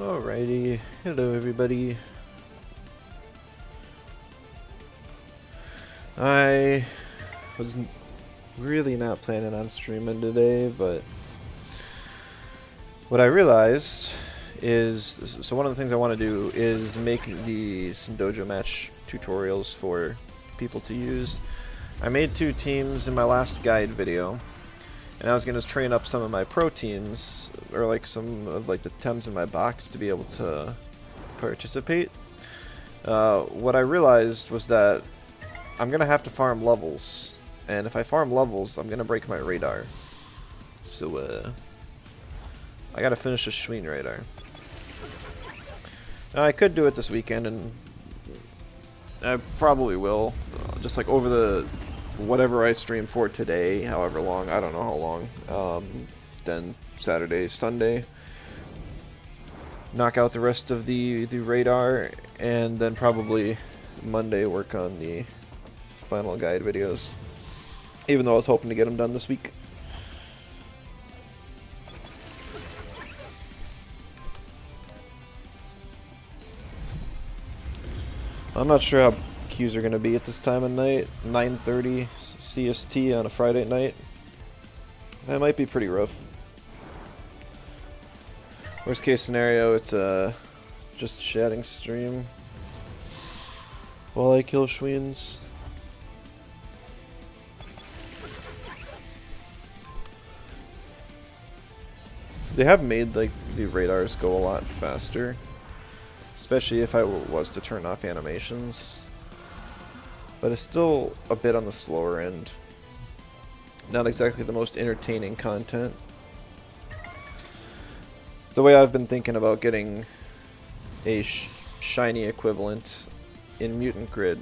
Alrighty, hello everybody. I was really not planning on streaming today, but what I realized is, so one of the things I want to do is make some dojo match tutorials for people to use. I made 2 teams in my last guide video, and I was going to train up some of my pro teams, or like some of like the Tems in my box to be able to participate. What I realized was that I'm going to have to farm levels, and if I farm levels, I'm going to break my radar. So, I got to finish the Schween radar. Now, I could do it this weekend, and I probably will, just like over the whatever I stream for today, however long, I don't know how long, then Saturday, Sunday, knock out the rest of the radar, and then probably Monday work on the final guide videos, even though I was hoping to get them done this week. I'm not sure how queues are going to be at this time of night, 9:30 CST on a Friday night. That might be pretty rough. Worst case scenario, it's a just chatting stream while I kill Schweens. They have made like the radars go a lot faster, especially if I was to turn off animations. But it's still a bit on the slower end. Not exactly the most entertaining content. The way I've been thinking about getting a shiny equivalent in Mutant Grid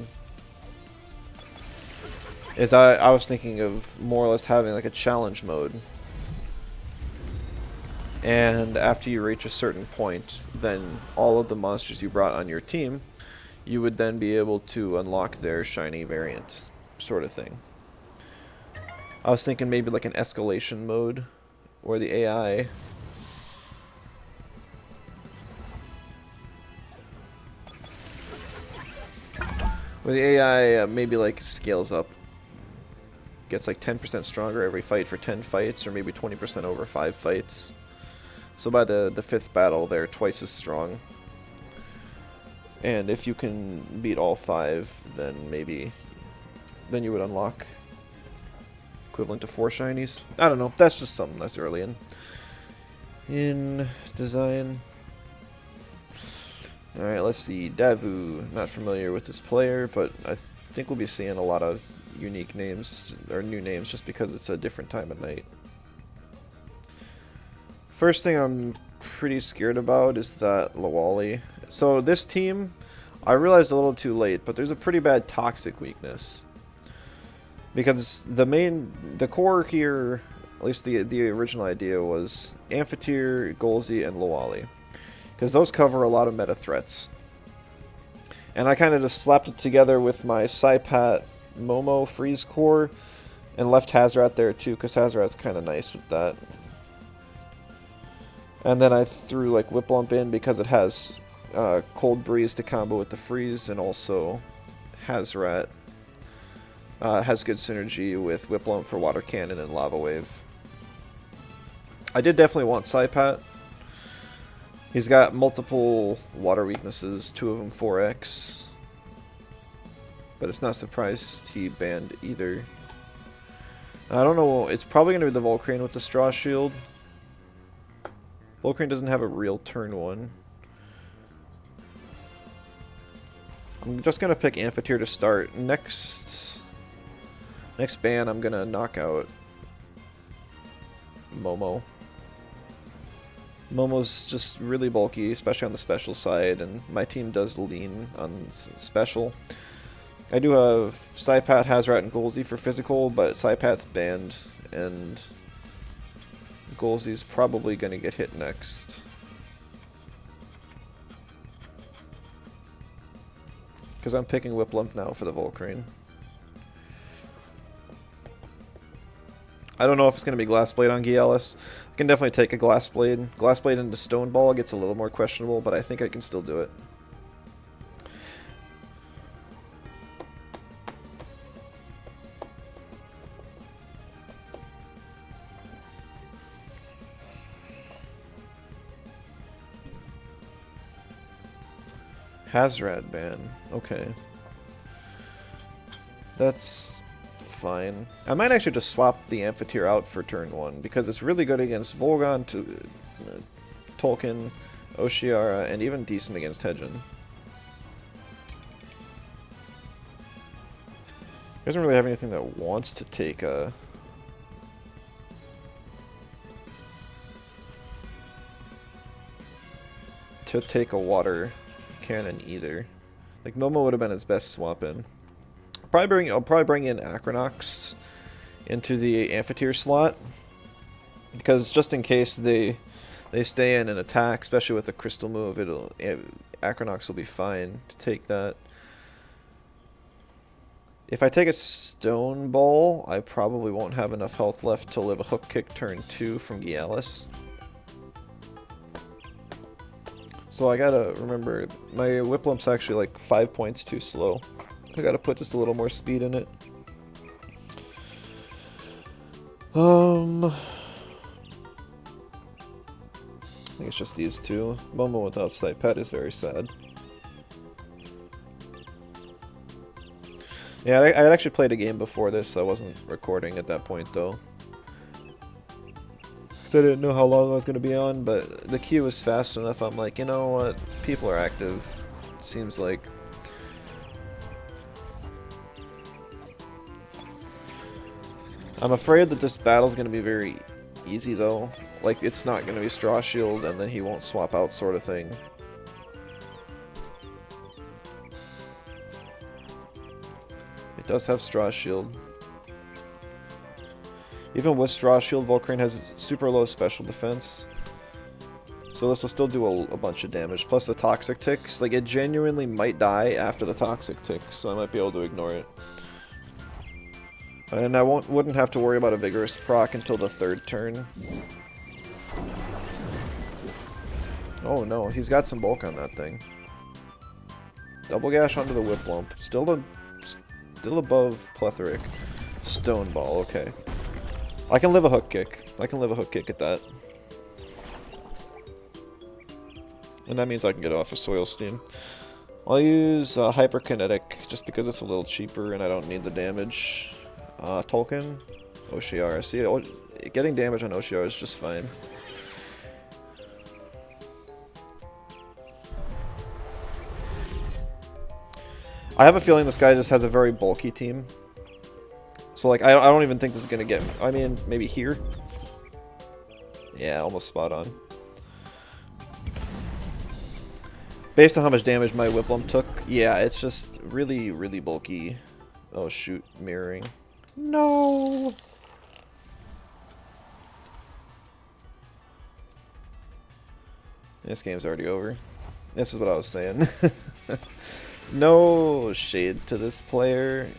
is I was thinking of more or less having like a challenge mode. And after you reach a certain point, then all of the monsters you brought on your team, you would then be able to unlock their shiny variants, sort of thing. I was thinking maybe like an escalation mode, where the AI maybe like scales up, gets like 10% stronger every fight for 10 fights, or maybe 20% over 5 fights. So by the 5th battle, they're twice as strong. And if you can beat all 5, then then you would unlock equivalent to 4 shinies. I don't know. That's just something that's early in design. All right, let's see. Davu. Not familiar with this player, but I think we'll be seeing a lot of unique names or new names just because it's a different time of night. First thing I'm pretty scared about is that Lawali. So this team, I realized a little too late, but there's a pretty bad toxic weakness. Because the core here, at least the original idea was Amphitheater, Golzi, and Lawali. Because those cover a lot of meta threats. And I kind of just slapped it together with my Saipat Momo Freeze core, and left Hazrat there too, because Hazrat's kind of nice with that. And then I threw like Whiplump in because it has Cold Breeze to combo with the Freeze, and also Hazrat has good synergy with Whiplump for Water Cannon and Lava Wave. I did definitely want Saipat. He's got multiple water weaknesses, 2 of them 4x. But it's not surprised he banned either. I don't know, it's probably going to be the Volcrane with the Straw Shield. Volcrane doesn't have a real turn 1. I'm just going to pick Amphitheater to start. Next ban, I'm going to knock out Momo. Momo's just really bulky, especially on the special side, and my team does lean on special. I do have Saipat, Hazrat, and Golzi for physical, but Saipat's banned, and Golzi's probably going to get hit next. Because I'm picking Whiplump now for the Volcrane. I don't know if it's going to be Glass Blade on Gialis. I can definitely take a Glass Blade. Glass Blade into Stone Ball gets a little more questionable, but I think I can still do it. Hazrat ban. Okay. That's fine. I might actually just swap the Amphitheater out for turn 1 because it's really good against Volgon, Tolkien, Oshiara, and even decent against Hedgen. He doesn't really have anything that wants to take a... water cannon either. Like, Momo would have been his best swap in. I'll probably bring in Acronox into the Amphitheater slot, because just in case they stay in and attack, especially with the crystal move, Acronox will be fine to take that. If I take a Stone Ball, I probably won't have enough health left to live a Hook Kick turn 2 from Gialis. So I gotta remember, my Whiplump's actually like 5 points too slow. I gotta put just a little more speed in it. I think it's just these two. Momo without Sight Pet is very sad. Yeah, I had actually played a game before this, so I wasn't recording at that point though. I didn't know how long I was going to be on, but the queue was fast enough. I'm like, you know what? People are active. Seems like. I'm afraid that this battle's going to be very easy, though. Like, it's not going to be Straw Shield, and then he won't swap out sort of thing. It does have Straw Shield. Even with Straw Shield, Volcrane has super low special defense. So this will still do a bunch of damage. Plus the Toxic Ticks. Like, it genuinely might die after the Toxic Ticks, so I might be able to ignore it. And I wouldn't have to worry about a Vigorous proc until the 3rd turn. Oh no, he's got some bulk on that thing. Double Gash onto the Whiplump. Still above Plethoric. Stone Ball, okay. I can live a Hook Kick. I can live a Hook Kick at that. And that means I can get off of Soil Steam. I'll use Hyperkinetic just because it's a little cheaper and I don't need the damage. Tolkien, Oshiara. See, getting damage on Oshiara is just fine. I have a feeling this guy just has a very bulky team. So, like, I don't even think this is going to get... I mean, maybe here? Yeah, almost spot on. Based on how much damage my Whiplump took, yeah, it's just really, really bulky. Oh, shoot. Mirroring. No! This game's already over. This is what I was saying. No shade to this player.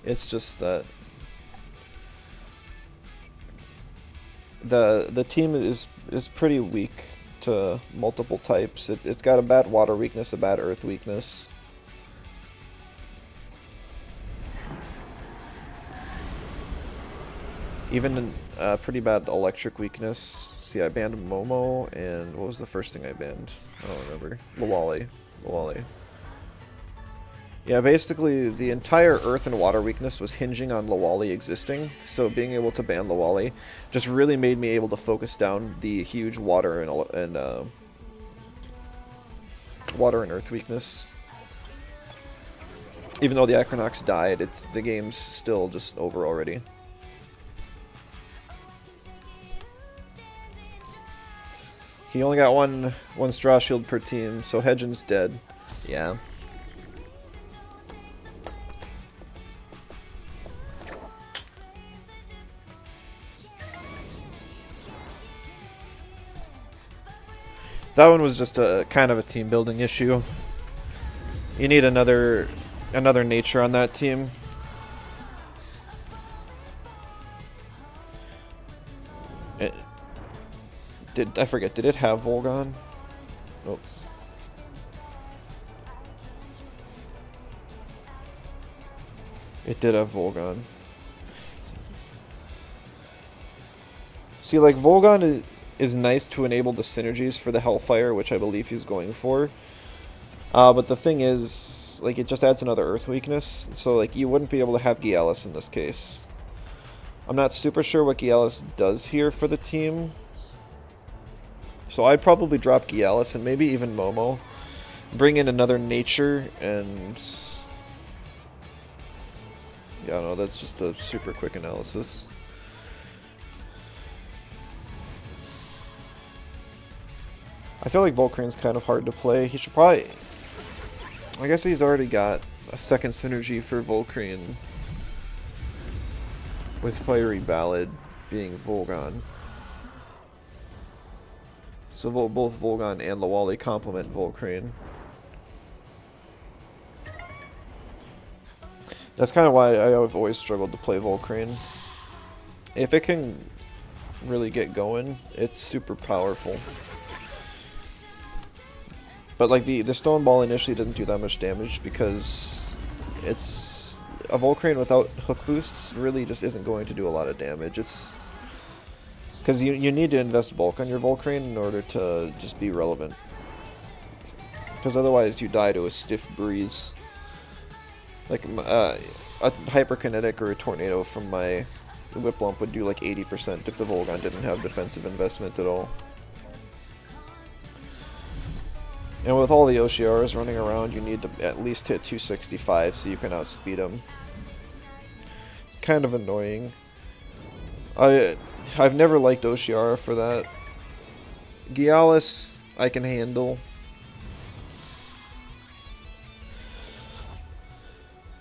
It's just that the team is pretty weak to multiple types. It's got a bad water weakness, a bad earth weakness. Even a pretty bad electric weakness. See, I banned Momo, and what was the first thing I banned? I don't remember. Lawali. Yeah, basically, the entire earth and water weakness was hinging on Lawali existing, so being able to ban Lawali just really made me able to focus down the huge water and earth weakness. Even though the Acronox died, the game's still just over already. He only got one Straw Shield per team, so Hedgen's dead. Yeah. That one was just a kind of a team building issue. You need another nature on that team. I forget, did it have Volgon? Oh. It did have Volgon. See, like, Volgon is nice to enable the synergies for the Hellfire, which I believe he's going for. But the thing is, like, it just adds another Earth weakness, so, like, you wouldn't be able to have Gialis in this case. I'm not super sure what Gialis does here for the team. So I'd probably drop Gialis and maybe even Momo. Bring in another Nature and... yeah, no, that's just a super quick analysis. I feel like Volcrane's kind of hard to play. He should probably... I guess he's already got a second synergy for Volcrane. With Fiery Ballad being Volgon. So both Volgon and Lawali complement Volcrane. That's kind of why I've always struggled to play Volcrane. If it can really get going, it's super powerful. But like the Stone Ball initially doesn't do that much damage because it's a Volcrane without hook boosts really just isn't going to do a lot of damage. It's because you need to invest bulk on your Volcrane in order to just be relevant. Because otherwise you die to a stiff breeze. Like a Hyperkinetic or a Tornado from my Whiplump would do like 80% if the Volgon didn't have defensive investment at all. And with all the Oshiaras running around, you need to at least hit 265 so you can outspeed them. It's kind of annoying. I've never liked Oshiara for that. Gialis, I can handle.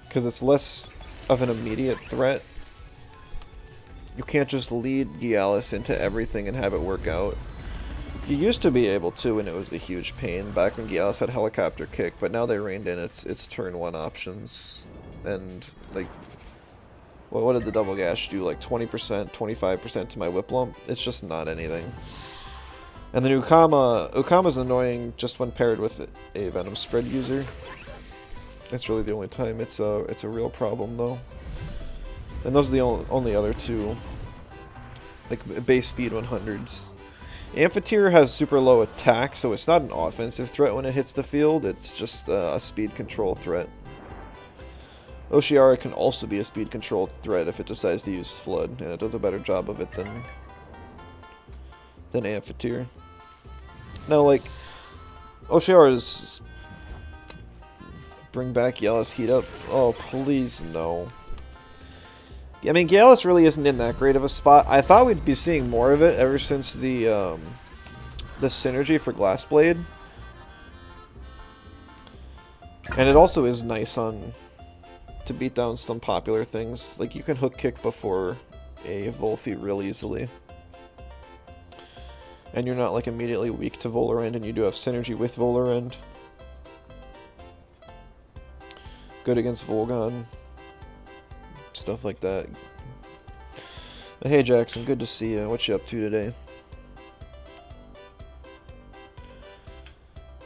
Because it's less of an immediate threat. You can't just lead Gialis into everything and have it work out. You used to be able to, and it was a huge pain back when Gialis had Helicopter Kick, but now they reined in its turn 1 options. And, like, well, what did the Double Gash do? Like 20%, 25% to my Whiplump? It's just not anything. And then Ukama's annoying just when paired with a Venom Spread user. It's really the only time it's a real problem, though. And those are the only other two, like, base speed 100s. Amphitheater has super low attack, so it's not an offensive threat when it hits the field, it's just a speed control threat. Oshiara can also be a speed control threat if it decides to use Flood, and it does a better job of it than Amphitheater. Now, like, Oshiara's... Bring back Gialis Heat Up. Oh, please, no. I mean, Gialis really isn't in that great of a spot. I thought we'd be seeing more of it ever since the synergy for Glass Blade. And it also is nice to beat down some popular things. Like, you can hook kick before a Volphy real easily. And you're not, like, immediately weak to Volarend, and you do have synergy with Volarend. Good against Volgon. Stuff like that. But hey Jackson, good to see you. What you up to today?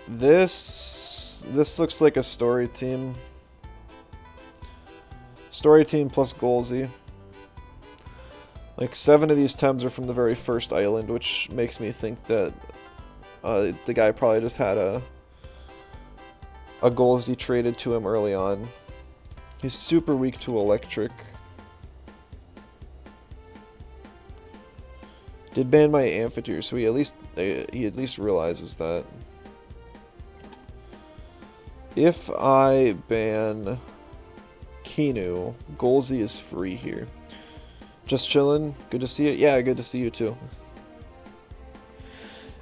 This looks like a story team. Story team plus Golzy. Like 7 of these Tems are from the very first island, which makes me think that the guy probably just had a Golzy traded to him early on. He's super weak to electric. Did ban my Amphitheater, so he at least realizes that. If I ban Kinu, Golzy is free here. Just chillin'. Good to see you. Yeah, good to see you too.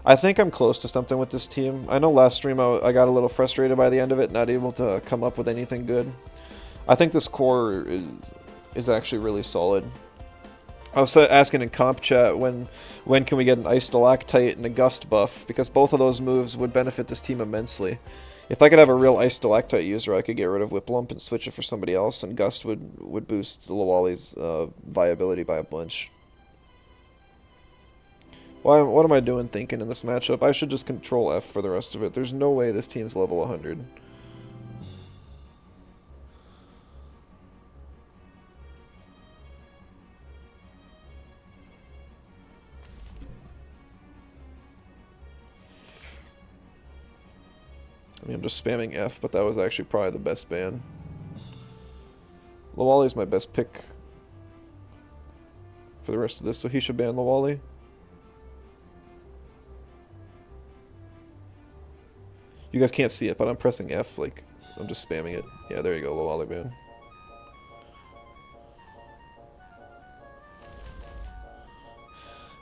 I think I'm close to something with this team. I know last stream I got a little frustrated by the end of it, not able to come up with anything good. I think this core is actually really solid. I was asking in comp chat when can we get an Ice Stalactite and a Gust buff, because both of those moves would benefit this team immensely. If I could have a real Ice Stalactite user, I could get rid of Whiplump and switch it for somebody else, and Gust would boost Lawali's viability by a bunch. What am I doing thinking in this matchup? I should just control F for the rest of it. There's no way this team's level 100. I mean, I'm just spamming F, but that was actually probably the best ban. Lawali's my best pick for the rest of this, so he should ban Lawali. You guys can't see it, but I'm pressing F, like, I'm just spamming it. Yeah, there you go, Lawali ban.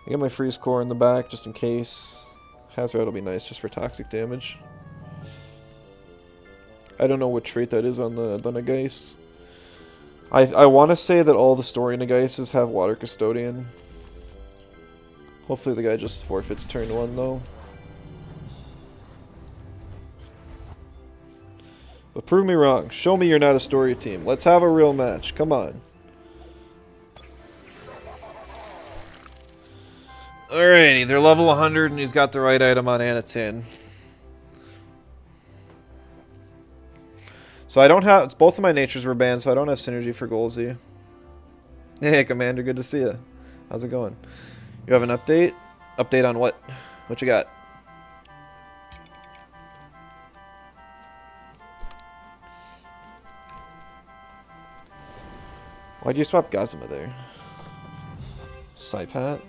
I got my freeze core in the back, just in case. Hazard will be nice, just for toxic damage. I don't know what trait that is on the Nagais. I want to say that all the story Nagaises have Water Custodian. Hopefully the guy just forfeits turn 1, though. But prove me wrong. Show me you're not a story team. Let's have a real match. Come on. Alrighty, they're level 100 and he's got the right item on Anatin. So I don't have... It's both of my natures were banned, so I don't have synergy for Golzy. Hey, Commander, good to see you. How's it going? You have an update? Update on what? What you got? Why'd you swap Gazuma there? Saipat?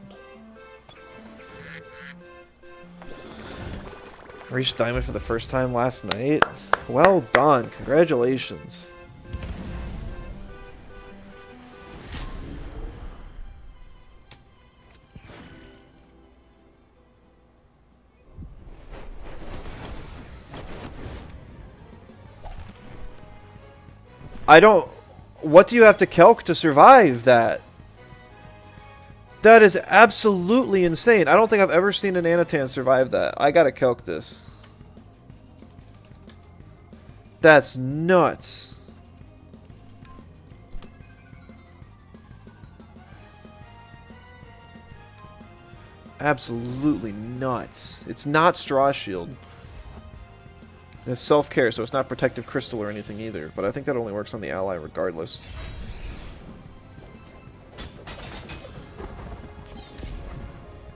Reached Diamond for the first time last night? Well done. Congratulations. I don't... What do you have to calc to survive that? That is absolutely insane. I don't think I've ever seen an Anatan survive that. I gotta calc this. That's nuts. Absolutely nuts. It's not Straw Shield. It's self-care, so it's not Protective Crystal or anything either. But I think that only works on the ally regardless.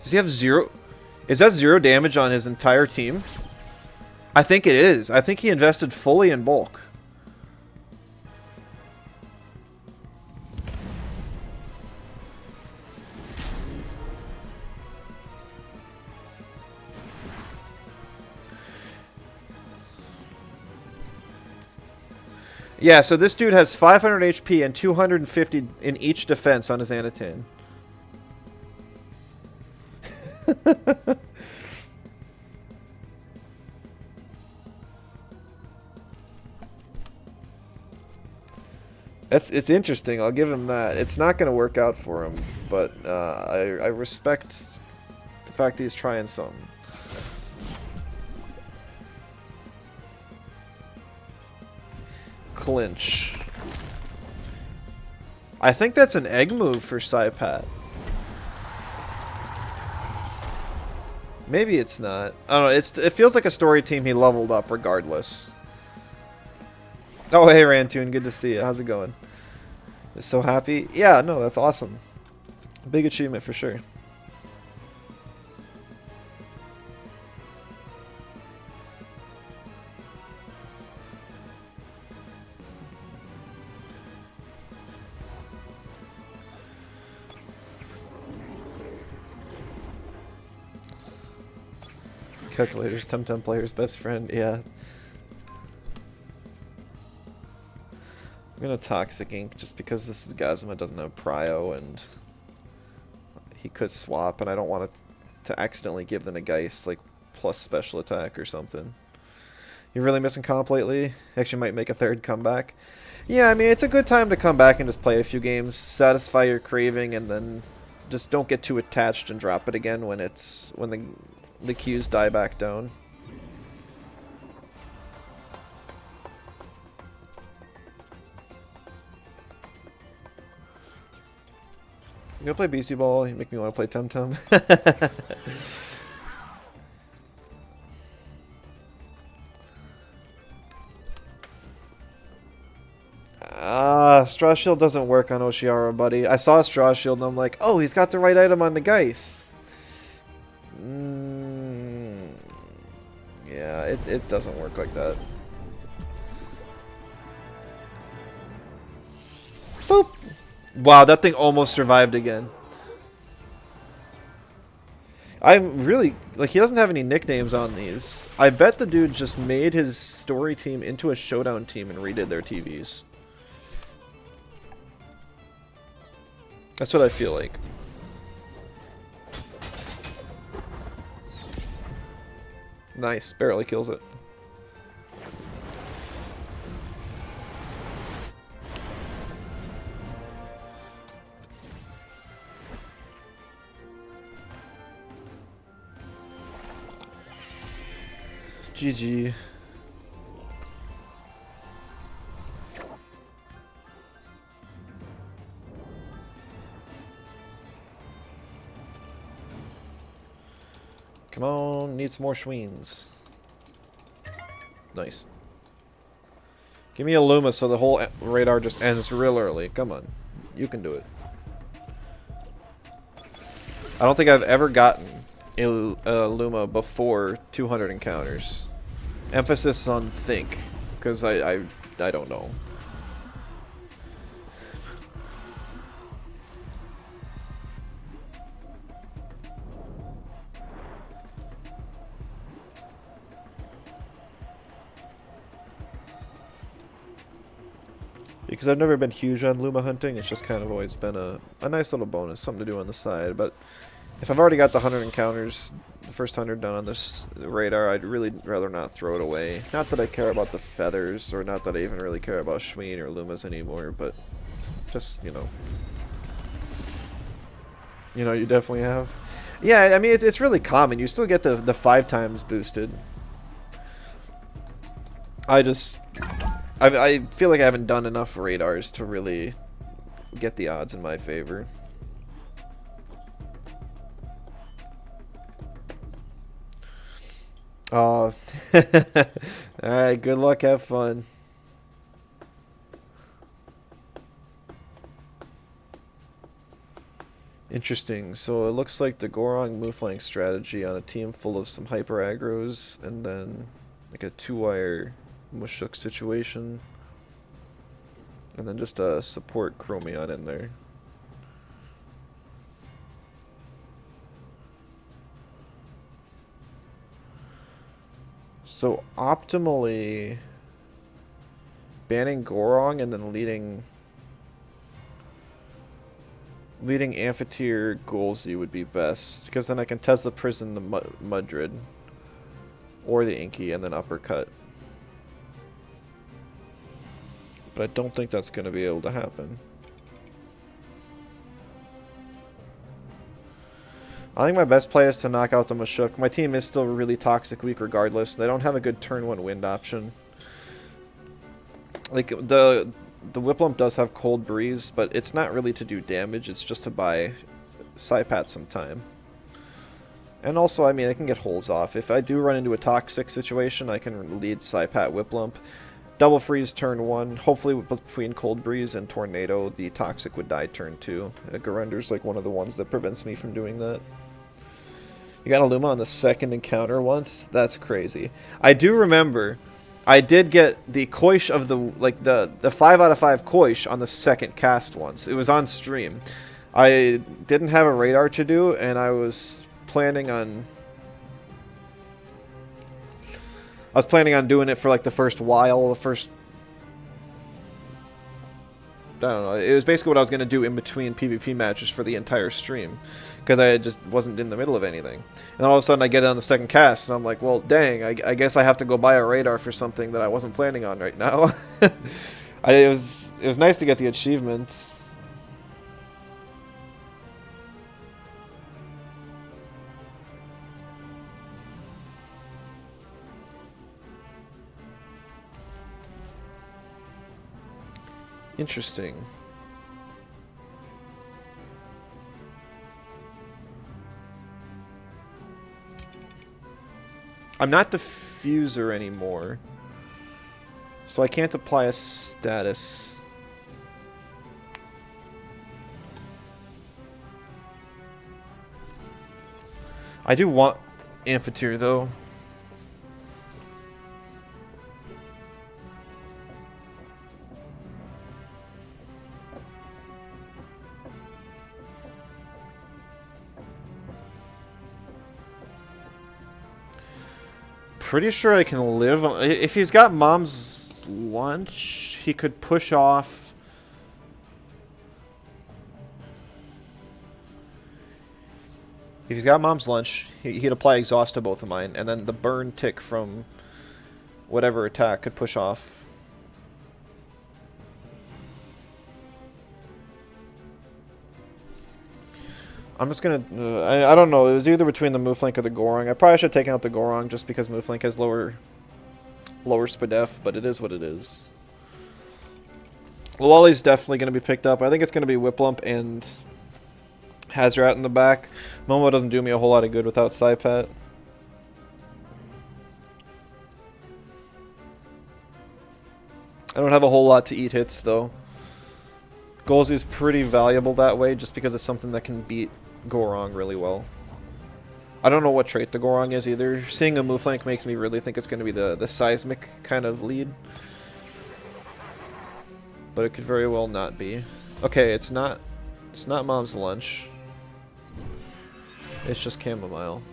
Does he have zero? Is that 0 damage on his entire team? I think it is. I think he invested fully in bulk. Yeah, so this dude has 500 HP and 250 in each defense on his Anatain. It's interesting. I'll give him that. It's not going to work out for him, but I respect the fact that he's trying something. Clinch. I think that's an egg move for Saipat. Maybe it's not. I don't know. It feels like a story team he leveled up regardless. Oh, hey, Rantoon. Good to see you. How's it going? So happy. Yeah, no, that's awesome. Big achievement for sure. Calculators, Temtem player's best friend, yeah. I'm gonna Toxic Ink just because this is Gazuma doesn't have Prio and he could swap and I don't want to accidentally give the Nagais like plus special attack or something. You're really missing comp lately? Actually might make a third comeback. Yeah, I mean it's a good time to come back and just play a few games, satisfy your craving and then just don't get too attached and drop it again when the queues die back down. You gonna play Beastie Ball? You make me want to play Temtem. Straw Shield doesn't work on Oshiara, buddy. I saw a Straw Shield and I'm like, oh, he's got the right item on the Geist. Yeah, it doesn't work like that. Boop! Wow, that thing almost survived again. I'm really, like, he doesn't have any nicknames on these. I bet the dude just made his story team into a showdown team and redid their TVs. That's what I feel like. Nice, barely kills it. GG. Come on, need some more Schweens. Nice. Give me a Luma so the whole radar just ends real early. Come on. You can do it. I don't think I've ever gotten a Luma before 200 encounters. Emphasis on think, because I don't know. Because I've never been huge on Luma hunting, it's just kind of always been a nice little bonus, something to do on the side. But if I've already got the 100 encounters, the first 100 done on this radar, I'd really rather not throw it away. Not that I care about the feathers, or not that I even really care about Shween or Lumas anymore, but just, you know. You know, you definitely have. Yeah, I mean, it's really common. You still get the 5 times boosted. I feel like I haven't done enough radars to really get the odds in my favor. Oh. Alright, good luck, have fun. Interesting. So it looks like the Gorong move-flank strategy on a team full of some hyper aggros and then like a 2-wire Mushuk situation. And then just a support Chromion in there. So optimally banning Gorong and then leading Amphitheater Golzi would be best, because then I can Tesla Prison the Mudrid or the Inky and then uppercut. But I don't think that's going to be able to happen. I think my best play is to knock out the Mushuk. My team is still really toxic weak regardless. They don't have a good turn 1 wind option. Like, the Whiplump does have Cold Breeze, but it's not really to do damage. It's just to buy Psypat some time. And also, I mean, I can get holes off. If I do run into a toxic situation, I can lead Psypat Whiplump. Double freeze turn 1. Hopefully between Cold Breeze and Tornado, the toxic would die turn 2. Garunder's like one of the ones that prevents me from doing that. You got a Luma on the second encounter once? That's crazy. I do remember I did get the Koish of the 5 out of 5 Koish on the second cast once. It was on stream. I didn't have a radar to do, and I was planning on doing it for like the first while, I don't know. It was basically what I was going to do in between PvP matches for the entire stream, because I just wasn't in the middle of anything. And all of a sudden I get it on the second cast, and I'm like, well, dang, I guess I have to go buy a radar for something that I wasn't planning on right now. It was nice to get the achievements. Interesting. I'm not diffuser anymore. So I can't apply a status. I do want Amphitheater though. Pretty sure I can live. If he's got Mom's Lunch, he could push off. If he's got Mom's Lunch, he'd apply Exhaust to both of mine, and then the burn tick from whatever attack could push off. I'm just gonna... I don't know. It was either between the Mooflink or the Gorong. I probably should have taken out the Gorong just because Mooflink has lower SPDEF, but it is what it is. Lawali's definitely going to be picked up. I think it's going to be Whiplump and Hazrat in the back. Momo doesn't do me a whole lot of good without Psypat. I don't have a whole lot to eat hits, though. Golzi's pretty valuable that way, just because it's something that can beat Gorong really well. I don't know what trait the Gorong is either. Seeing a Mooflink makes me really think it's going to be the seismic kind of lead. But it could very well not be. Okay, it's not Mom's Lunch. It's just Chamomile.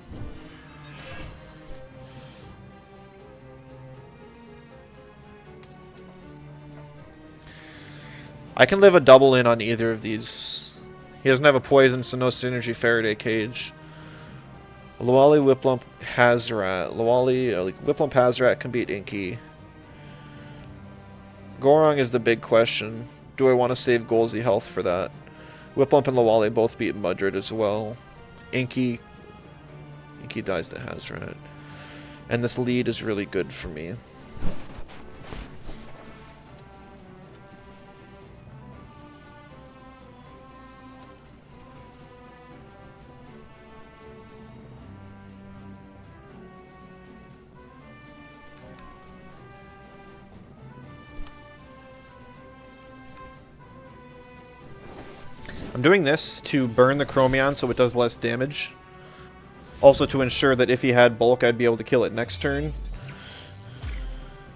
I can live a double in on either of these. He doesn't have a poison, so no synergy Faraday Cage. Lawali, Whiplump, Hazrat. Lawali, Whiplump, Hazrat can beat Inky. Gorong is the big question. Do I want to save Golzi health for that? Whiplump and Lawali both beat Mudred as well. Inky dies to Hazrat. And this lead is really good for me. I'm doing this to burn the Chromion so it does less damage. Also to ensure that if he had bulk, I'd be able to kill it next turn.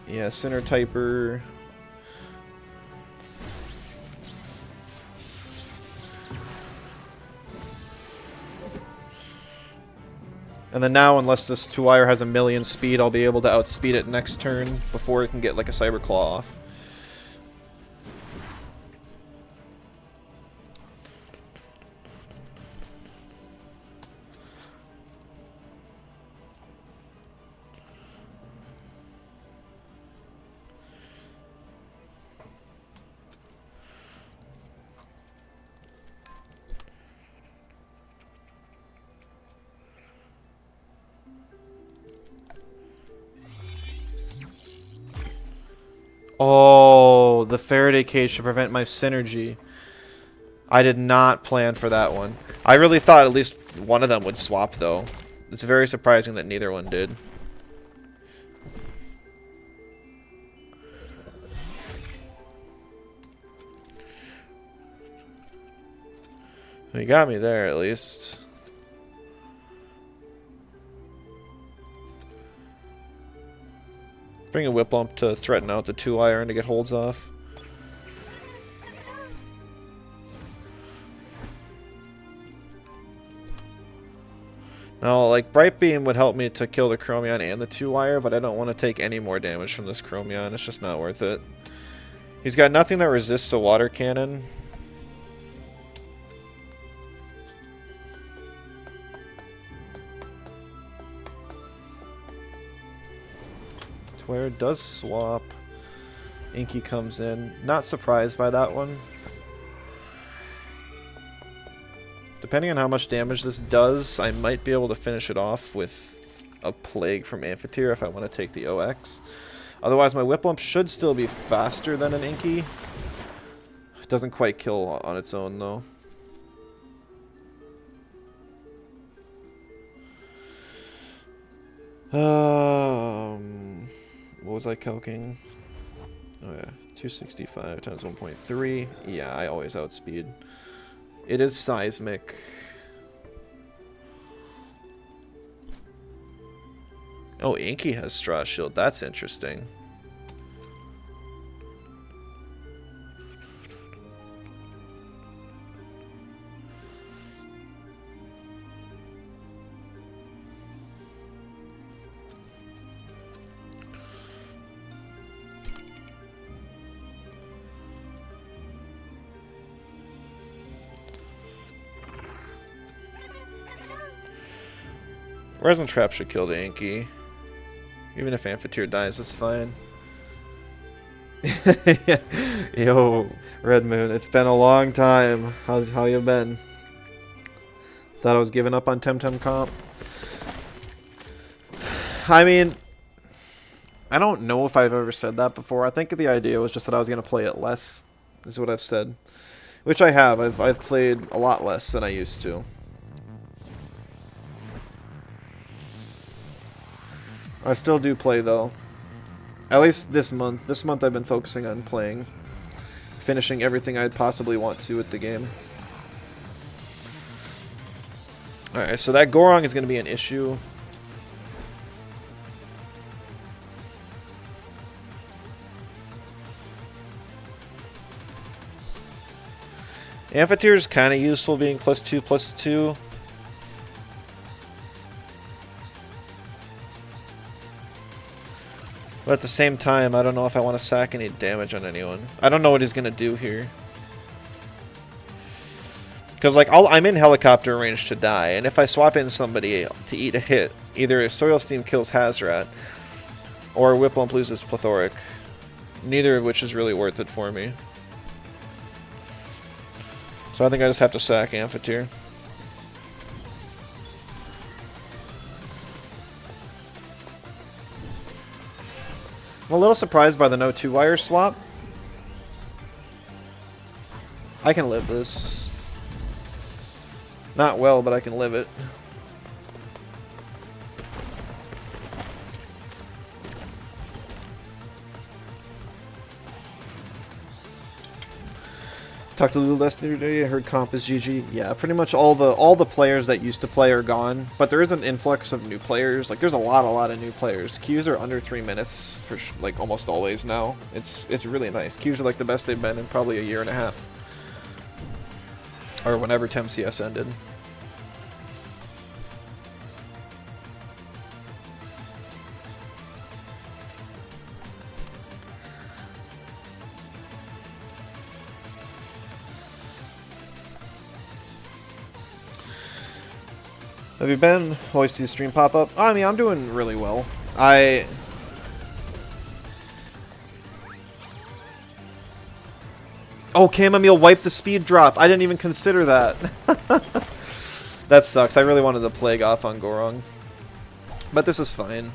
Yeah, Sinner Typer. And then now, unless this 2-wire has 1,000,000 speed, I'll be able to outspeed it next turn before it can get like a Cyber Claw off. Oh, the Faraday Cage to prevent my synergy. I did not plan for that one. I really thought at least one of them would swap, though. It's very surprising that neither one did. You got me there, at least. Bring a Whiplump to threaten out the 2-iron to get holds off. Now, like, Bright Beam would help me to kill the Chromion and the 2-wire, but I don't want to take any more damage from this Chromion. It's just not worth it. He's got nothing that resists a Water Cannon. Where it does swap. Inky comes in. Not surprised by that one. Depending on how much damage this does, I might be able to finish it off with a Plague from Amphitheater if I want to take the OX. Otherwise, my Whiplump should still be faster than an Inky. It doesn't quite kill on its own, though. was I calculating? Oh yeah, 265 times 1.3. Yeah, I always outspeed. It is seismic. Oh, Inky has Straw Shield. That's interesting. Resin Trap should kill the Inky. Even if Amphitheater dies, that's fine. Yo, Red Moon, it's been a long time. How you been? Thought I was giving up on Temtem comp. I mean, I don't know if I've ever said that before. I think the idea was just that I was going to play it less, is what I've said. Which I have. I've played a lot less than I used to. I still do play, though. At least this month. This month I've been focusing on playing. Finishing everything I'd possibly want to with the game. Alright, so that Gorong is going to be an issue. Amphitheater is kind of useful being +2/+2. But at the same time, I don't know if I want to sack any damage on anyone. I don't know what he's going to do here. Because, like, I'm in helicopter range to die, and if I swap in somebody to eat a hit, either Soil Steam kills Hazrat, or Whiplamp loses Plethoric. Neither of which is really worth it for me. So I think I just have to sack Amphitheater. I'm a little surprised by the no 2-wire swap. I can live this. Not well, but I can live it. Talked to Lulu yesterday. I heard comp is GG. Yeah, pretty much all the players that used to play are gone, but there is an influx of new players. Like, there's a lot of new players. Queues are under 3 minutes for like almost always now. It's really nice. Queues are like the best they've been in probably a year and a half, or whenever TemCS ended. Have you been? Always see the stream pop up. I mean, I'm doing really well. Oh, Chamomile wiped the speed drop. I didn't even consider that. That sucks. I really wanted to plague off on Gorong. But this is fine.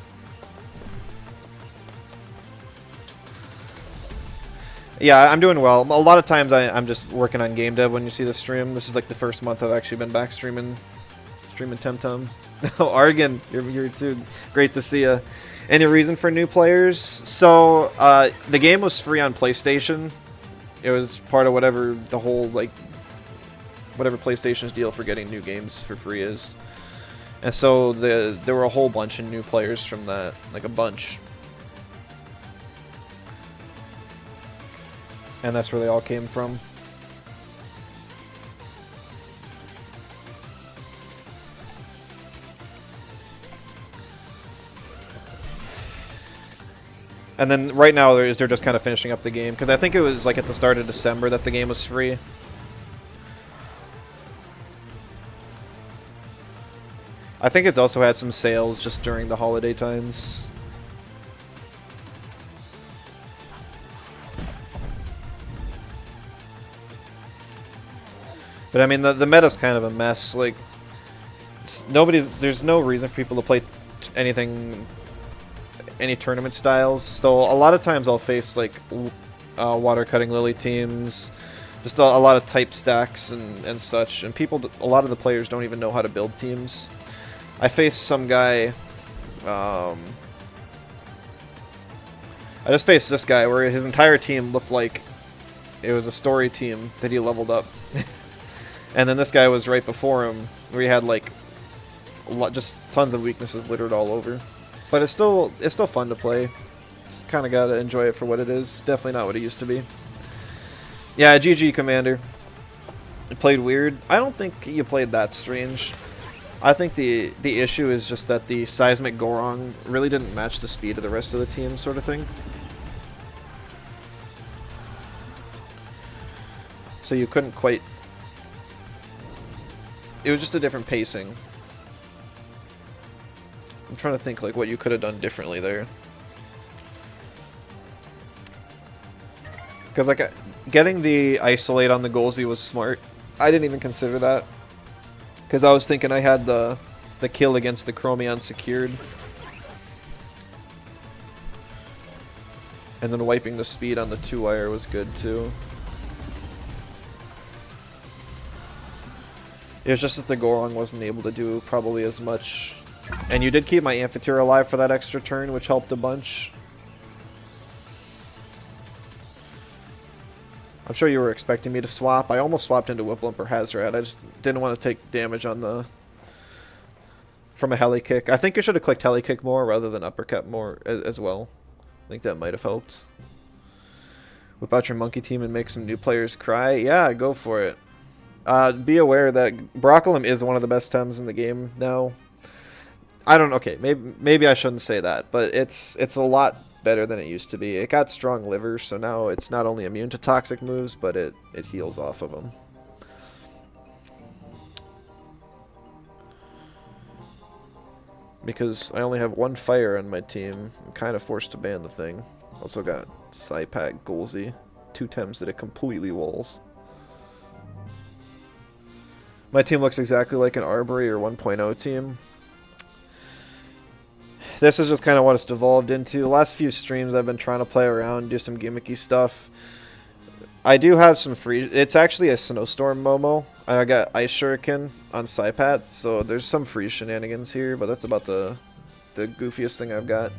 Yeah, I'm doing well. A lot of times I'm just working on game dev when you see the stream. This is like the first month I've actually been back streaming Temtem. Oh, Argon, you're too. Great to see you. Any reason for new players? So, the game was free on PlayStation. It was part of whatever the whole, like, whatever PlayStation's deal for getting new games for free is. And so there were a whole bunch of new players from that, like a bunch. And that's where they all came from. And then right now they're just kind of finishing up the game, because I think it was like at the start of December that the game was free. I think it's also had some sales just during the holiday times. But I mean, the meta's kind of a mess. Like, there's no reason for people to play any tournament styles. So a lot of times I'll face like water cutting lily teams, just a lot of type stacks and such. And a lot of the players don't even know how to build teams. I faced some guy. I just faced this guy where his entire team looked like it was a story team that he leveled up. And then this guy was right before him, where he had like just tons of weaknesses littered all over. But it's still fun to play. Just kind of gotta enjoy it for what it is. Definitely not what it used to be. Yeah, GG Commander. You played weird. I don't think you played that strange. I think the issue is just that the Seismic Gorong really didn't match the speed of the rest of the team, sort of thing. So you couldn't quite... It was just a different pacing. I'm trying to think like what you could have done differently there. Because like getting the isolate on the Golzy was smart. I didn't even consider that. Because I was thinking I had the kill against the Chromion secured. And then wiping the speed on the 2-wire was good too. It was just that the Gorong wasn't able to do probably as much. And you did keep my Amphitheater alive for that extra turn, which helped a bunch. I'm sure you were expecting me to swap. I almost swapped into Whiplimp or Hazrat. I just didn't want to take damage on the... from a heli kick. I think you should have clicked heli kick more rather than uppercut more as well. I think that might have helped. Whip out your monkey team and make some new players cry. Yeah, go for it. Be aware that Broccolum is one of the best Tems in the game now. I don't know. Okay, maybe I shouldn't say that, but it's a lot better than it used to be. It got strong liver, so now it's not only immune to toxic moves, but it heals off of them. Because I only have one fire on my team, I'm kind of forced to ban the thing. Also got Saipak, Golzy, 2 Tems that it completely walls. My team looks exactly like an Arbory or 1.0 team. This is just kind of what it's devolved into. The last few streams I've been trying to play around, do some gimmicky stuff. I do have some free... It's actually a Snowstorm Momo. I got Ice Shuriken on Saipat, so there's some free shenanigans here, but that's about the goofiest thing I've got.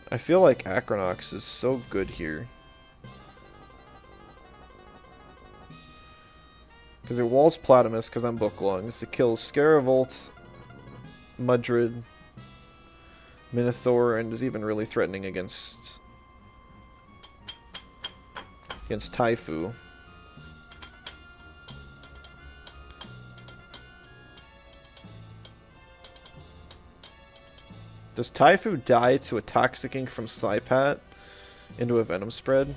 I feel like Acronox is so good here. Because it walls Platamus because I'm Book Lungs. It kills Scaravolt, Mudrid, Minotaur, and is even really threatening against Taifu. Does Taifu die to a Toxic Ink from Saipat into a Venom Spread?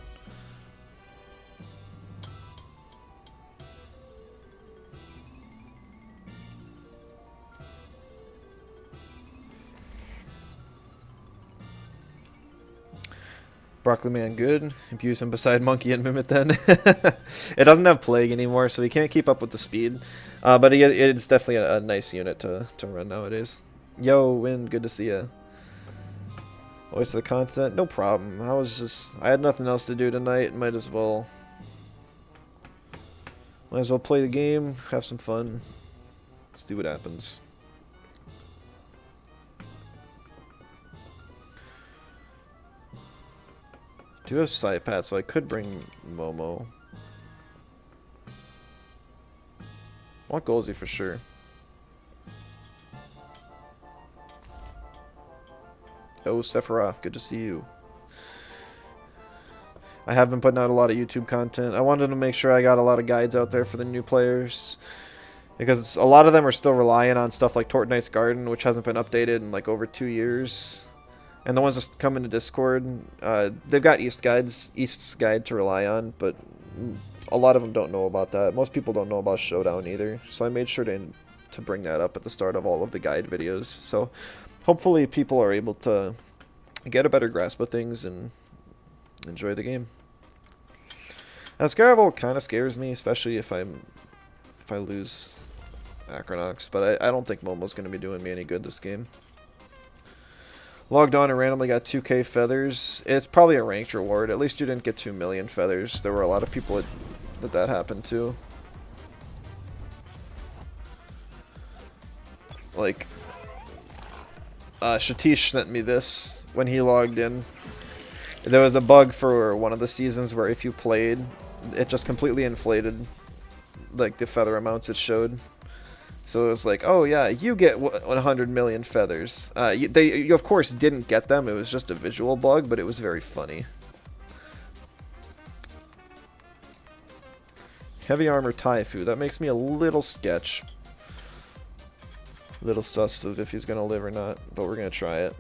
Broccoli Man good. Abuse him beside Monkey and Mimit then. It doesn't have Plague anymore, so he can't keep up with the speed. But it's definitely a nice unit to run nowadays. Yo, Win, good to see ya. Always for the content, no problem. I had nothing else to do tonight. Might as well play the game, have some fun, see what happens. I do have Saipat, so I could bring Momo. I want Golzy for sure. Oh, Sephiroth, good to see you. I have been putting out a lot of YouTube content. I wanted to make sure I got a lot of guides out there for the new players. Because a lot of them are still relying on stuff like Tortonite's Garden, which hasn't been updated in like over 2 years. And the ones that come into Discord, they've got East's Guide to rely on, but a lot of them don't know about that. Most people don't know about Showdown either. So I made sure to bring that up at the start of all of the guide videos. So hopefully people are able to get a better grasp of things and enjoy the game. Now Scaravolt kind of scares me, especially if I lose Acronox, but I don't think Momo's going to be doing me any good this game. Logged on and randomly got 2k feathers. It's probably a ranked reward. At least you didn't get 2 million feathers. There were a lot of people that happened to. Like, Shatish sent me this when he logged in. There was a bug for one of the seasons where if you played, it just completely inflated like the feather amounts it showed. So it was like, oh yeah, you get 100 million feathers. You of course didn't get them. It was just a visual bug, but it was very funny. Heavy armor Taifu. That makes me a little sketch. Little sus of if he's gonna live or not, but we're gonna try it.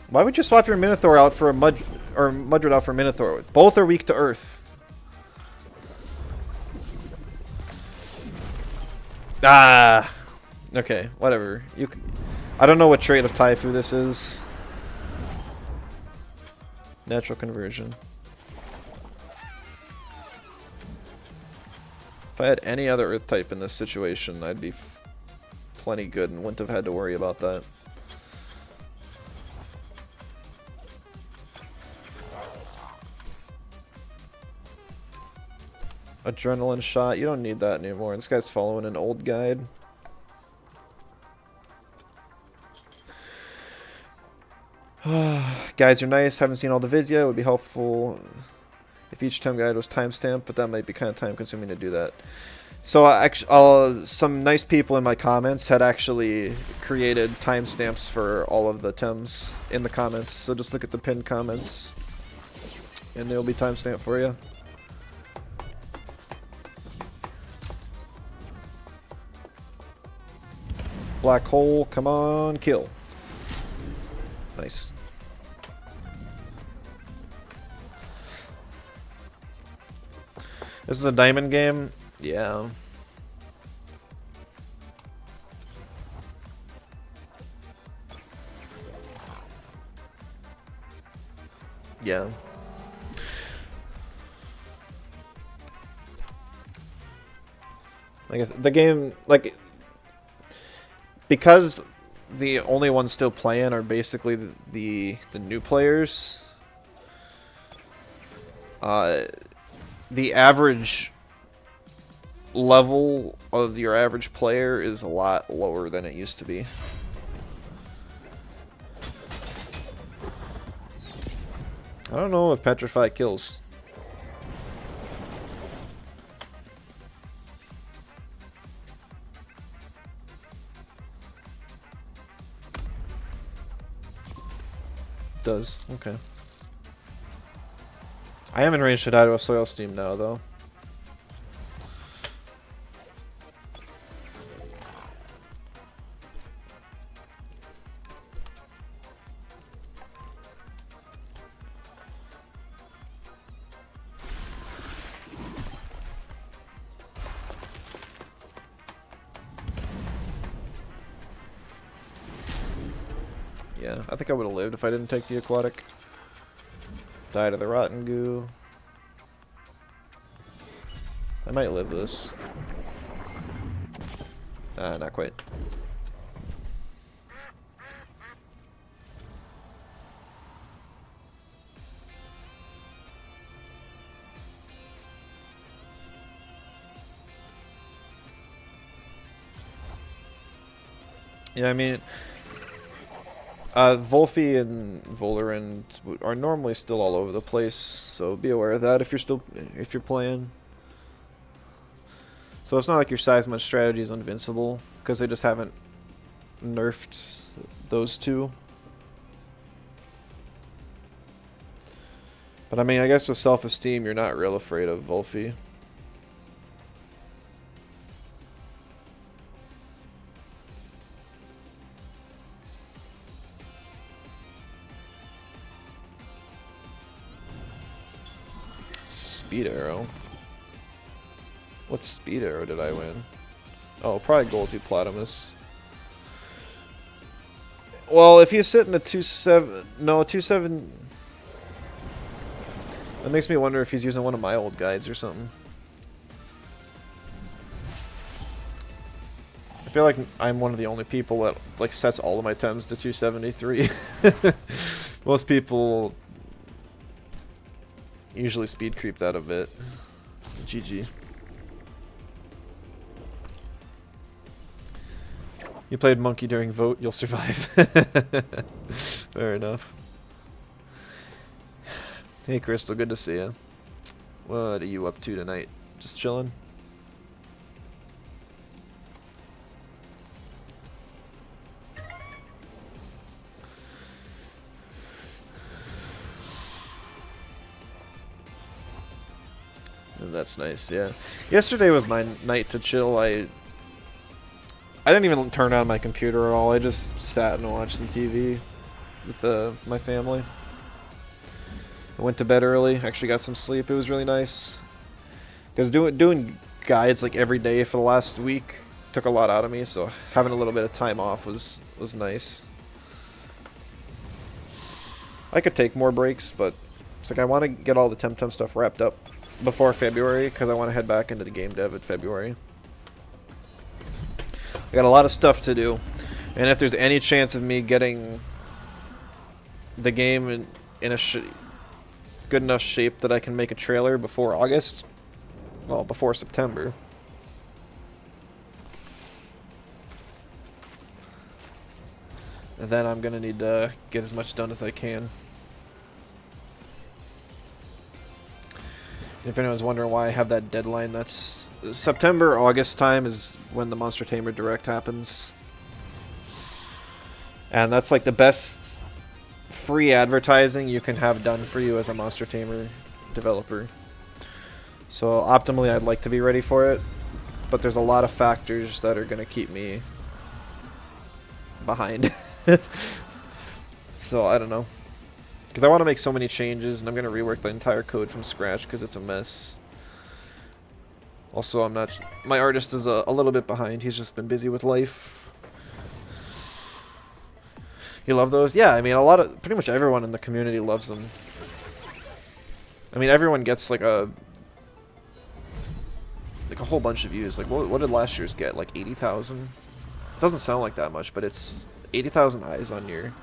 Why would you swap your Minotaur out for a Mudred out for Minotaur? Both are weak to Earth. Ah. Okay, whatever. I don't know what trait of Taifu this is. Natural conversion. If I had any other Earth type in this situation, I'd be plenty good and wouldn't have had to worry about that. Adrenaline shot. You don't need that anymore. This guy's following an old guide. Guys, you're nice. Haven't seen all the vids yet. It would be helpful if each time guide was timestamped, but that might be kind of time consuming to do that. So some nice people in my comments had actually created timestamps for all of the Tems in the comments. So just look at the pinned comments and they'll be timestamped for you. Black hole, come on, kill. Nice. This is a diamond game? Yeah. Yeah. I guess the game, like, because the only ones still playing are basically the new players. The average level of your average player is a lot lower than it used to be. I don't know if Petrify kills. Does. Okay. I am in range to die to a soil steam now, though. Yeah, I think I would have lived if I didn't take the aquatic. Die to the rotten goo. I might live this. Not quite. Yeah, I mean, Volfi and Volerand are normally still all over the place, so be aware of that if you're playing. So it's not like your Seismid strategy is invincible, because they just haven't nerfed those two. But I mean, I guess with self-esteem, you're not real afraid of Volfi. Speed arrow. What speed arrow did I win? Oh, probably Golsey Platamus. Well, if he's sitting at 2-7, no 2-7. That makes me wonder if he's using one of my old guides or something. I feel like I'm one of the only people that like sets all of my Tems to 273. Most people usually speed creep that a bit. GG. You played Monkey during Vote, you'll survive. Fair enough. Hey Crystal, good to see you. What are you up to tonight? Just chilling? That's nice, yeah. Yesterday was my night to chill. I didn't even turn on my computer at all. I just sat and watched some TV with my family. I went to bed early, actually got some sleep. It was really nice. Because doing guides like every day for the last week took a lot out of me, so having a little bit of time off was nice. I could take more breaks, but it's like I want to get all the Temtem stuff wrapped up before February, because I want to head back into the game dev at February. I got a lot of stuff to do, and if there's any chance of me getting the game in a good enough shape that I can make a trailer before August, well, before September, then I'm gonna need to get as much done as I can. If anyone's wondering why I have that deadline, that's September, August time is when the Monster Tamer Direct happens. And that's like the best free advertising you can have done for you as a Monster Tamer developer. So optimally I'd like to be ready for it, but there's a lot of factors that are going to keep me behind. So I don't know. Because I want to make so many changes, and I'm going to rework the entire code from scratch because it's a mess. Also, I'm not... My artist is a little bit behind. He's just been busy with life. You love those? Yeah, I mean, pretty much everyone in the community loves them. I mean, everyone gets like a whole bunch of views. Like, what did last year's get? Like 80,000? Doesn't sound like that much, but it's 80,000 eyes on your...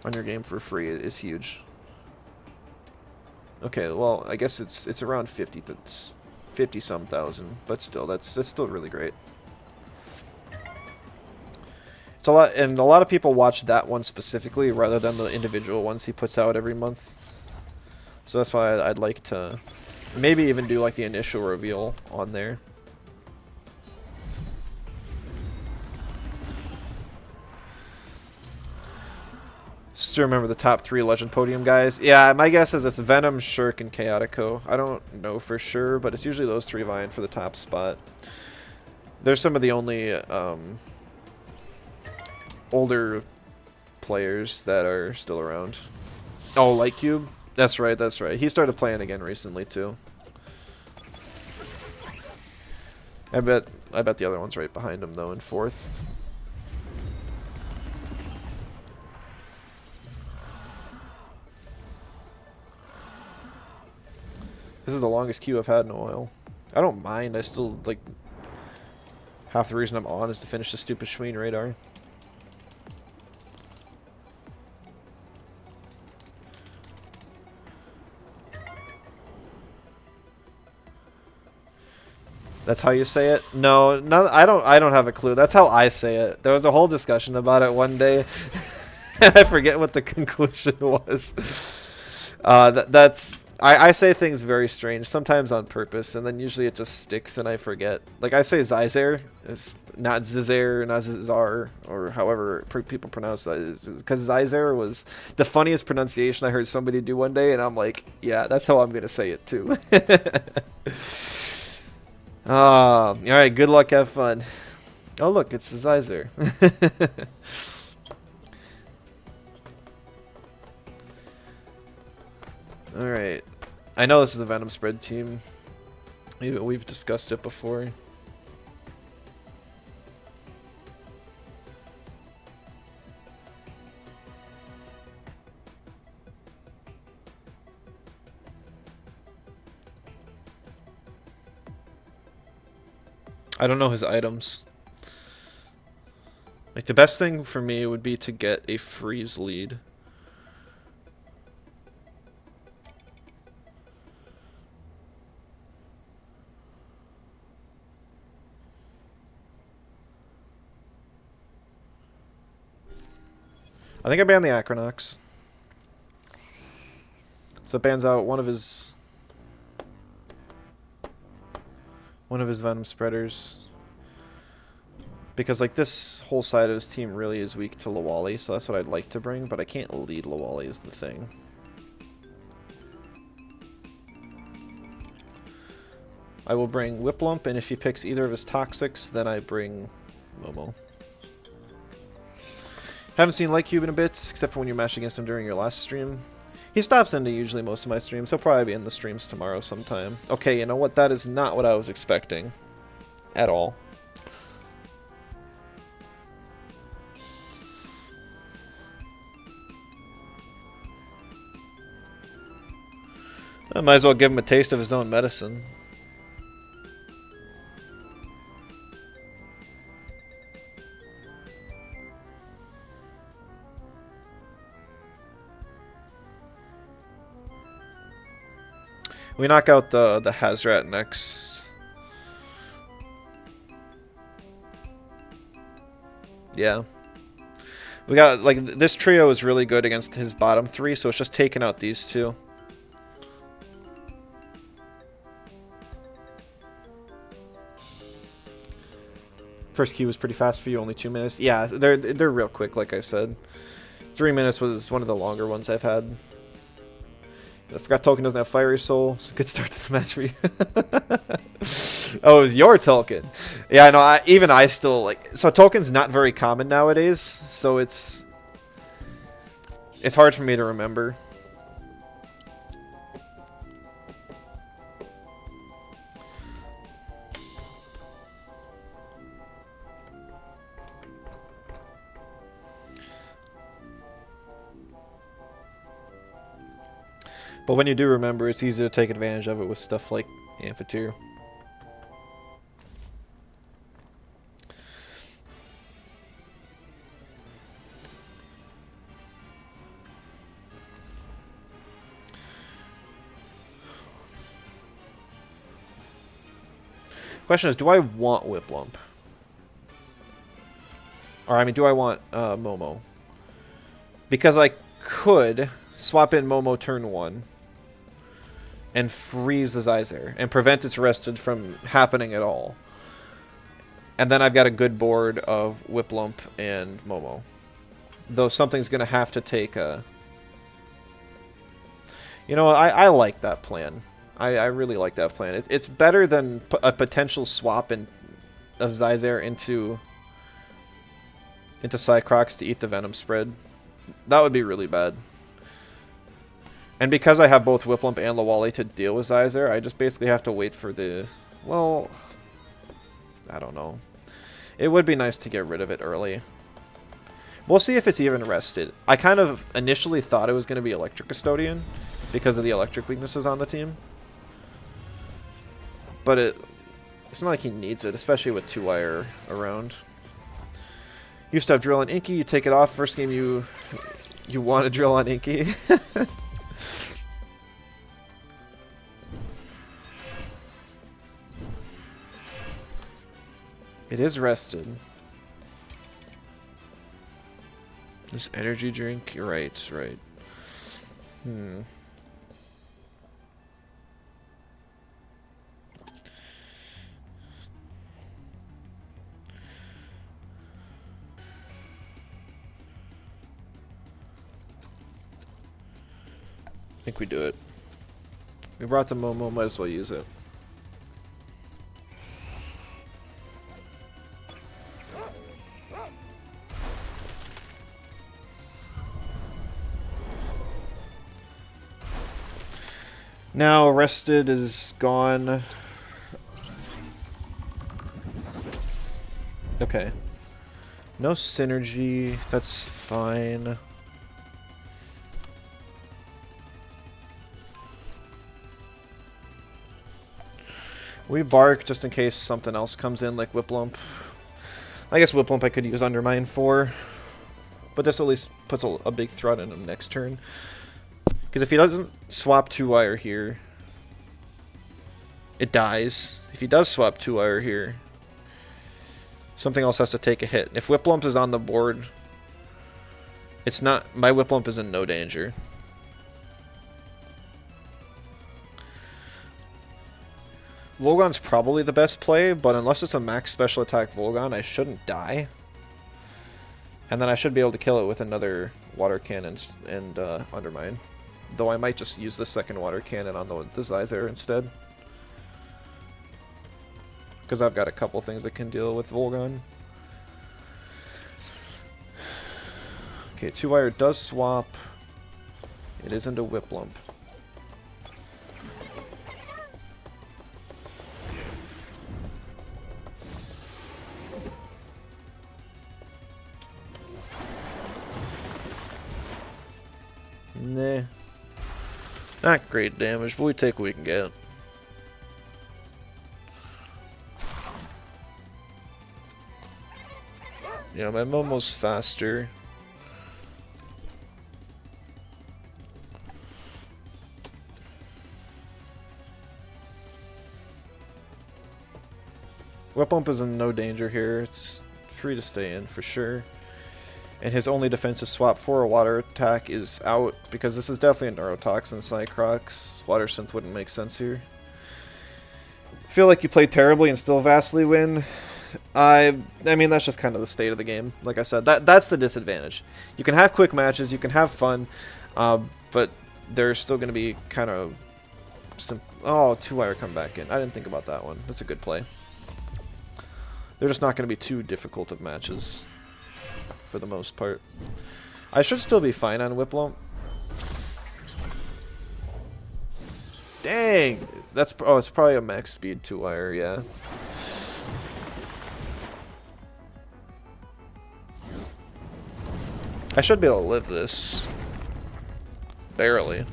on your game for free is huge. Okay, well, I guess it's around 50 some thousand, but still, that's still really great. It's a lot, and a lot of people watch that one specifically rather than the individual ones he puts out every month. So that's why I'd like to maybe even do like the initial reveal on there. Just to remember the top 3 Legend Podium guys. Yeah, my guess is it's Venom, Shirk, and Chaotico. I don't know for sure, but it's usually those 3 vying for the top spot. They're some of the only older players that are still around. Oh, Lightcube? That's right, that's right. He started playing again recently, too. I bet the other one's right behind him, though, in 4th. This is the longest queue I've had in a while. I don't mind. I still, like... Half the reason I'm on is to finish the stupid Schween radar. That's how you say it? No, I don't have a clue. That's how I say it. There was a whole discussion about it one day. I forget what the conclusion was. I say things very strange, sometimes on purpose, and then usually it just sticks and I forget. Like I say Zyzer, it's not Zizair, not Zizar, or however people pronounce that. Because Zyzer was the funniest pronunciation I heard somebody do one day, and I'm like, yeah, that's how I'm going to say it too. Alright, good luck, have fun. Oh look, it's Zyzer. Alright. I know this is a Venom spread team. We've discussed it before. I don't know his items. Like, the best thing for me would be to get a freeze lead. I think I banned the Acronox. So it bans out one of his venom spreaders. Because like this whole side of his team really is weak to Lawali, so that's what I'd like to bring, but I can't lead Lawali is the thing. I will bring Whiplump, and if he picks either of his Toxics, then I bring Momo. Haven't seen Lightcube in a bit, except for when you mashed against him during your last stream. He stops into usually most of my streams. He'll probably be in the streams tomorrow sometime. Okay, you know what? That is not what I was expecting. At all. I might as well give him a taste of his own medicine. We knock out the Hazrat next. Yeah. We got, like, this trio is really good against his bottom three, so it's just taking out these two. First Q was pretty fast for you, only 2 minutes. Yeah, they're real quick, like I said. 3 minutes was one of the longer ones I've had. I forgot Tolkien doesn't have Fiery Soul. It's a good start to the match for you. Oh, it was your Tolkien. Yeah, I know. Even I still like. So Tolkien's not very common nowadays, so it's hard for me to remember. But when you do remember, it's easy to take advantage of it with stuff like Amphitheater. Question is, do I want Whiplump? Or, I mean, do I want Momo? Because I could swap in Momo turn 1 and freeze the Zyzare and prevent its rested from happening at all. And then I've got a good board of Whiplump and Momo. Though something's going to have to take a... You know, I like that plan. I really like that plan. It's better than a potential swap of Zyzare into Cycrox to eat the Venom spread. That would be really bad. And because I have both Whiplump and Lawali to deal with Zyzare, I just basically have to wait for the... Well, I don't know. It would be nice to get rid of it early. We'll see if it's even rested. I kind of initially thought it was going to be Electric Custodian because of the electric weaknesses on the team. But it's not like he needs it, especially with 2-wire around. Used to have Drill on Inky, you take it off. First game you want to Drill on Inky. It is rested. This energy drink? You're right, right. I think we do it. We brought the Momo, might as well use it. Now Rested is gone. Okay. No synergy. That's fine. We bark just in case something else comes in, like Whiplump. I guess Whiplump I could use Undermine for. But this at least puts a big threat in him next turn. Because if he doesn't swap 2-wire here, it dies. If he does swap 2-wire here, something else has to take a hit. If Whiplump is on the board, it's not... My Whiplump is in no danger. Volgon's probably the best play, but unless it's a max special attack Volgon, I shouldn't die. And then I should be able to kill it with another water cannon and Undermine. Though I might just use the second water cannon on the Zyzer instead. Because I've got a couple things that can deal with Volgon. Okay, 2-wire does swap. It is into Whiplump. Nah. Not great damage, but we take what we can get. You know, my Momo's faster. Whiplump is in no danger here. It's free to stay in for sure. And his only defensive swap for a water attack is out, because this is definitely a Neurotoxin Cycrox. Water Synth wouldn't make sense here. I feel like you play terribly and still vastly win. I mean, that's just kind of the state of the game. Like I said, that's the disadvantage. You can have quick matches, you can have fun, but there's still going to be kind of... Oh, 2-wire come back in. I didn't think about that one. That's a good play. They're just not going to be too difficult of matches. For the most part. I should still be fine on Whiplump. Dang! That's... Oh, it's probably a max speed 2-wire, yeah. I should be able to live this. Barely.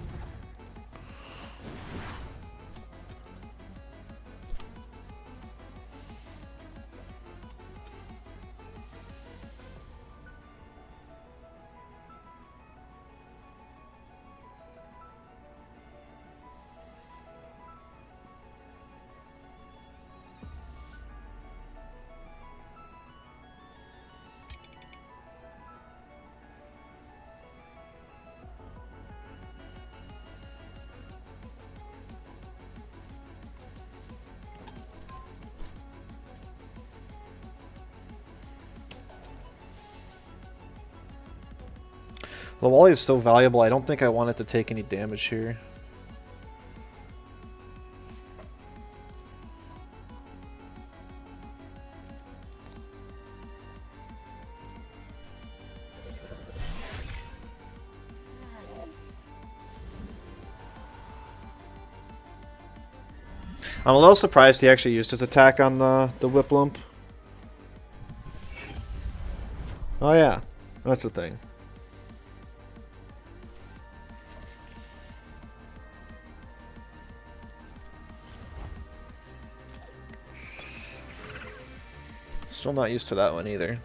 The Wally is so valuable, I don't think I want it to take any damage here. I'm a little surprised he actually used his attack on the Whiplump. Oh yeah, that's the thing. Still not used to that one either.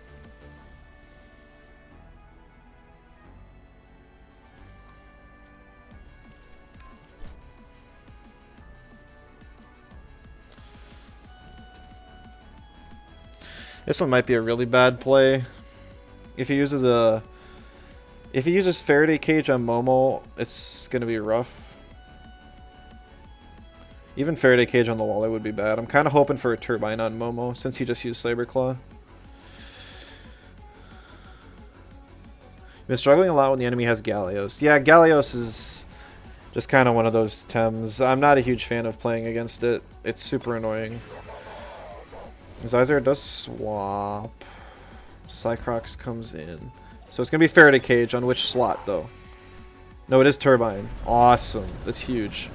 This one might be a really bad play. If he uses Faraday Cage on Momo, it's gonna be rough. Even Faraday Cage on the Waller would be bad. I'm kind of hoping for a Turbine on Momo, since he just used Saberclaw. Been struggling a lot when the enemy has Gallios. Yeah, Gallios is just kind of one of those Tems. I'm not a huge fan of playing against it. It's super annoying. Zyzer does swap. Cycrox comes in. So it's going to be Faraday Cage on which slot, though? No, it is Turbine. Awesome. That's huge.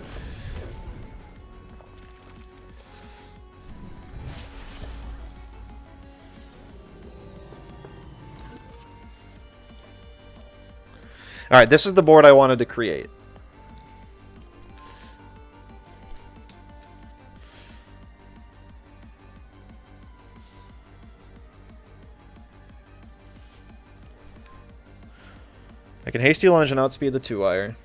Alright, this is the board I wanted to create. I can hasty lunge and outspeed the 2-wire.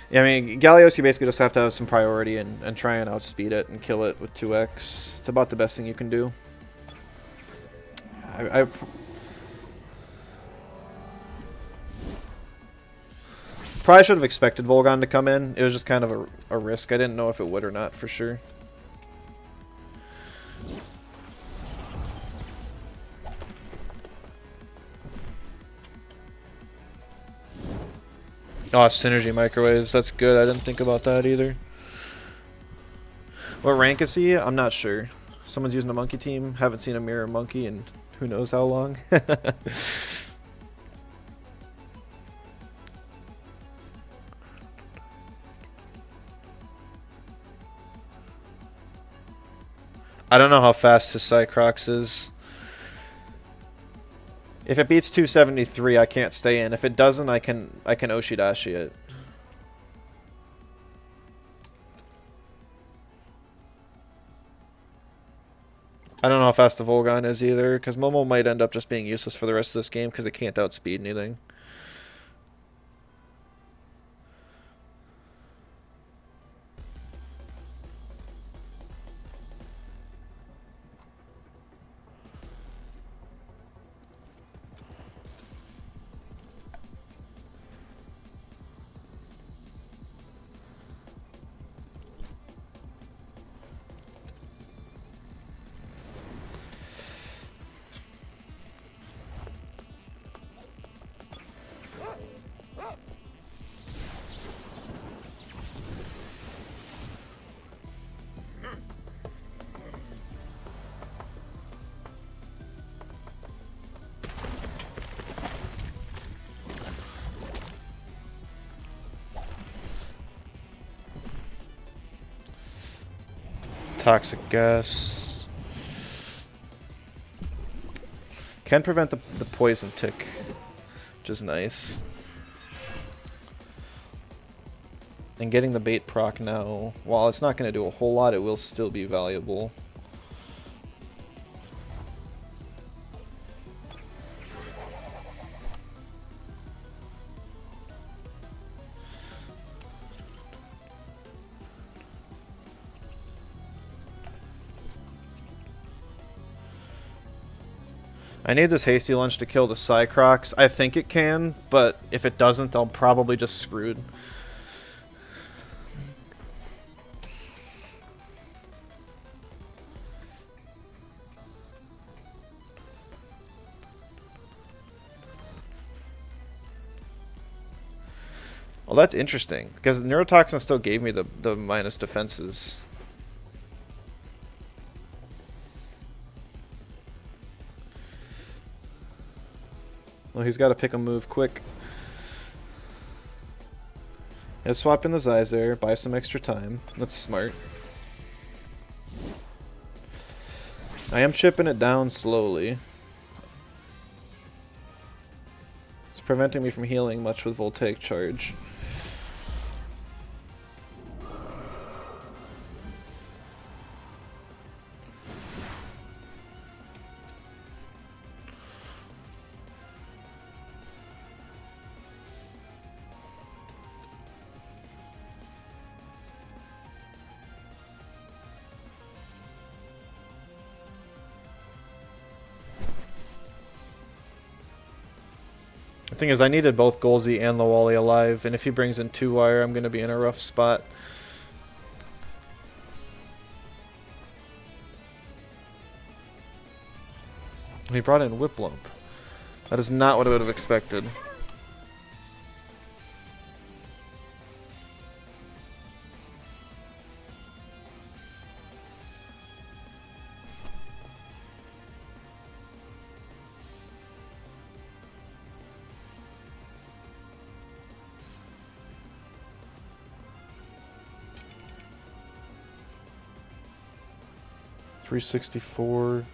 Yeah, I mean, Gallios, you basically just have to have some priority and try and outspeed it and kill it with 2x. It's about the best thing you can do. I probably should have expected Volgon to come in. It was just kind of a risk. I didn't know if it would or not for sure. Oh, synergy microwaves. That's good. I didn't think about that either. What rank is he? I'm not sure. Someone's using a monkey team. Haven't seen a mirror monkey in who knows how long. I don't know how fast his Cycrox is. If it beats 273, I can't stay in. If it doesn't, I can Oshidashi it. I don't know how fast the Volgon is either, because Momo might end up just being useless for the rest of this game because it can't outspeed anything. Toxic gas. Can prevent the poison tick, which is nice. And getting the bait proc now, while it's not going to do a whole lot, it will still be valuable. I need this hasty lunge to kill the Cycrox. I think it can, but if it doesn't, I'm probably just screwed. Well, that's interesting, because Neurotoxin still gave me the minus defenses. Well, he's got to pick a move quick. Let's swap in the Zyzer, buy some extra time. That's smart. I am chipping it down slowly. It's preventing me from healing much with Voltaic Charge. The thing is, I needed both Golzy and Lawali alive, and if he brings in 2-wire, I'm going to be in a rough spot. He brought in Whiplump. That is not what I would have expected. $364.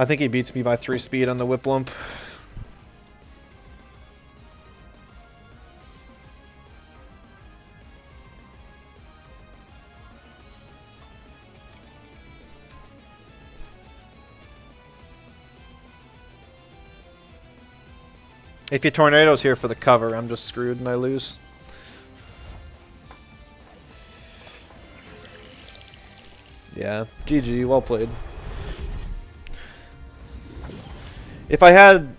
I think he beats me by 3 speed on the whip lump. If your tornado's here for the cover, I'm just screwed and I lose. Yeah, GG, well played. If I had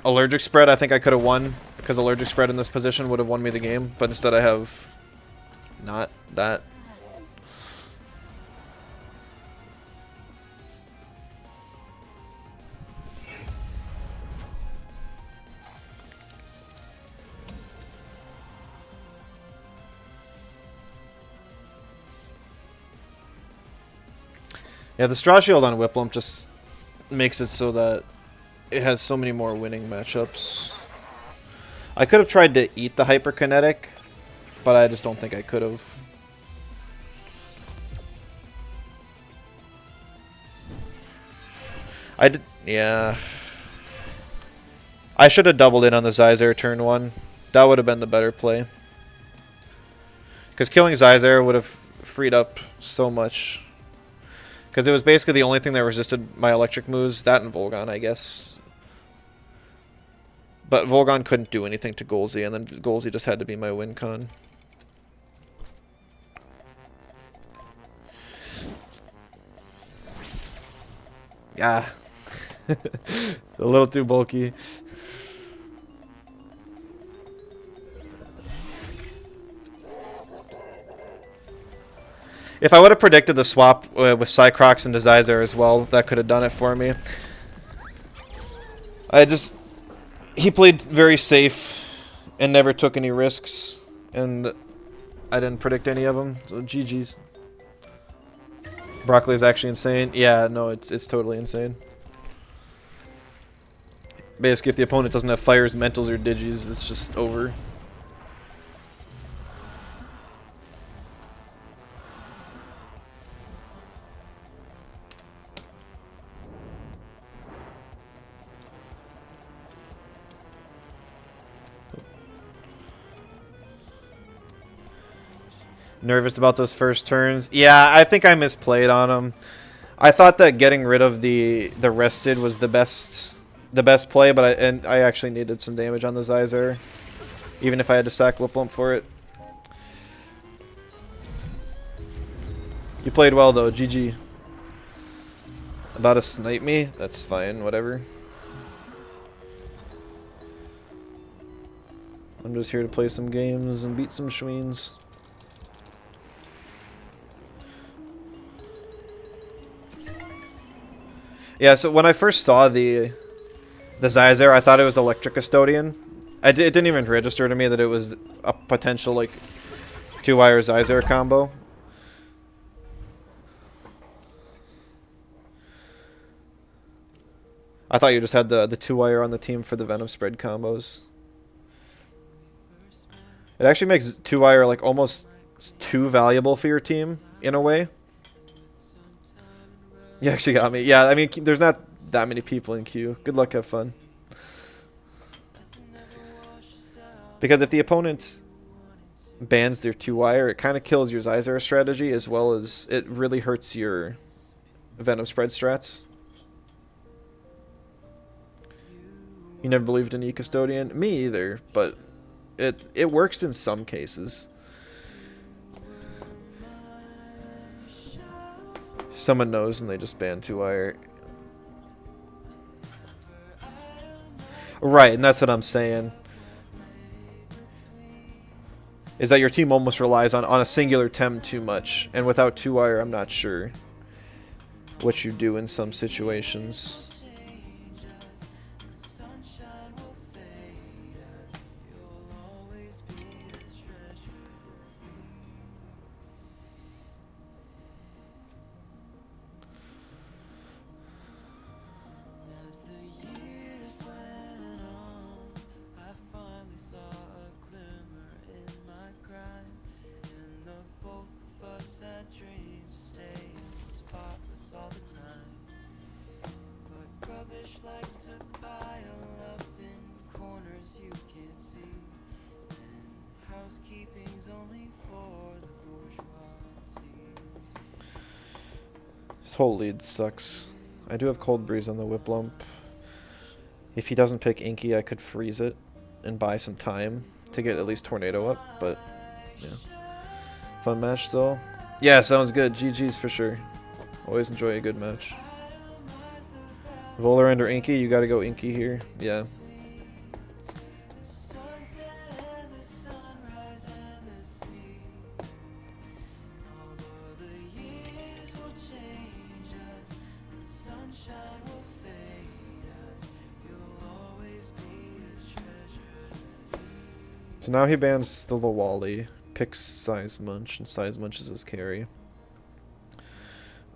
allergic spread, I think I could have won, because allergic spread in this position would have won me the game, but instead I have not that. Yeah, the straw shield on Whiplump just makes it so that it has so many more winning matchups. I could have tried to eat the hyperkinetic, but I just don't think I could have. I did, yeah. I should have doubled in on the Zyzare turn 1. That would have been the better play. Because killing Zyzare would have freed up so much. Because it was basically the only thing that resisted my electric moves. That and Volgon, I guess. But Volgon couldn't do anything to Golzy, and then Golzy just had to be my win con. Yeah. A little too bulky. If I would have predicted the swap with Cycrox and Zyzare as well, that could have done it for me. He played very safe and never took any risks, and I didn't predict any of them, so GG's. Broccoli is actually insane. Yeah, no, it's totally insane. Basically, if the opponent doesn't have fires, mentals, or digis, it's just over. Nervous about those first turns. Yeah, I think I misplayed on them. I thought that getting rid of the rested was the best play, but I actually needed some damage on the Zyzare, even if I had to sack Whiplump for it. You played well though, GG. About to snipe me? That's fine, whatever. I'm just here to play some games and beat some Schweens. Yeah, so when I first saw the Zyzare, I thought it was Electric Custodian. It didn't even register to me that it was a potential, like, 2-wire Zyzare combo. I thought you just had the 2-wire on the team for the Venom spread combos. It actually makes 2-wire, like, almost too valuable for your team, in a way. You actually got me. Yeah, I mean, there's not that many people in queue. Good luck, have fun. Because if the opponent bans their 2-wire, it kind of kills your Zyzare strategy, as well as it really hurts your Venom spread strats. You never believed in E-Custodian? Me either, but it works in some cases. Someone knows and they just ban 2-wire. Right, and that's what I'm saying. Is that your team almost relies on a singular Tem too much. And without 2-wire, I'm not sure what you do in some situations. This whole lead sucks. I do have Cold Breeze on the Whip Lump. If he doesn't pick Inky, I could freeze it and buy some time to get at least Tornado up, but yeah. Fun match though. Yeah, sounds good. GG's for sure. Always enjoy a good match. Volarend or Inky? You gotta go Inky here. Yeah. So now he bans the Lawali, picks Size Munch, and Size Munch is his carry.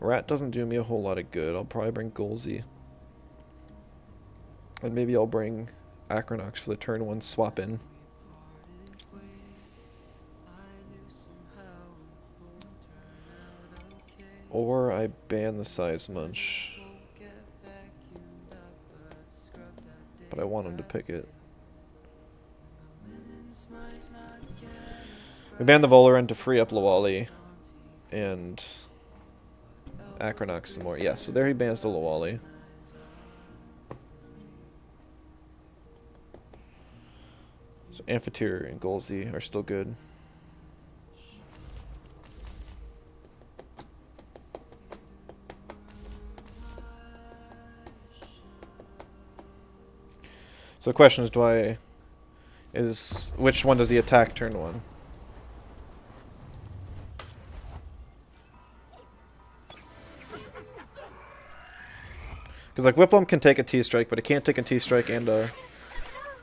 Rat doesn't do me a whole lot of good. I'll probably bring Golzy. And maybe I'll bring Acronox for the turn 1 swap in. Or I ban the Size Munch. But I want him to pick it. We ban the Volarend to free up Lawali and Acronox some more. Yeah, so there he bans the Lawali. So Amphitheater and Golzy are still good. So the question is, which one does he attack turn 1? Because like Whipplum can take a T-Strike, but it can't take a T-Strike and a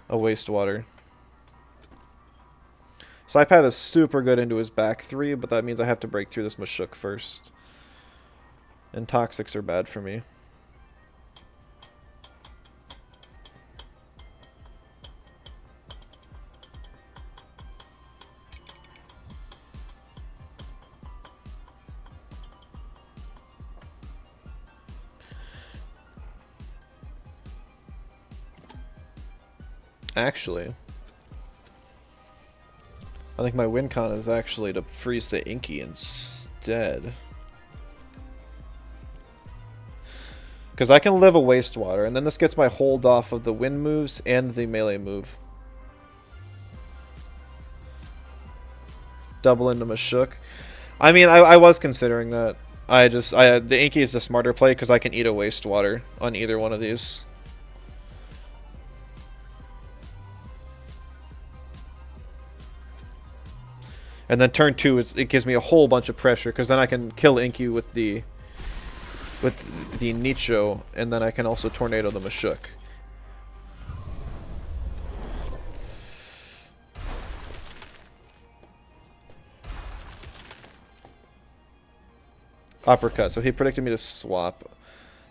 Wastewater. Psypad is super good into his back 3, but that means I have to break through this Mashuk first. And Toxics are bad for me. Actually, I think my win con is actually to freeze the Inky instead. Because I can live a Wastewater, and then this gets my hold off of the wind moves and the melee move. Double into Mashuk. I mean, I was considering that. The Inky is the smarter play because I can eat a Wastewater on either one of these. And then turn 2 it gives me a whole bunch of pressure because then I can kill Inky with the Nicho, and then I can also Tornado the Mashuk. Uppercut. So he predicted me to swap.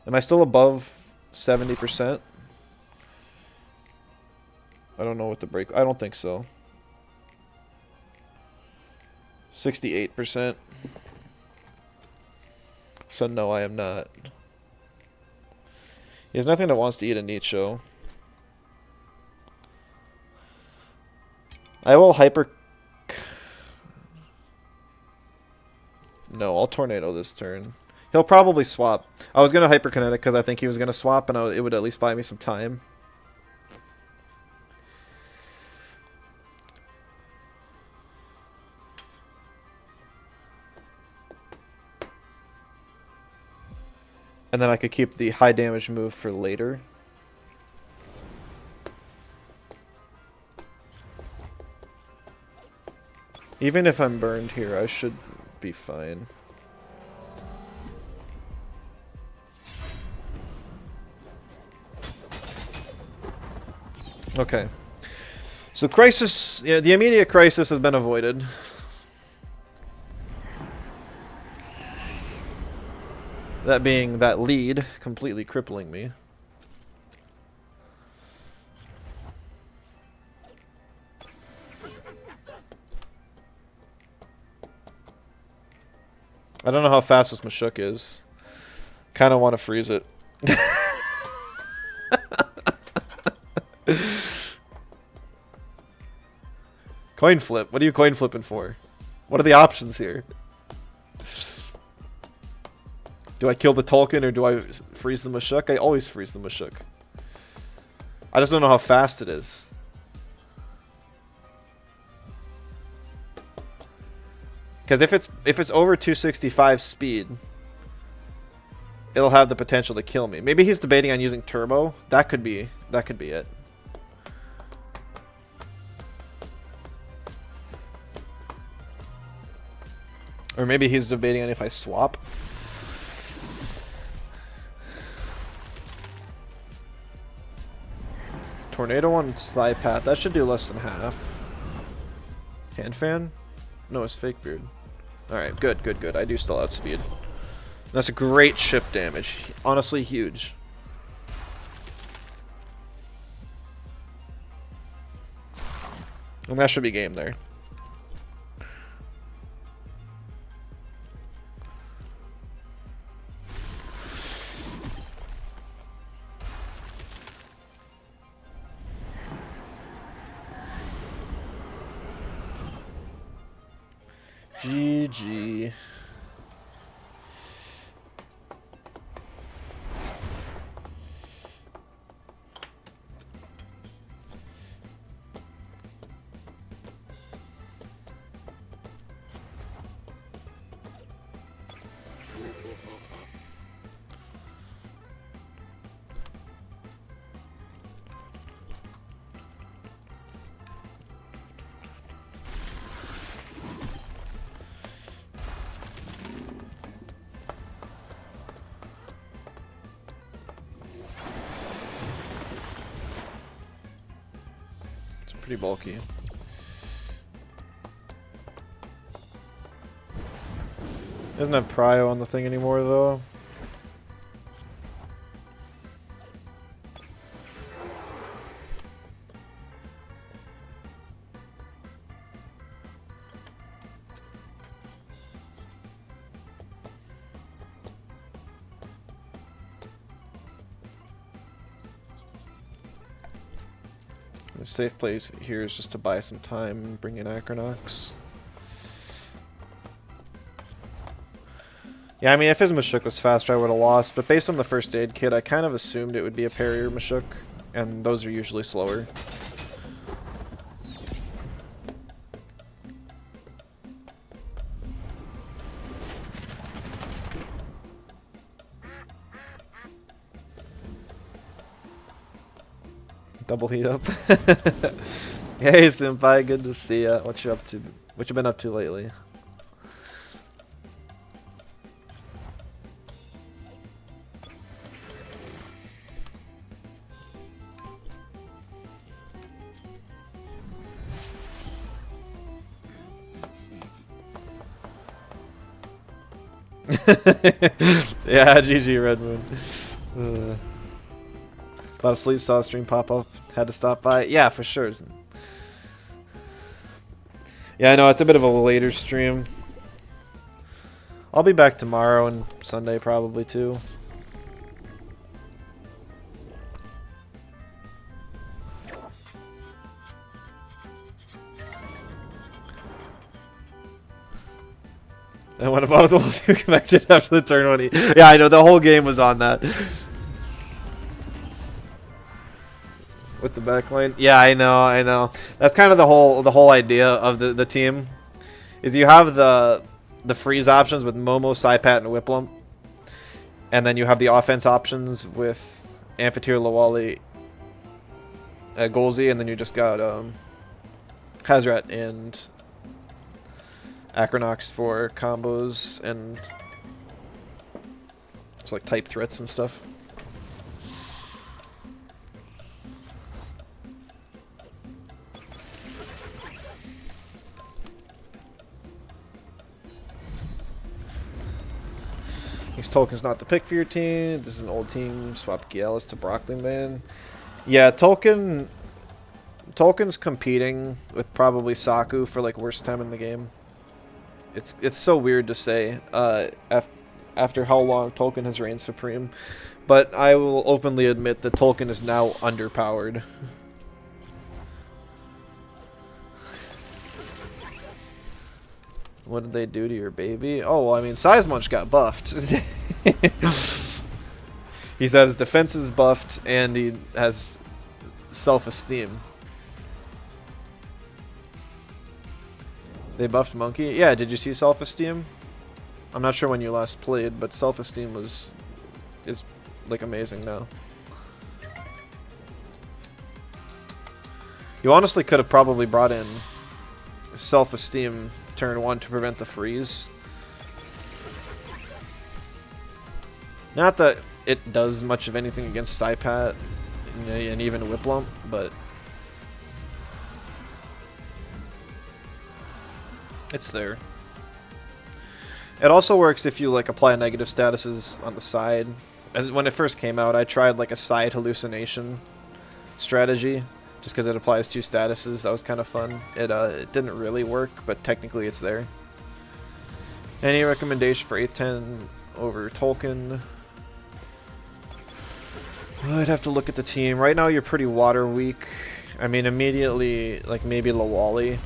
Am I still above 70%? I don't know what the break. I don't think so. 68%. So no, I am not. He has nothing that wants to eat a Nicho. I will hyper... No, I'll Tornado this turn. He'll probably swap. I was going to Hyperkinetic because I think he was going to swap, and it would at least buy me some time. And then I could keep the high damage move for later. Even if I'm burned here, I should be fine. Okay. So crisis, yeah, the immediate crisis has been avoided. That being that lead completely crippling me. I don't know how fast this Mashuk is. Kind of want to freeze it. Coin flip. What are you coin flipping for? What are the options here? Do I kill the Tolkien or do I freeze the Mashuk? I always freeze the Mashuk. I just don't know how fast it is. Because if it's over 265 speed, it'll have the potential to kill me. Maybe he's debating on using turbo. That could be it. Or maybe he's debating on if I swap. Tornado on side path. That should do less than half. Hand fan? No, it's fake beard. Alright, good, good, good. I do still outspeed. That's a great ship damage. Honestly, huge. And that should be game there. GG. Pretty bulky. Doesn't have prio on the thing anymore though. The safe place here is just to buy some time and bring in Acronox. Yeah, I mean, if his Mashuk was faster, I would have lost, but based on the first aid kit, I kind of assumed it would be a parrier Mashuk, and those are usually slower. Double heat up. Hey senpai, good to see ya. What you up to? What you been up to lately? Yeah, GG Red Moon. About to sleep, saw a stream pop up, had to stop by. Yeah, for sure. Yeah, I know, it's a bit of a later stream. I'll be back tomorrow and Sunday probably too. And when about the ones you connected after the turn 1 yeah, I know, the whole game was on that. With the backline, yeah, I know. That's kind of the whole idea of the team, is you have the freeze options with Momo, Saipat, and Whiplump, and then you have the offense options with Amphitheater, Lawali, Golzi, and then you just got Hazrat and Acronox for combos and it's like type threats and stuff. These tokens not the pick for your team. This is an old team. Swap Giellis to Broccoli Man. Yeah, Tolkien's competing with probably Saku for like worst time in the game. It's so weird to say after how long Tolkien has reigned supreme, but I will openly admit that Tolkien is now underpowered. What did they do to your baby? Oh, well, I mean, Size Munch got buffed. He's had his defenses buffed, and he has self-esteem. They buffed Monkey? Yeah, did you see self-esteem? I'm not sure when you last played, but self-esteem is like amazing now. You honestly could have probably brought in self-esteem turn 1 to prevent the freeze. Not that it does much of anything against Psypat and even Whiplump, but it's there. It also works if you like apply negative statuses on the side. As when it first came out, I tried like a side hallucination strategy just because it applies 2 statuses. That was kind of fun. It didn't really work, but technically it's there. Any recommendation for 810 over Tolkien? I'd have to look at the team. Right now you're pretty water weak. I mean, immediately, like maybe Lawali.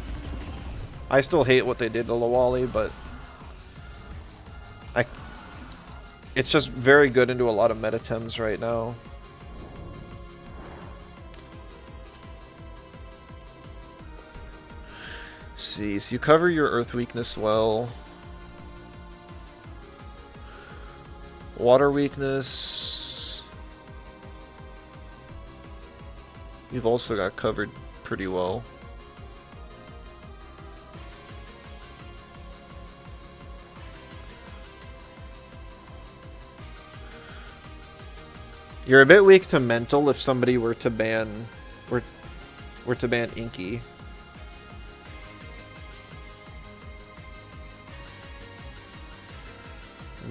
I still hate what they did to Lawali, but it's just very good into a lot of metatems right now. See, so you cover your earth weakness well. Water weakness. You've also got covered pretty well. You're a bit weak to mental if somebody were to ban Inky.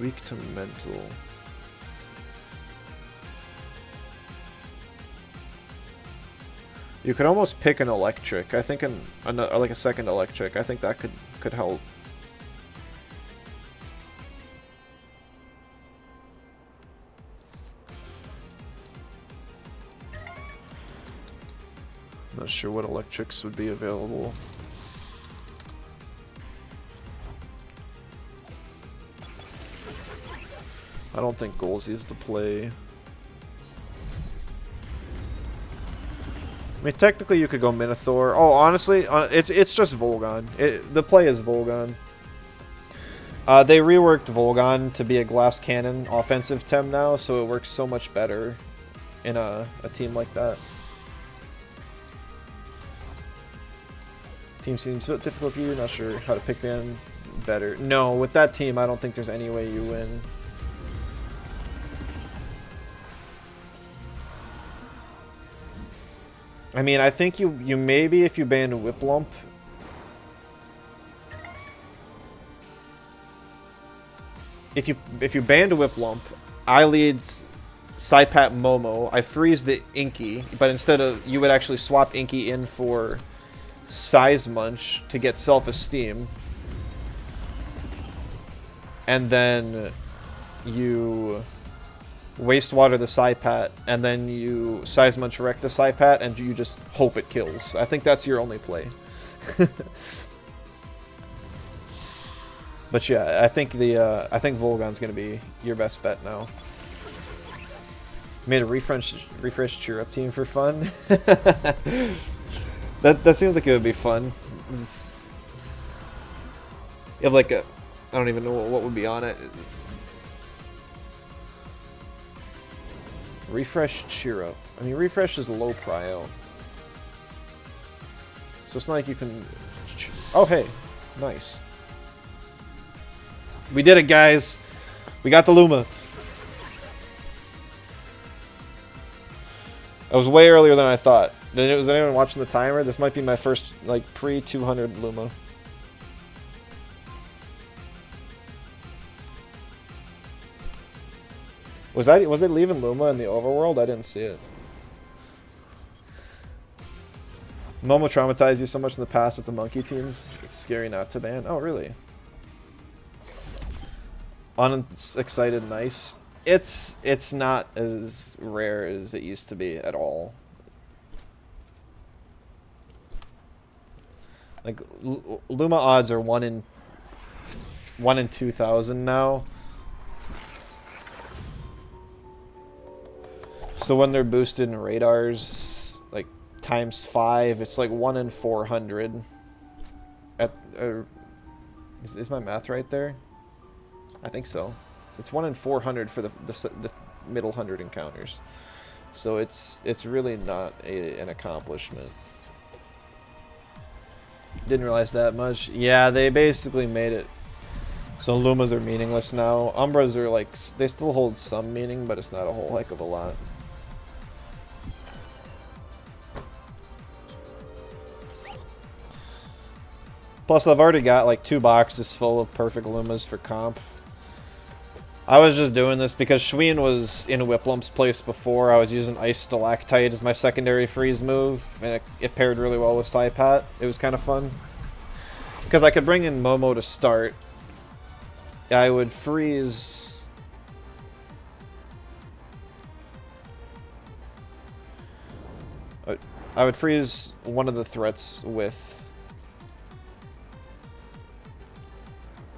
Weak to mental. You could almost pick an electric. I think like a second electric. I think that could help. Not sure what electrics would be available. I don't think Golzy is the play. I mean, technically you could go Minotaur. Oh, honestly, it's just Volgon. The play is Volgon. They reworked Volgon to be a glass cannon offensive tem now, so it works so much better in a team like that. Team seems so difficult for you. Not sure how to pick ban better. No, with that team, I don't think there's any way you win. I mean, I think you maybe if you banned Whiplump. If you banned Whiplump, I lead Psypat Momo. I freeze the Inky, but instead of you would actually swap Inky in for Size Munch to get self-esteem, and then you wastewater the Psypat, and then you Size Munch wreck the Psypat, and you just hope it kills. I think that's your only play. But yeah, I think Volgon's gonna be your best bet now. Made a refresh cheer up team for fun. That seems like it would be fun. You have like I don't even know what would be on it. Refresh cheer up. I mean, refresh is low prio, so it's not like you can. Oh hey, nice. We did it, guys. We got the Luma. That was way earlier than I thought. Was anyone watching the timer? This might be my first, like, pre-200 Luma. Was it leaving Luma in the overworld? I didn't see it. Momo traumatized you so much in the past with the monkey teams. It's scary not to ban. Oh, really? Unexcited nice. It's not as rare as it used to be at all. Like Luma odds are 1 in 1 in 2,000 now. So when they're boosted in radars, like times 5, it's like 1 in 400. Is my math right there? I think so. So it's 1 in 400 for the middle 100 encounters. So it's really not an accomplishment. Didn't realize that much. Yeah, they basically made it so Lumas are meaningless now. Umbras are like, they still hold some meaning, but it's not a whole heck of a lot. Plus, I've already got like 2 boxes full of perfect Lumas for comp. I was just doing this because Shween was in Whiplump's place before. I was using Ice Stalactite as my secondary freeze move, and it paired really well with Saipat. It was kind of fun. Because I could bring in Momo to start. I would freeze... I would freeze one of the threats with...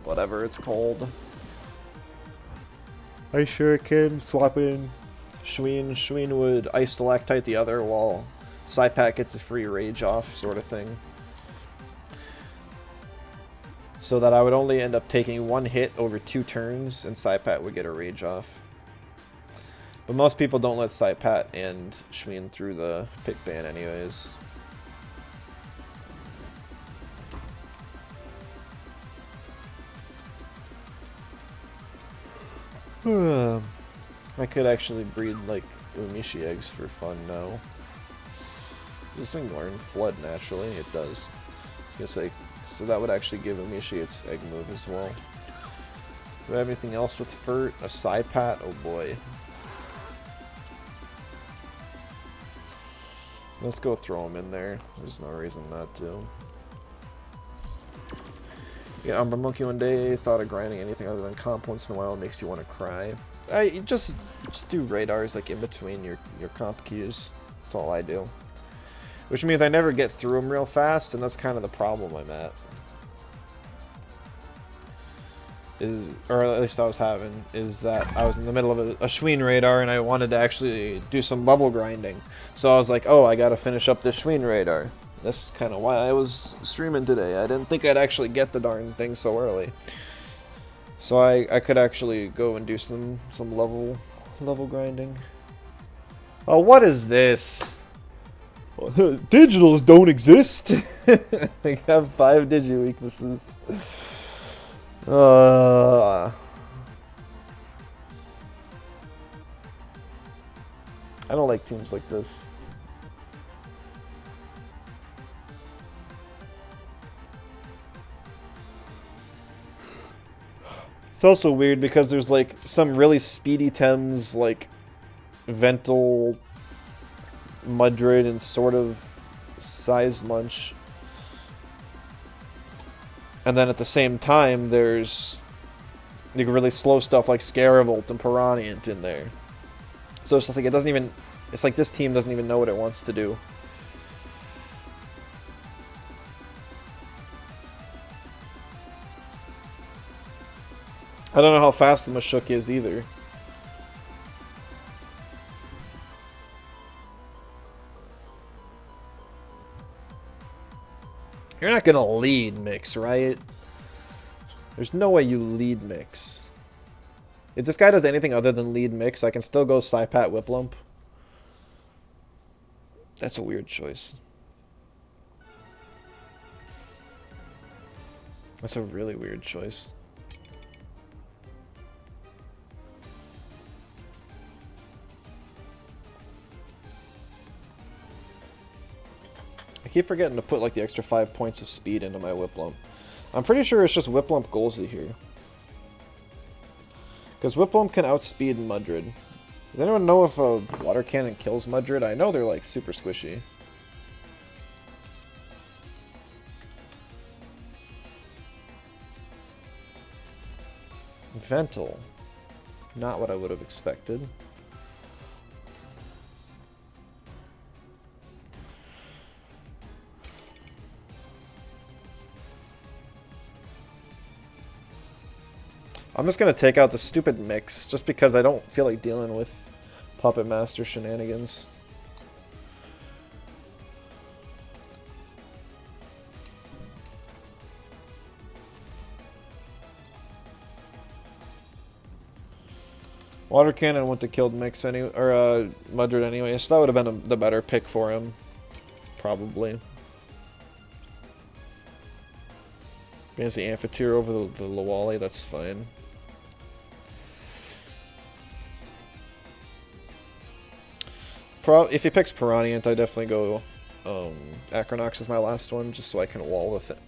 whatever it's called. Ice Shuriken, swap in Shween. Shween would Ice Stalactite the other while Saipat gets a free rage off, sort of thing. So that I would only end up taking 1 hit over 2 turns, and Saipat would get a rage off. But most people don't let Saipat and Shween through the pick ban anyways. I could actually breed like Umishi eggs for fun now. Does this thing learn Flood naturally? It does. I was gonna say, so that would actually give Umishi its egg move as well. Do I have anything else with Furt? A Saipat? Oh boy. Let's go throw him in there. There's no reason not to. Yeah, Umbra Monkey one day thought of grinding anything other than comp once in a while makes you want to cry. You just do radars like in between your comp queues. That's all I do. Which means I never get through them real fast, and that's kind of the problem I'm at. Or at least I was having, is that I was in the middle of a Shween radar and I wanted to actually do some level grinding. So I was like, oh, I gotta finish up this Shween radar. That's kind of why I was streaming today. I didn't think I'd actually get the darn thing so early. So I could actually go and do some level grinding. Oh, what is this? Digitals don't exist. I have 5 digi weaknesses. I don't like teams like this. It's also weird because there's like some really speedy Tems like Vental, Mudrid, and sort of Size Munch. And then at the same time there's like really slow stuff like Scaravolt and Piranhant in there. So it's just like it doesn't even, it's like this team doesn't even know what it wants to do. I don't know how fast the Mashuk is either. You're not gonna lead mix, right? There's no way you lead mix. If this guy does anything other than lead mix, I can still go Saipat Whiplump. That's a weird choice. That's a really weird choice. I keep forgetting to put like the extra 5 points of speed into my Whiplump. I'm pretty sure it's just Whiplump Golsey here. Because Whiplump can outspeed Mudrid. Does anyone know if a water cannon kills Mudrid? I know they're like super squishy. Vental. Not what I would have expected. I'm just gonna take out the stupid mix, just because I don't feel like dealing with Puppet Master shenanigans. Water Cannon wouldn't have killed Mix or Mudred anyway, so that would have been the better pick for him. Probably. Against the Amphitheater over the Lawali, that's fine. If he picks Piranhient, I definitely go Acronox as my last one, just so I can wall with it.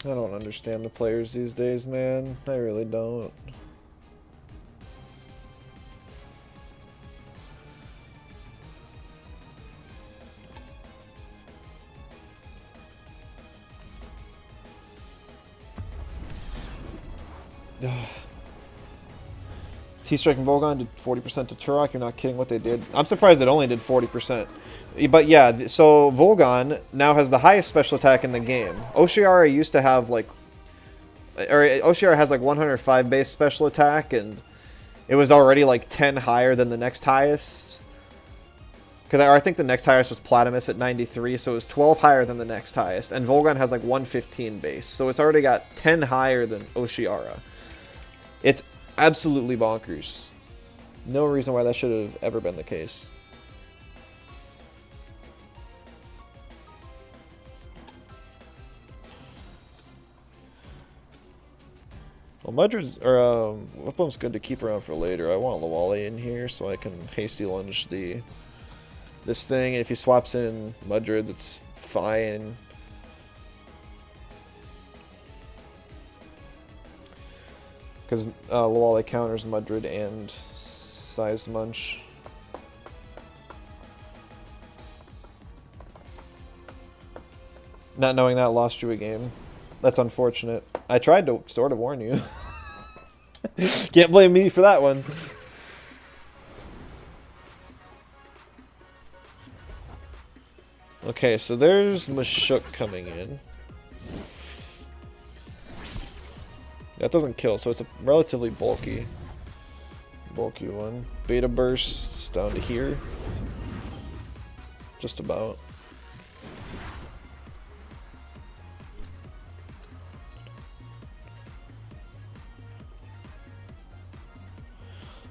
I don't understand the players these days, man. I really don't. T-Strike and Volgon did 40% to Turok. You're not kidding what they did. I'm surprised it only did 40%. But yeah, so Volgon now has the highest special attack in the game. Oshiara used to have like... Or Oshiara has like 105 base special attack, and it was already like 10 higher than the next highest. Because I think the next highest was Platimus at 93, so it was 12 higher than the next highest. And Volgon has like 115 base, so it's already got 10 higher than Oshiara. It's absolutely bonkers. No reason why that should have ever been the case. Well, Mudred's or Whiplump's good to keep around for later. I want Lawali in here so I can hasty lunge this thing. If he swaps in Mudred, that's fine. Because Lawali counters Mudred and Size Munch. Not knowing that lost you a game. That's unfortunate. I tried to sort of warn you. Can't blame me for that one. Okay, so there's Mashuk coming in. That doesn't kill, so it's a relatively bulky one. Beta bursts down to here. Just about.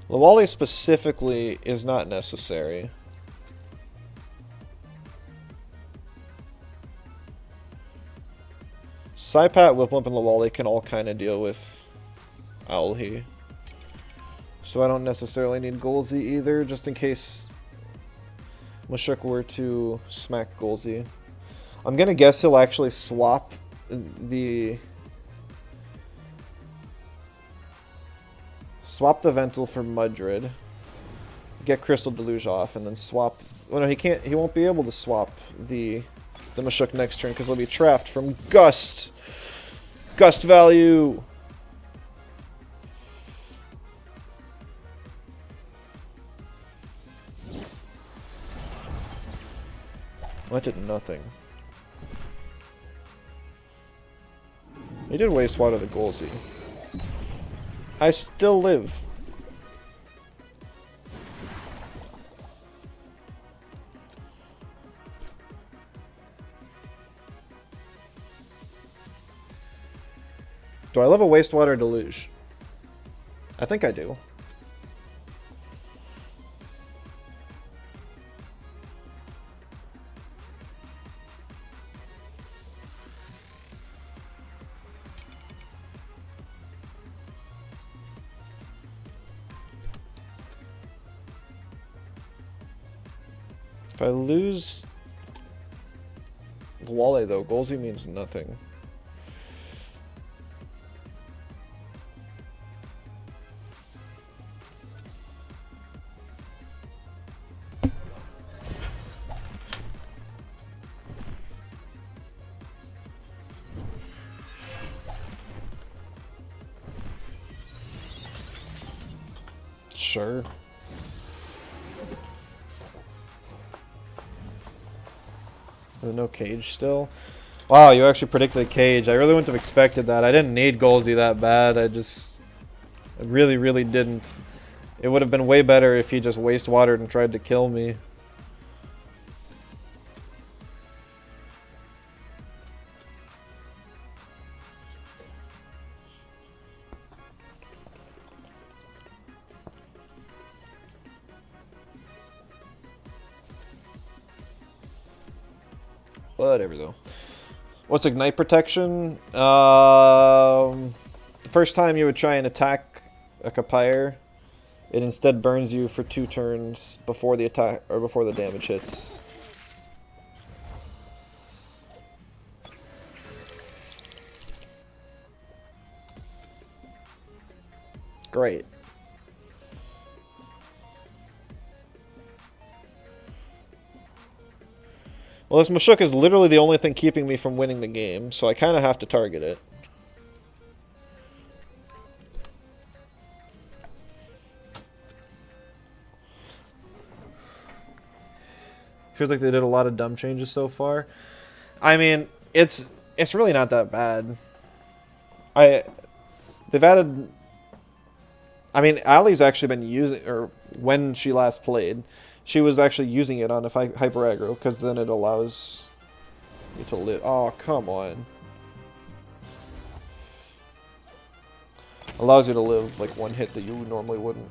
Lawali specifically is not necessary. Saipat, Whiplup, and Lawali can all kind of deal with Owlhe. So I don't necessarily need Golzy either, just in case Mashuk were to smack Golzy. I'm gonna guess he'll actually swap the Vental for Mudred, get Crystal Deluge off, and then swap. Well, no, he can't. He won't be able to swap the Mashuk next turn because he'll be trapped from Gust. Gust value. That did nothing. He did wastewater the Golzy. I still live. Do I live a wastewater deluge? I think I do. If I lose Lawali though, Golzy means nothing. Sure. There's no cage still. Wow, you actually predicted the cage. I really wouldn't have expected that. I didn't need Golsey that bad. I really, really didn't. It would have been way better if he just waste-watered and tried to kill me. Whatever, though. What's Ignite Protection? The first time you would try and attack a Kapire, it instead burns you for 2 turns before the attack or before the damage hits. Great. Well, this Mashuk is literally the only thing keeping me from winning the game, so I kind of have to target it. Feels like they did a lot of dumb changes so far. I mean, it's really not that bad. They've added. I mean, Ali's actually been using, or when she last played, she was actually using it on a hyper aggro, because then it allows you to live. Oh, come on. Allows you to live like 1 hit that you normally wouldn't.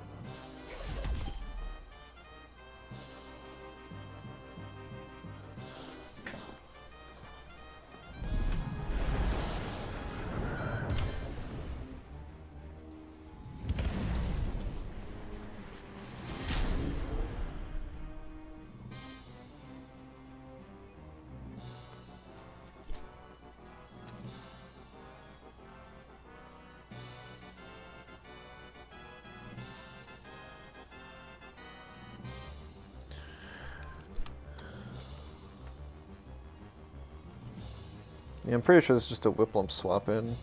Yeah, I'm pretty sure it's just a Whiplump swap in.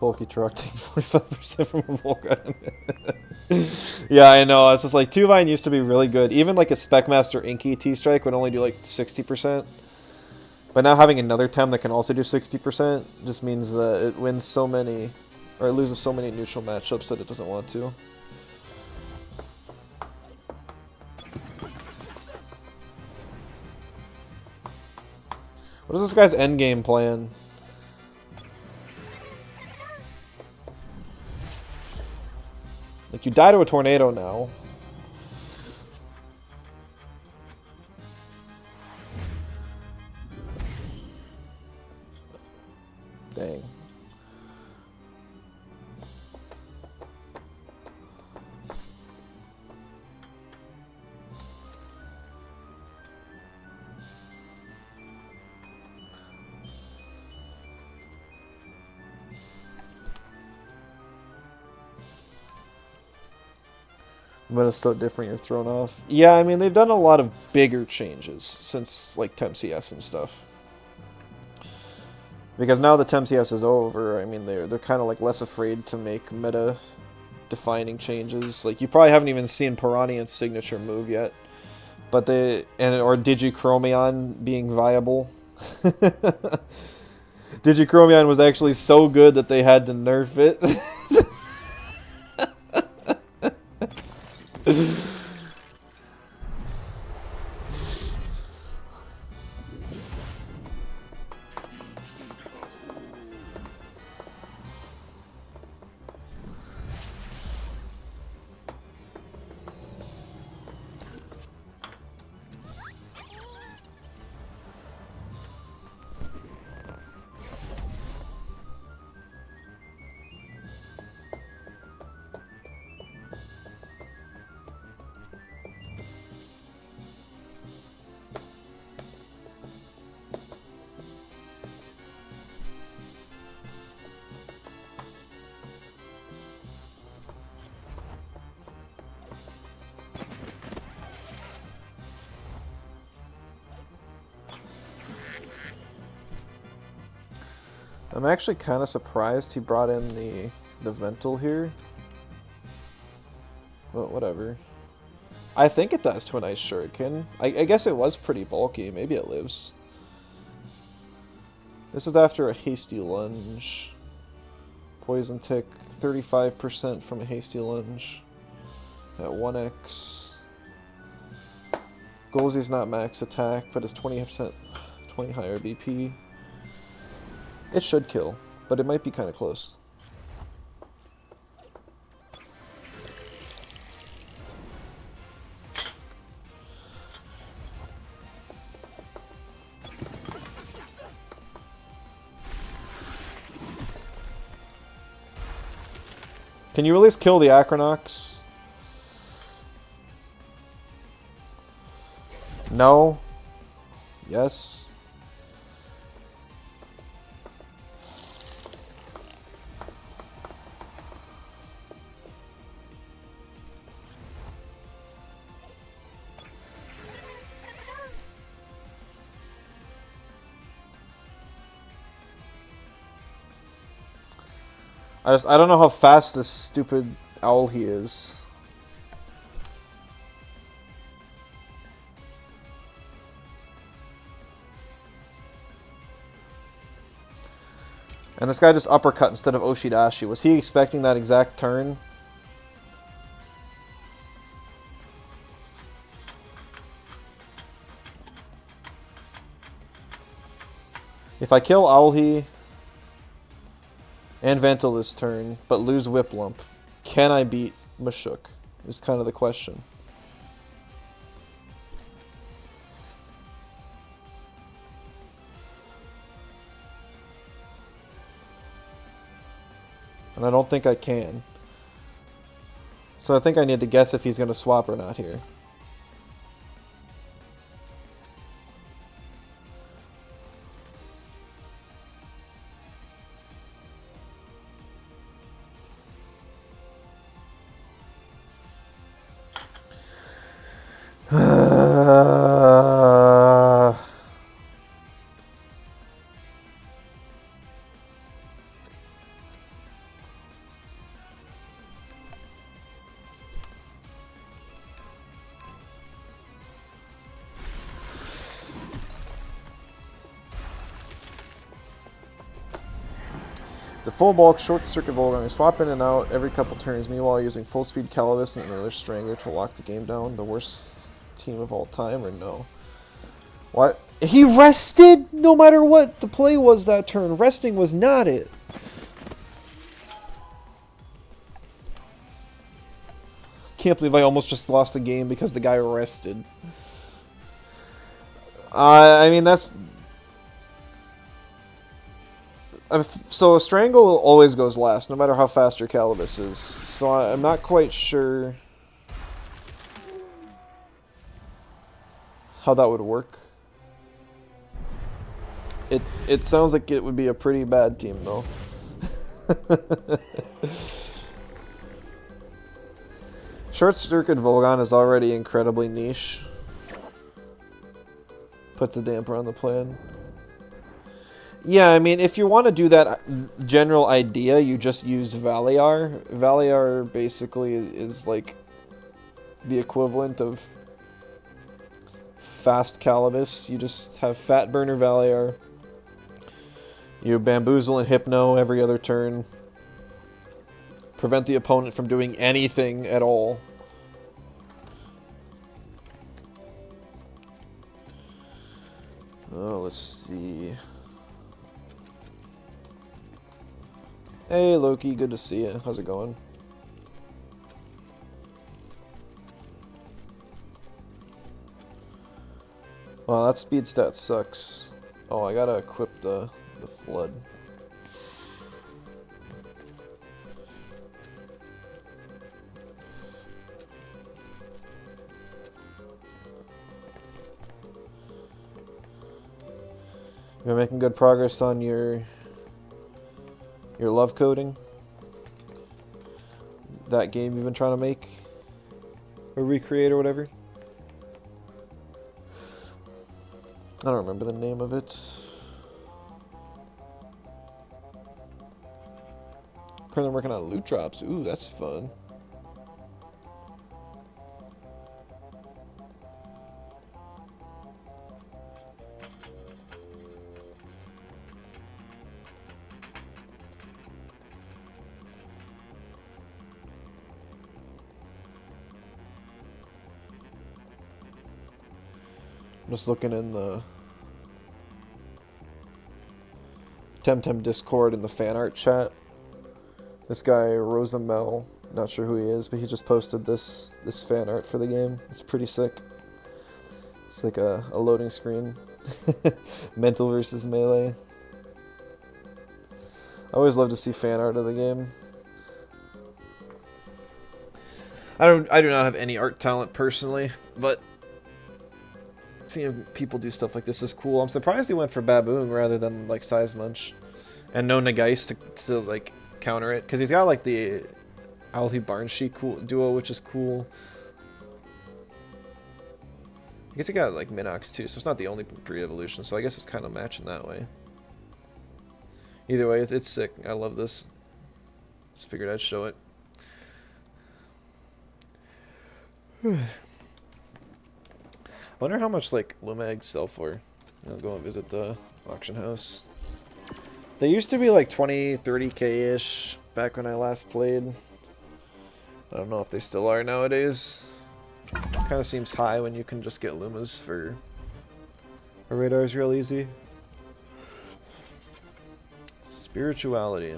Bulky truck taking 45% from a Volgun. Yeah, I know. It's just like Tuvine used to be really good. Even like a Specmaster Inky T-Strike would only do like 60%. But now having another Tem that can also do 60% just means that it wins so many, or it loses so many neutral matchups that it doesn't want to. What is this guy's endgame plan? Like, you die to a tornado now. Dang. But it's so different, you're thrown off. Yeah, I mean, they've done a lot of bigger changes since, like, Temp CS and stuff. Because now the Temp CS is over, I mean, they're kind of, like, less afraid to make meta-defining changes. Like, you probably haven't even seen Piranian's signature move yet. But or Digichromion being viable. Digichromion was actually so good that they had to nerf it. I'm actually kind of surprised he brought in the Ventil here. But whatever. I think it does to an ice shuriken. I guess it was pretty bulky. Maybe it lives. This is after a hasty lunge. Poison tick, 35% from a hasty lunge. At 1x. Golzy's not max attack, but it's 20%, 20 higher BP. It should kill, but it might be kind of close. Can you at least kill the Acronox? No. Yes. I don't know how fast this stupid owl he is. And this guy just uppercut instead of Oshidashi. Was he expecting that exact turn? If I kill Owlhe and Ventil this turn, but lose Whiplump, can I beat Mashuk? Is kind of the question. And I don't think I can. So I think I need to guess if he's going to swap or not here. The full bulk short circuit Volgun. I swap in and out every couple turns, meanwhile using full speed Calavis and another Strangler to lock the game down. The worst team of all time, or no? What? He rested no matter what the play was that turn. Resting was not it. Can't believe I almost just lost the game because the guy rested. I mean, that's... So a Strangle always goes last, no matter how fast your Calavis is. So I'm not quite sure how that would work. It sounds like it would be a pretty bad team, though. Short Circuit Volgon is already incredibly niche. Puts a damper on the plan. Yeah, I mean, if you want to do that general idea, you just use Valiar. Valiar basically is like the equivalent of fast Calavis. You just have Fat Burner Valiar. You Bamboozle and Hypno every other turn. Prevent the opponent from doing anything at all. Oh, let's see. Hey Loki, good to see you. How's it going? Well, that speed stat sucks. Oh, I gotta equip the flood. You're making good progress on your love coding? That game you've been trying to make? Or recreate or whatever? I don't remember the name of it. Currently working on loot drops. Ooh, that's fun. Just looking in the Temtem Discord in the fan art chat. This guy Rosamel, not sure who he is, but he just posted this fan art for the game. It's pretty sick. It's like a loading screen. Mental versus melee. I always love to see fan art of the game. I do not have any art talent personally, but seeing people do stuff like this is cool. I'm surprised he went for Baboon rather than like Size Munch, and no Nagais to like counter it, because he's got like the Althi Barnshee cool duo, which is cool. I guess he got like Minox too, so it's not the only pre-evolution, so I guess it's kind of matching that way. Either way, it's sick. I love this. Just figured I'd show it. I wonder how much like Luma eggs sell for. I'll go and visit the auction house. They used to be like 20, 30k-ish back when I last played. I don't know if they still are nowadays. Kind of seems high when you can just get Lumas for a radars real easy. Spirituality.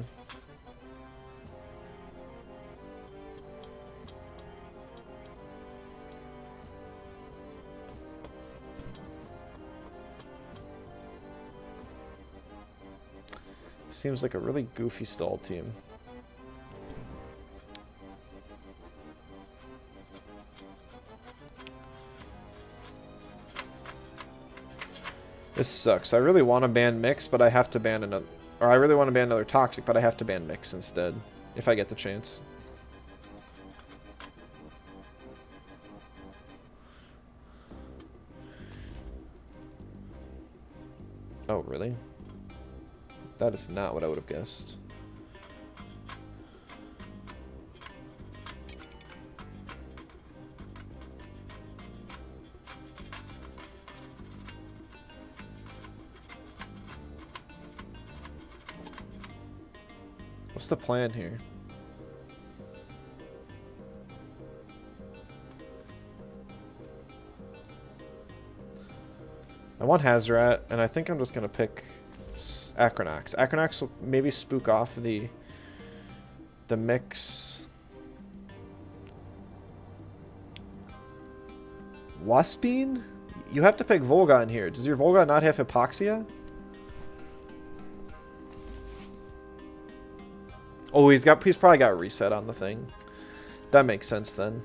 Seems like a really goofy stall team. This sucks. I really want to ban Mix, but I have to ban another... Or I really want to ban another Toxic, but I have to ban Mix instead, if I get the chance. Oh, really? That is not what I would have guessed. What's the plan here? I want Hazoret, and I think I'm just gonna pick Acronax. Acronax will maybe spook off the Mix. Waspine? You have to pick Volga in here. Does your Volga not have Hypoxia? Oh, he's probably got reset on the thing. That makes sense then.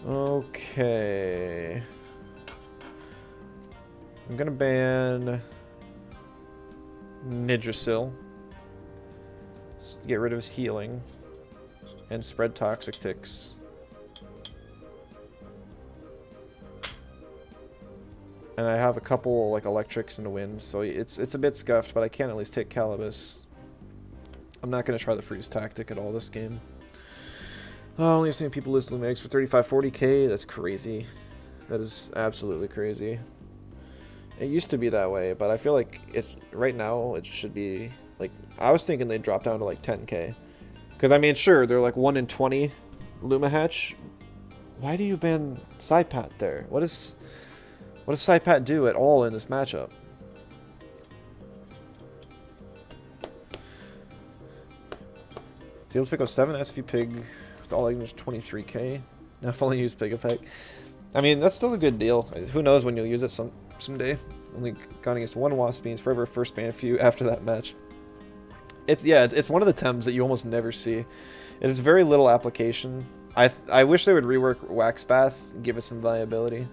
Okay. I'm gonna ban Nidrasil. Just to get rid of his healing. And spread Toxic Ticks. And I have a couple like electrics and winds, so it's a bit scuffed, but I can at least take Calibus. I'm not gonna try the freeze tactic at all this game. Oh, only seeing people lose Lumex for 35-40k. That's crazy. That is absolutely crazy. It used to be that way, but I feel like right now it should be like, I was thinking they'd drop down to like 10k. Because I mean, sure, they're like 1 in 20 Luma hatch. Why do you ban Saipat there? What does Saipat do at all in this matchup? Deal to pick up 7 SV Pig with all items 23k. Now if only use Pig Effect. I mean, that's still a good deal. Who knows when you'll use it someday. Only gone against 1 Waspines, forever first ban a few after that match. It's one of the Tems that you almost never see. It is very little application. I wish they would rework Wax Bath and give it some viability.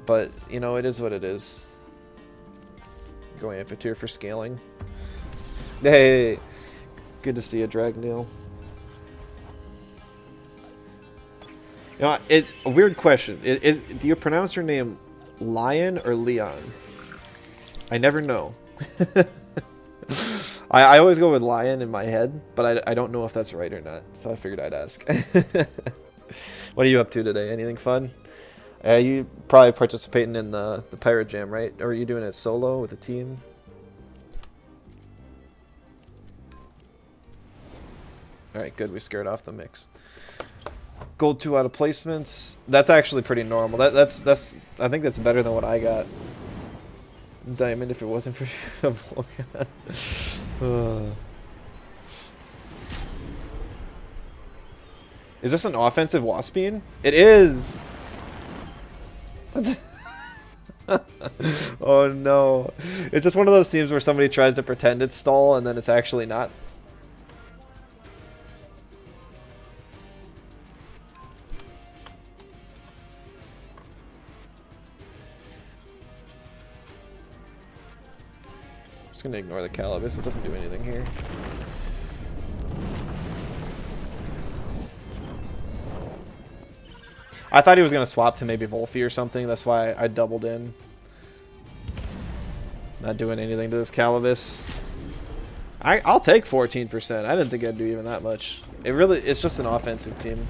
But, you know, it is what it is. Going Amphitheater for scaling. Hey! Good to see you, Dragnail. You know, a weird question. Do you pronounce your name Lion or Leon? I never know. I always go with Lion in my head, but I don't know if that's right or not, so I figured I'd ask. What are you up to today? Anything fun? You probably participating in the Pirate Jam, right? Or are you doing it solo with a team? Alright, good. We scared off the mix. Gold 2 out of placements. That's actually pretty normal. That's I think that's better than what I got. Diamond if it wasn't for a Volcan. Is this an offensive Waspine? It is! Oh no. It's just one of those teams where somebody tries to pretend it's stall and then it's actually not. I'm just gonna ignore the Calibus, it doesn't do anything here. I thought he was gonna swap to maybe Volphy or something, that's why I doubled in. Not doing anything to this Calibus. I'll take 14%. I didn't think I'd do even that much. It's just an offensive team.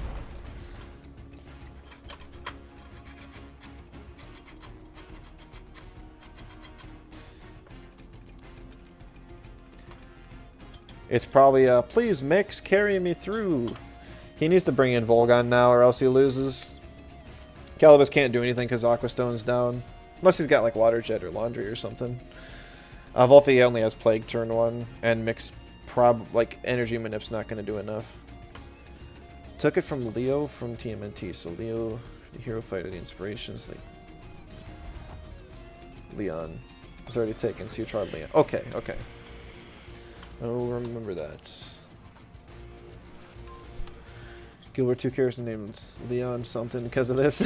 It's probably please Mix, carry me through. He needs to bring in Volgon now or else he loses. Calibus can't do anything because Aquastone's down. Unless he's got like Water Jet or Laundry or something. Volphy only has Plague turn 1, and Mix like Energy Manip's not going to do enough. Took it from Leo from TMNT, so Leo, the Hero Fighter, the Inspirations, like Leon was already taken, so you tried Leon. Okay, okay. Oh, remember that. Gilbert 2 characters named Leon something because of this.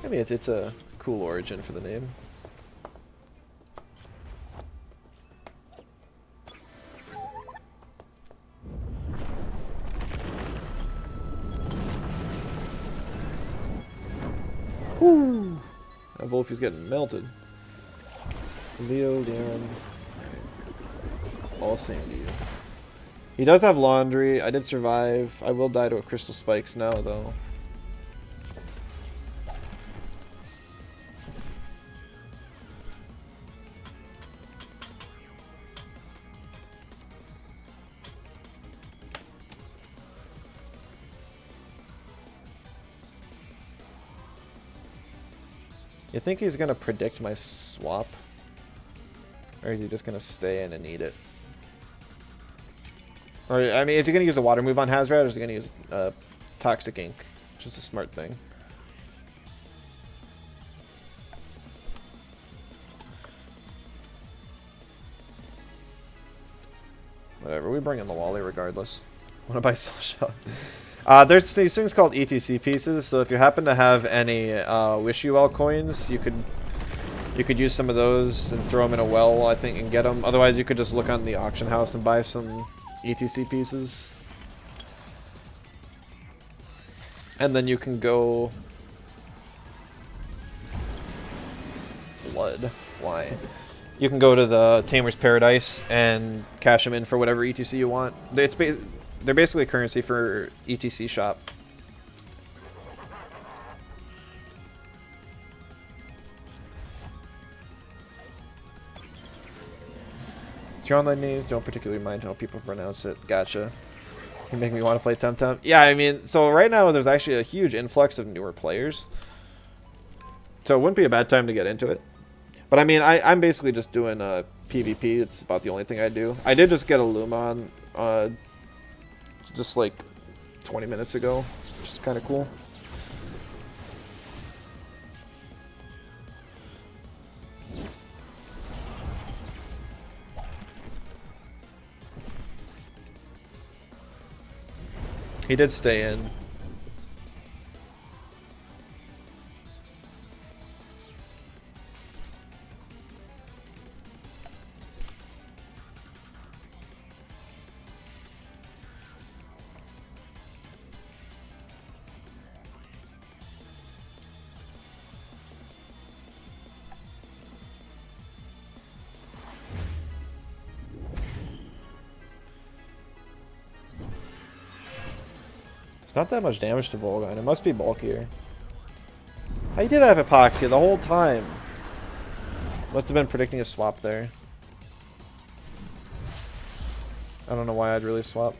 I mean, it's a cool origin for the name. Whoo! That Volphy's getting melted. Leo, Leon, all same to you. He does have Laundry. I did survive. I will die to a Crystal Spikes now, though. You think he's going to predict my swap? Or is he just going to stay in and eat it? Or, I mean, is he going to use a water move on Hazrat, or is he going to use Toxic Ink? Which is a smart thing. Whatever, we bring in the Wally regardless. I want to buy Soul Shot. There's these things called ETC pieces, so if you happen to have any Wish You Well coins, you could use some of those and throw them in a well, I think, and get them. Otherwise, you could just look on the auction house and buy some ETC pieces. And then you can go... Flood. Why? You can go to the Tamer's Paradise and cash them in for whatever ETC you want. They're basically currency for ETC shop. It's your online names, don't particularly mind how people pronounce it. Gotcha. You make me want to play Temtem. Yeah, I mean, so right now there's actually a huge influx of newer players. So it wouldn't be a bad time to get into it. But I mean, I'm basically just doing PvP. It's about the only thing I do. I did just get a Luma on just like 20 minutes ago, which is kind of cool. He did stay in. not that much damage to Volgine. It must be bulkier. How did I have Epoxia the whole time? Must have been predicting a swap there. I don't know why I'd really swap.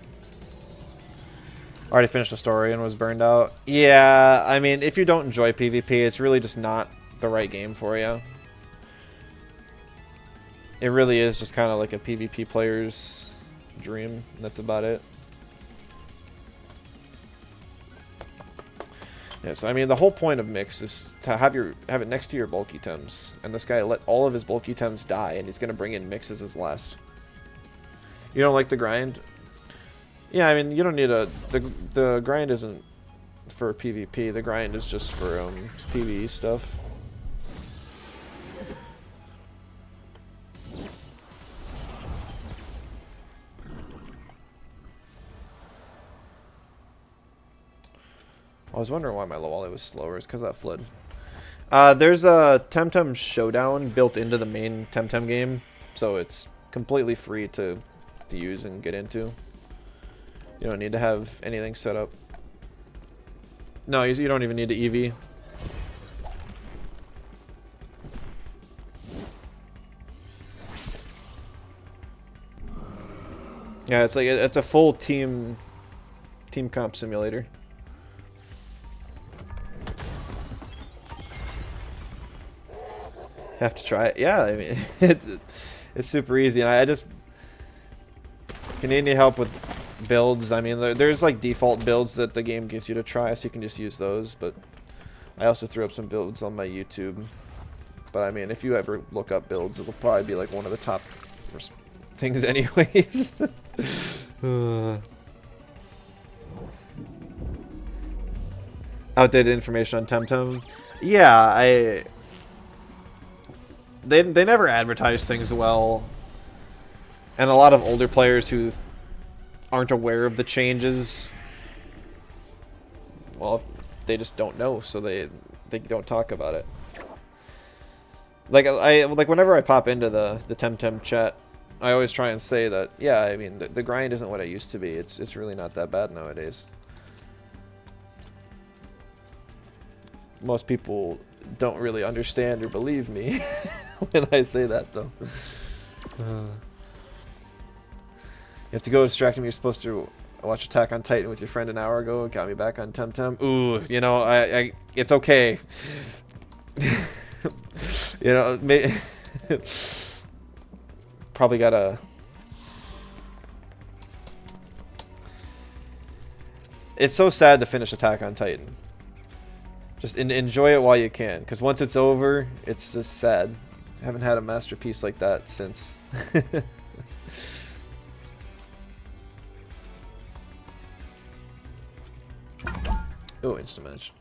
Already finished the story and was burned out. Yeah, I mean, if you don't enjoy PvP, it's really just not the right game for you. It really is just kind of like a PvP player's dream. And that's about it. Yeah, so I mean, the whole point of mix is to have it next to your bulky Tems, and this guy let all of his bulky Tems die, and he's gonna bring in mix as his last. You don't like the grind? Yeah, I mean, you don't need the grind isn't for PvP. The grind is just for PvE stuff. I was wondering why my low volley was slower. It's because of that flood. There's a Temtem Showdown built into the main Temtem game, so it's completely free to use and get into. You don't need to have anything set up. No, you don't even need to EV. Yeah, it's like it's a full team comp simulator. Have to try it. Yeah, I mean, it's super easy, and I just, if you need any help with builds, I mean, there's like default builds that the game gives you to try, so you can just use those. But I also threw up some builds on my YouTube. But I mean, if you ever look up builds, it'll probably be like one of the top things, anyways. Outdated information on Temtem. Yeah, They never advertise things well, and a lot of older players who aren't aware of the changes, well, they just don't know, so they don't talk about it. Like whenever I pop into the Temtem chat, I always try and say that, yeah, I mean, the grind isn't what it used to be. It's really not that bad nowadays. Most people don't really understand or believe me when I say that, though. You have to go distract me. You're supposed to watch Attack on Titan with your friend an hour ago. Got me back on Temtem. Ooh, you know, it's okay. You know, probably gotta. It's so sad to finish Attack on Titan. Just enjoy it while you can, because once it's over, it's just sad. I haven't had a masterpiece like that since. Oh, instant match.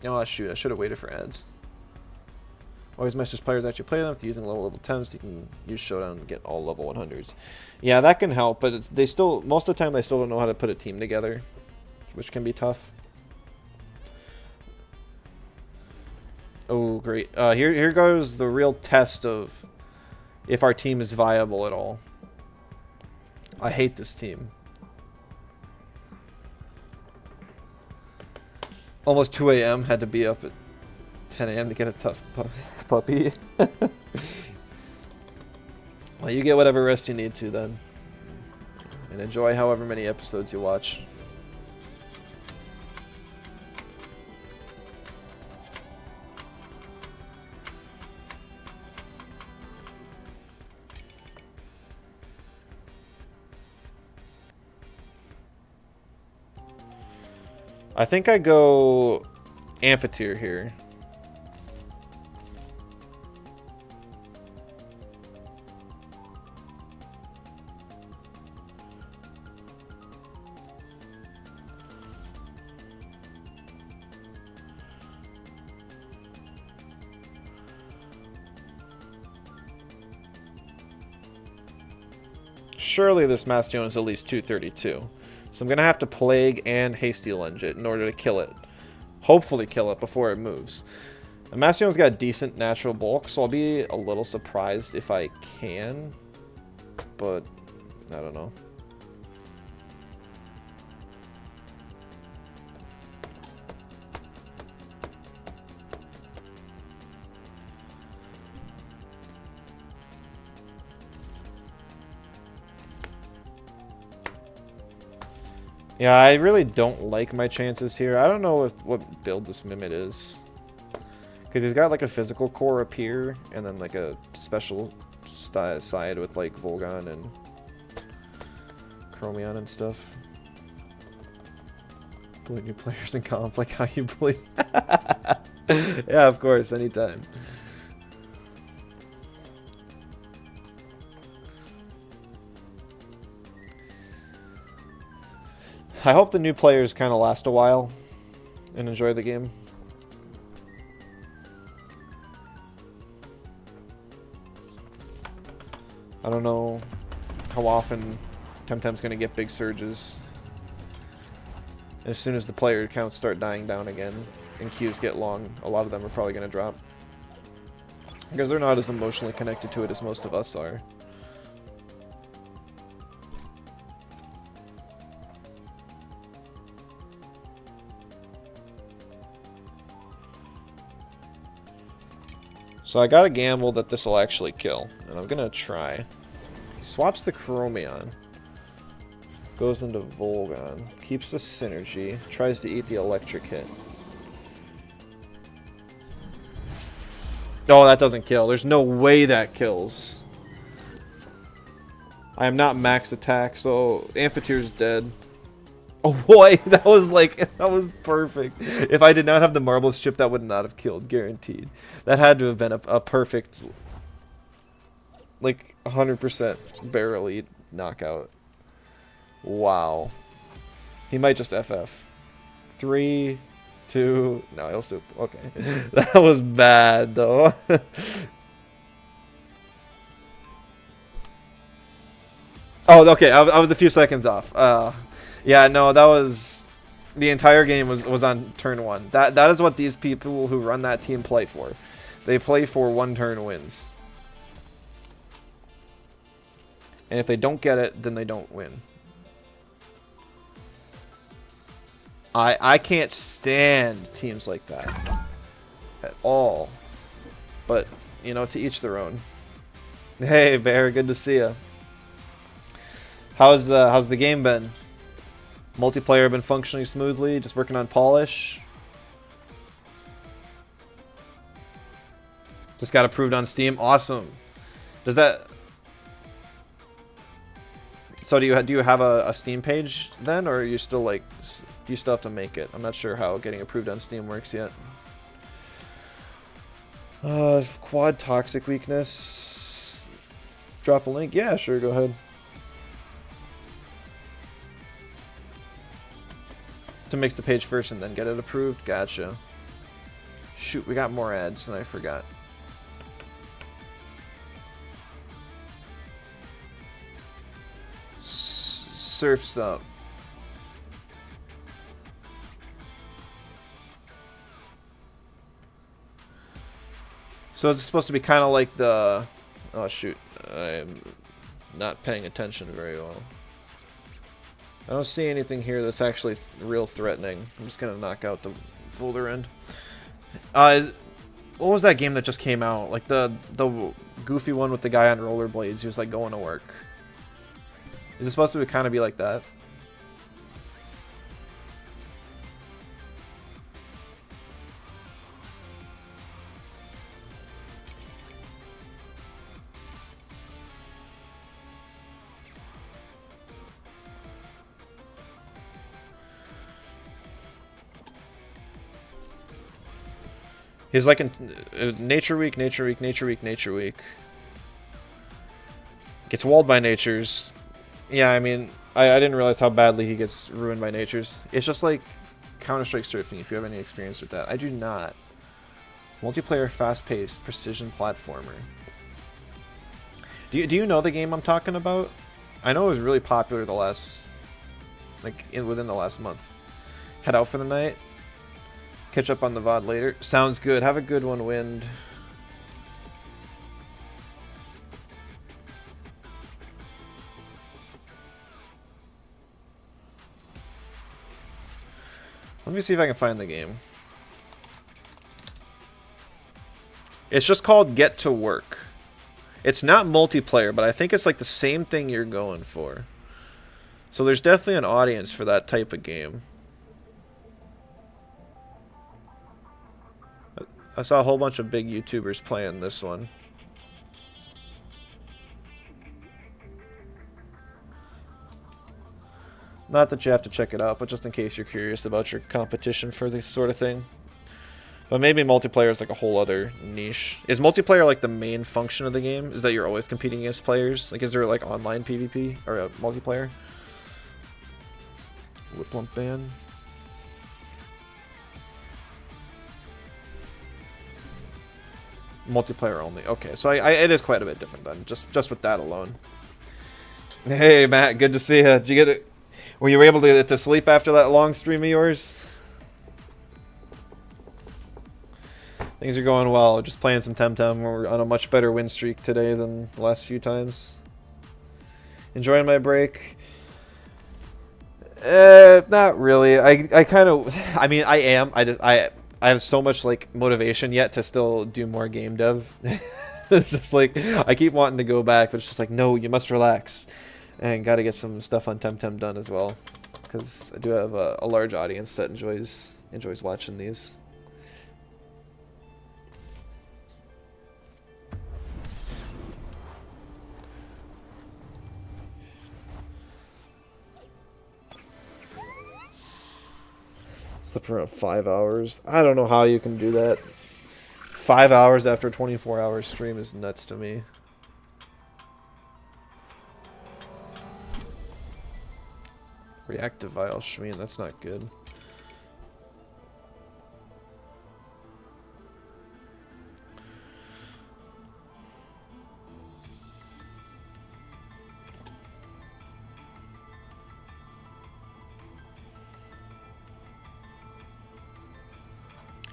Oh, shoot, I should have waited for ads. Always message players actually play them with using level 10s, so you can use Showdown and get all level 100s. Yeah, that can help, but they still, most of the time, they still don't know how to put a team together, which can be tough. Oh, great. Here goes the real test of if our team is viable at all. I hate this team. Almost 2 a.m. Had to be up at 10 a.m. to get a tough puppy. Well, you get whatever rest you need to then. And enjoy however many episodes you watch. I think I go Amphitheater here. Surely this Bastion is at least 232. So I'm going to have to Plague and Hasty Lunge it in order to kill it. Hopefully kill it before it moves. The Bastion's got decent natural bulk, so I'll be a little surprised if I can. But, I don't know. Yeah, I really don't like my chances here. I don't know what build this Mimit is. Because he's got like a physical core up here, and then like a special side with like Volgon and Chromion and stuff. Bully new players in comp, like how you bully. Yeah, of course, anytime. I hope the new players kind of last a while and enjoy the game. I don't know how often Temtem's going to get big surges. As soon as the player counts start dying down again and queues get long, a lot of them are probably going to drop. Because they're not as emotionally connected to it as most of us are. So I gotta gamble that this will actually kill, and I'm gonna try. He swaps the Chromion. Goes into Volgon. Keeps the synergy. Tries to eat the electric hit. Oh, that doesn't kill. There's no way that kills. I am not max attack, so Amphiteur's dead. Oh boy, that was perfect. If I did not have the marbles chip, that would not have killed, guaranteed. That had to have been a perfect, like 100% barely knockout. Wow. He might just FF. 3, 2, no, he'll soup. Okay. That was bad, though. Oh, okay, I was a few seconds off. Yeah, no, that was... The entire game was on turn 1. That is what these people who run that team play for. They play for 1 turn wins. And if they don't get it, then they don't win. I can't stand teams like that. At all. But, you know, to each their own. Hey, Bear, good to see ya. How's the game been? Multiplayer been functioning smoothly? Just working on polish? Just got approved on Steam. Awesome. Does that... So do you have a Steam page then, or are you still like... Do you still have to make it? I'm not sure how getting approved on Steam works yet. Quad toxic weakness. Drop a link? Yeah, sure, go ahead. To mix the page first and then get it approved? Gotcha. Shoot, we got more ads than I forgot. Surf's up. So is it supposed to be kind of like the... Oh shoot, I'm not paying attention very well. I don't see anything here that's actually real threatening. I'm just gonna knock out the folder end. What was that game that just came out? Like the goofy one with the guy on rollerblades. He was like going to work. Is it supposed to kind of be like that? He's like in Nature Week, Nature Week, Nature Week, Nature Week. Gets walled by Natures. Yeah, I mean, I didn't realize how badly he gets ruined by Natures. It's just like Counter-Strike surfing, if you have any experience with that. I do not. Multiplayer, fast-paced, precision platformer. Do you know the game I'm talking about? I know it was really popular the last... within the last month. Head out for the night. Catch up on the VOD later. Sounds good. Have a good one, Wind. Let me see if I can find the game. It's just called Get to Work. It's not multiplayer, but I think it's like the same thing you're going for. So there's definitely an audience for that type of game. I saw a whole bunch of big YouTubers playing this one. Not that you have to check it out, but just in case you're curious about your competition for this sort of thing. But maybe multiplayer is like a whole other niche. Is multiplayer like the main function of the game? Is that you're always competing against players? Like, is there like online PvP or a multiplayer? Lip lump ban. Multiplayer only. Okay, so it is quite a bit different then. Just with that alone. Hey Matt, good to see you. Did you get it? Were you able to sleep after that long stream of yours? Things are going well. Just playing some Temtem. We're on a much better win streak today than the last few times. Enjoying my break. Not really. I kind of. I mean, I am. I have so much like motivation yet to still do more game dev. It's just like I keep wanting to go back, but it's just like no, you must relax, and got to get some stuff on Temtem done as well, because I do have a large audience that enjoys watching these. Sleep around 5 hours. I don't know how you can do that. 5 hours after a 24-hour stream is nuts to me. Reactive vial Shmeen, that's not good.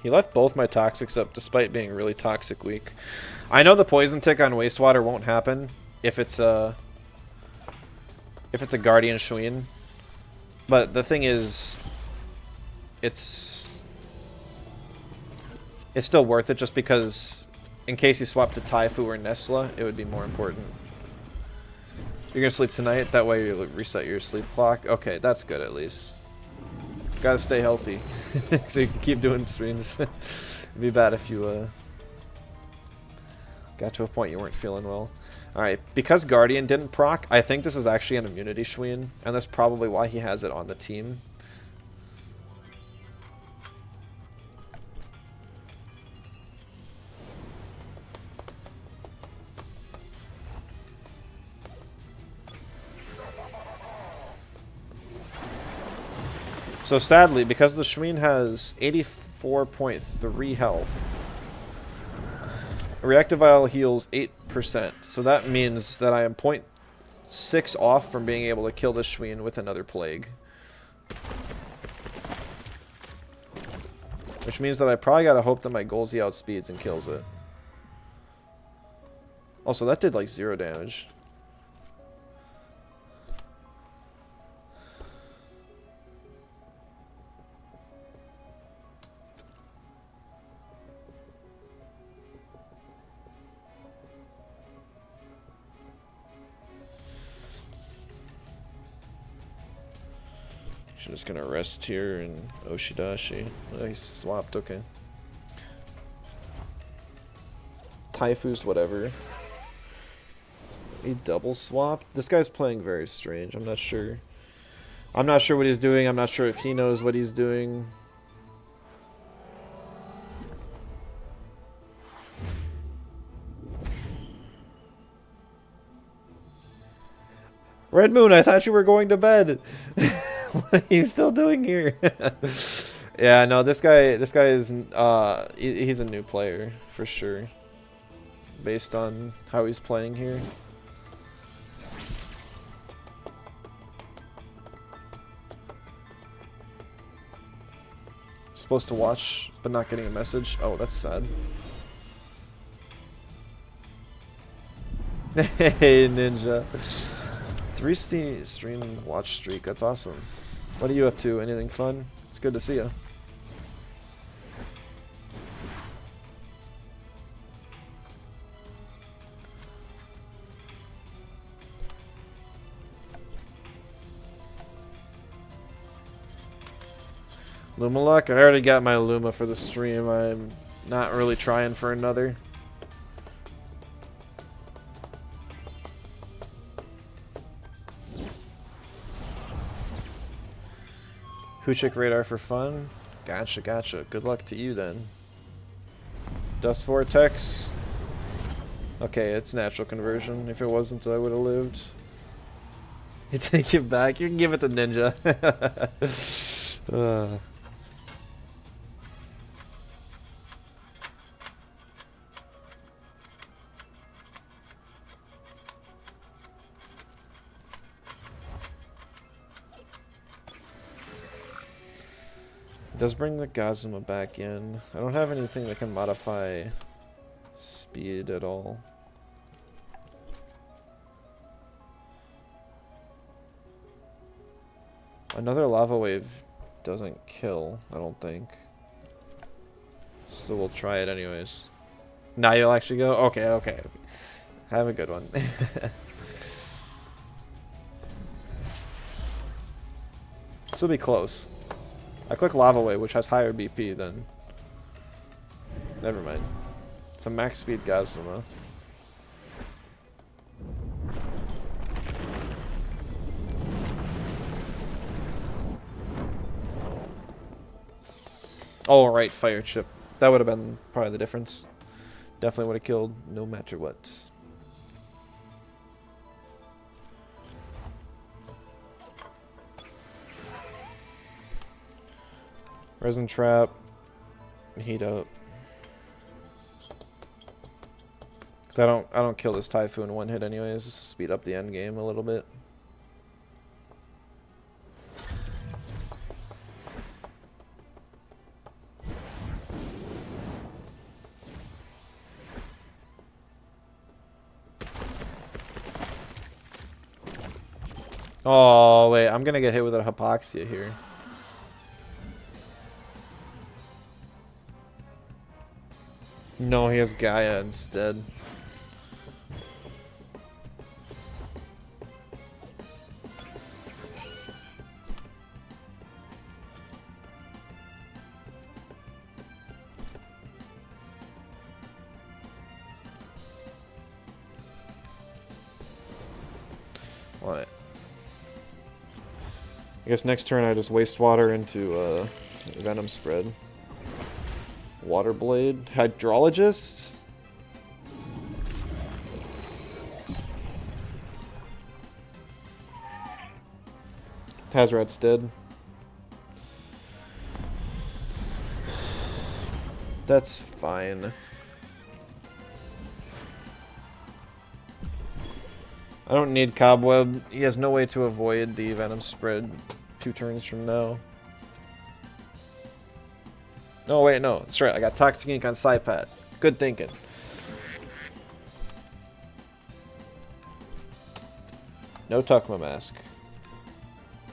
He left both my toxics up despite being really toxic weak. I know the poison tick on wastewater won't happen if it's a guardian Shween. But the thing is, it's still worth it just because in case he swapped to Taifu or Nesla, it would be more important. You're gonna sleep tonight, that way you reset your sleep clock. Okay, that's good at least. Gotta stay healthy. So you can keep doing streams. It'd be bad if you got to a point you weren't feeling well. Alright, because Guardian didn't proc, I think this is actually an immunity Shween, and that's probably why he has it on the team. So sadly, because the Shween has 84.3 health, a reactive vial heals 8%, so that means that I am 0.6 off from being able to kill this Shween with another plague. Which means that I probably gotta hope that my Golzi outspeeds and kills it. Also, that did like 0 damage. Just gonna rest here in Oshidashi. Oh, he swapped, okay. Taifu's whatever. He double swapped? This guy's playing very strange. I'm not sure. I'm not sure what he's doing. I'm not sure if he knows what he's doing. Red Moon, I thought you were going to bed. What are you still doing here? Yeah, no, this guy is he's a new player for sure, based on how he's playing here. Supposed to watch, but not getting a message. Oh, that's sad. Hey, Ninja. 3 stream watch streak. That's awesome. What are you up to? Anything fun? It's good to see you. Luma luck? I already got my Luma for the stream. I'm not really trying for another. Huchik radar for fun? Gotcha, gotcha. Good luck to you then. Dust Vortex? Okay, it's natural conversion. If it wasn't, I would have lived. You take it back? You can give it to Ninja. It does bring the Gazuma back in. I don't have anything that can modify speed at all. Another lava wave doesn't kill, I don't think. So we'll try it anyways. Now you'll actually go? Okay, okay. Have a good one. This will be close. I click Lava Wave, which has higher BP than... Never mind. It's a max speed Gazuma. Oh, right, Fire Chip. That would have been probably the difference. Definitely would have killed no matter what. Resin Trap. Heat up. Cause I don't kill this Typhoon one hit anyways. Just speed up the end game a little bit. Oh wait, I'm gonna get hit with a Hypoxia here. No, he has Gaia instead. What? I guess next turn I just waste water into Venom Spread. Water Blade. Hydrologist? Tazrat's dead. That's fine. I don't need Cobweb. He has no way to avoid the Venom Spread 2 turns from now. No, wait, no. That's right. I got Toxic Ink on Psypat. Good thinking. No Tukma Mask.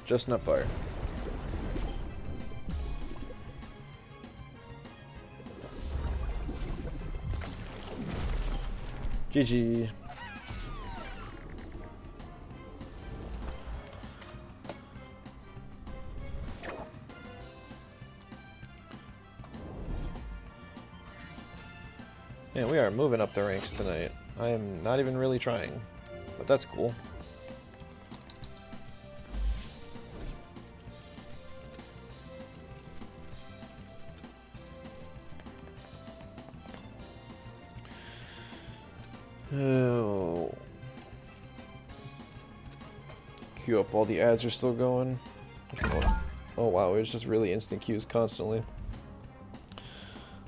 Just Nupar. GG. Man, we are moving up the ranks tonight. I am not even really trying, but that's cool. Oh. Queue up while the ads are still going. Oh wow, it's just really instant queues constantly.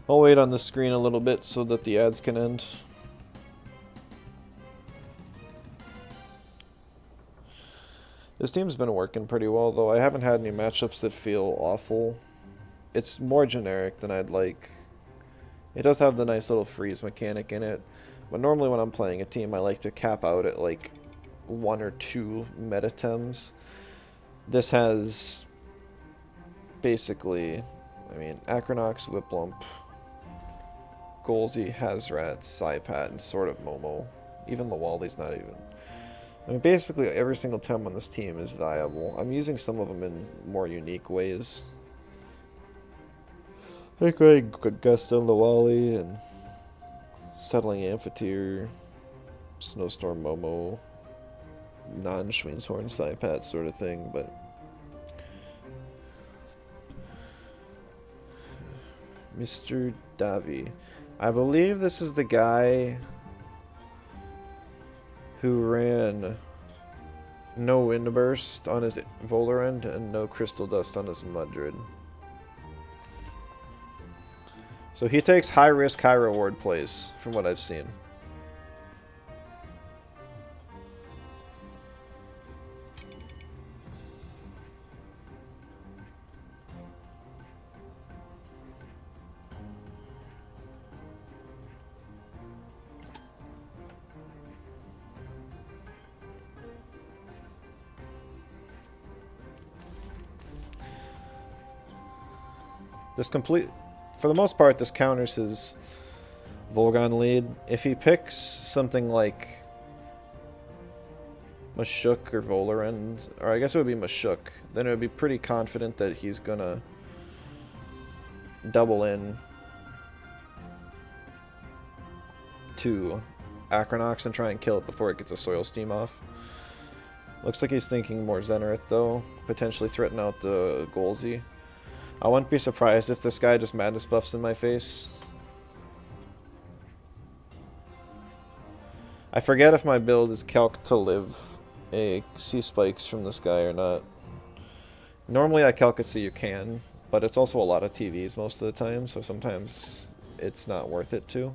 I'll wait on the screen a little bit so that the ads can end. This team's been working pretty well, though. I haven't had any matchups that feel awful. It's more generic than I'd like. It does have the nice little freeze mechanic in it, but normally when I'm playing a team, I like to cap out at like 1 or 2 metatems. This has basically, I mean, Acronox, Whiplump, Golzy, Hazrat, Psypat, and sort of Momo. Even Lawaldi's not even. I mean, basically every single tem on this team is viable. I'm using some of them in more unique ways. Like Gusto and Lawali and Settling Amphitheater, Snowstorm Momo, non-Schweinshorn Saipat sort of thing, but Mr. Davi. I believe this is the guy who ran no Windburst on his Volarend and no Crystal Dust on his Mudrid. So he takes high risk, high reward plays, from what I've seen. For the most part, this counters his Volgon lead. If he picks something like Mashuk or Volarend, or I guess it would be Mashuk, then it would be pretty confident that he's gonna double in to Acronox and try and kill it before it gets a Soil Steam off. Looks like he's thinking more Zenith though, potentially threaten out the Golzy. I wouldn't be surprised if this guy just Madness buffs in my face. I forget if my build is calc to live a Sea Spikes from this guy or not. Normally I calc it so you can, but it's also a lot of TVs most of the time, so sometimes it's not worth it to.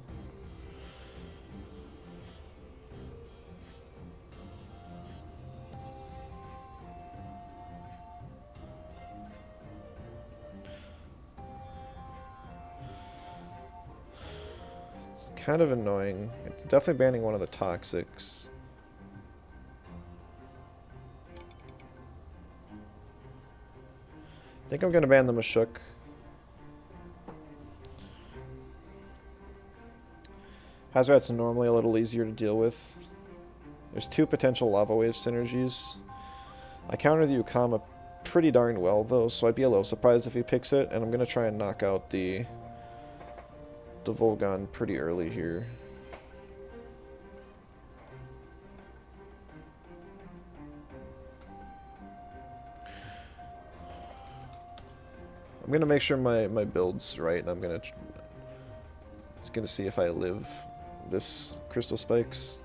Kind of annoying. It's definitely banning one of the toxics. I think I'm going to ban the Mashuk. Hazrat's normally a little easier to deal with. There's two potential Lava Wave synergies. I counter the Ukama pretty darn well though, so I'd be a little surprised if he picks it, and I'm going to try and knock out the Volgon pretty early here. I'm gonna make sure my build's right, and I'm gonna just gonna see if I live this Crystal Spikes.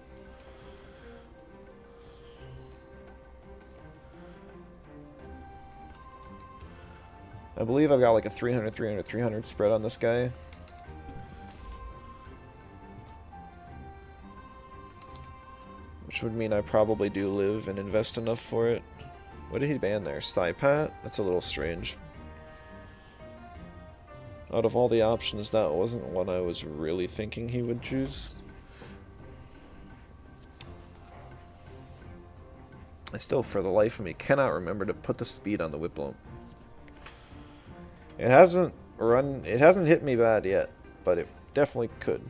I believe I've got like a 300, 300, 300 spread on this guy. Which would mean I probably do live and invest enough for it. What did he ban there? Saipat? That's a little strange. Out of all the options, that wasn't one I was really thinking he would choose. I still, for the life of me, cannot remember to put the speed on the Whiploom. It hasn't hit me bad yet, but it definitely could.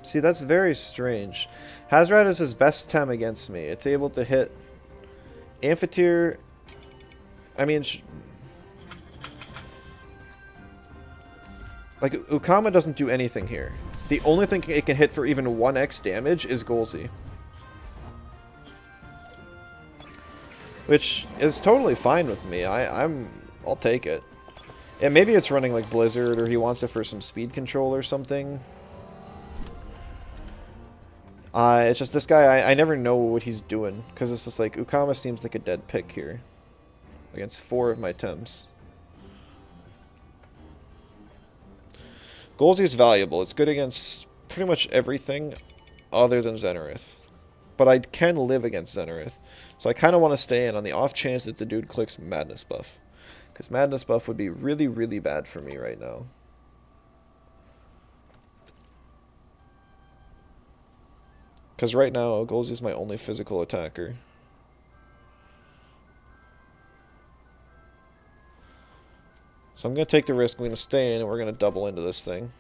See, that's very strange. Hazrat is his best tem against me. It's able to hit Amphitheater. I mean, like, Ukama doesn't do anything here. The only thing it can hit for even 1x damage is Golzy. Which is totally fine with me. I'll take it. And maybe it's running like Blizzard, or he wants it for some speed control or something. It's just this guy, I never know what he's doing, because it's just like, Ukama seems like a dead pick here. Against 4 of my Tems. Golzy is valuable. It's good against pretty much everything other than Zenarith. But I can live against Zenarith. So I kind of want to stay in on the off chance that the dude clicks Madness buff. Because Madness buff would be really, really bad for me right now. Because right now, Golzy is my only physical attacker. So I'm going to take the risk, I'm going to stay in, and we're going to double into this thing.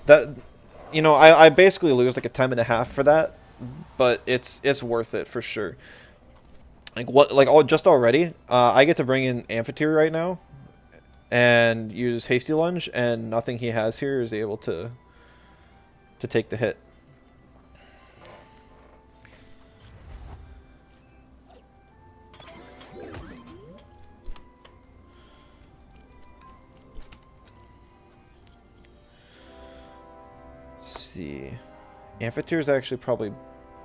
That, you know, I basically lose like a time and a half for that, but it's worth it for sure. Like what, like just already, I get to bring in Amphitheater right now, and use Hasty Lunge, and nothing he has here is able to take the hit. Let's see. Amphitheater is actually probably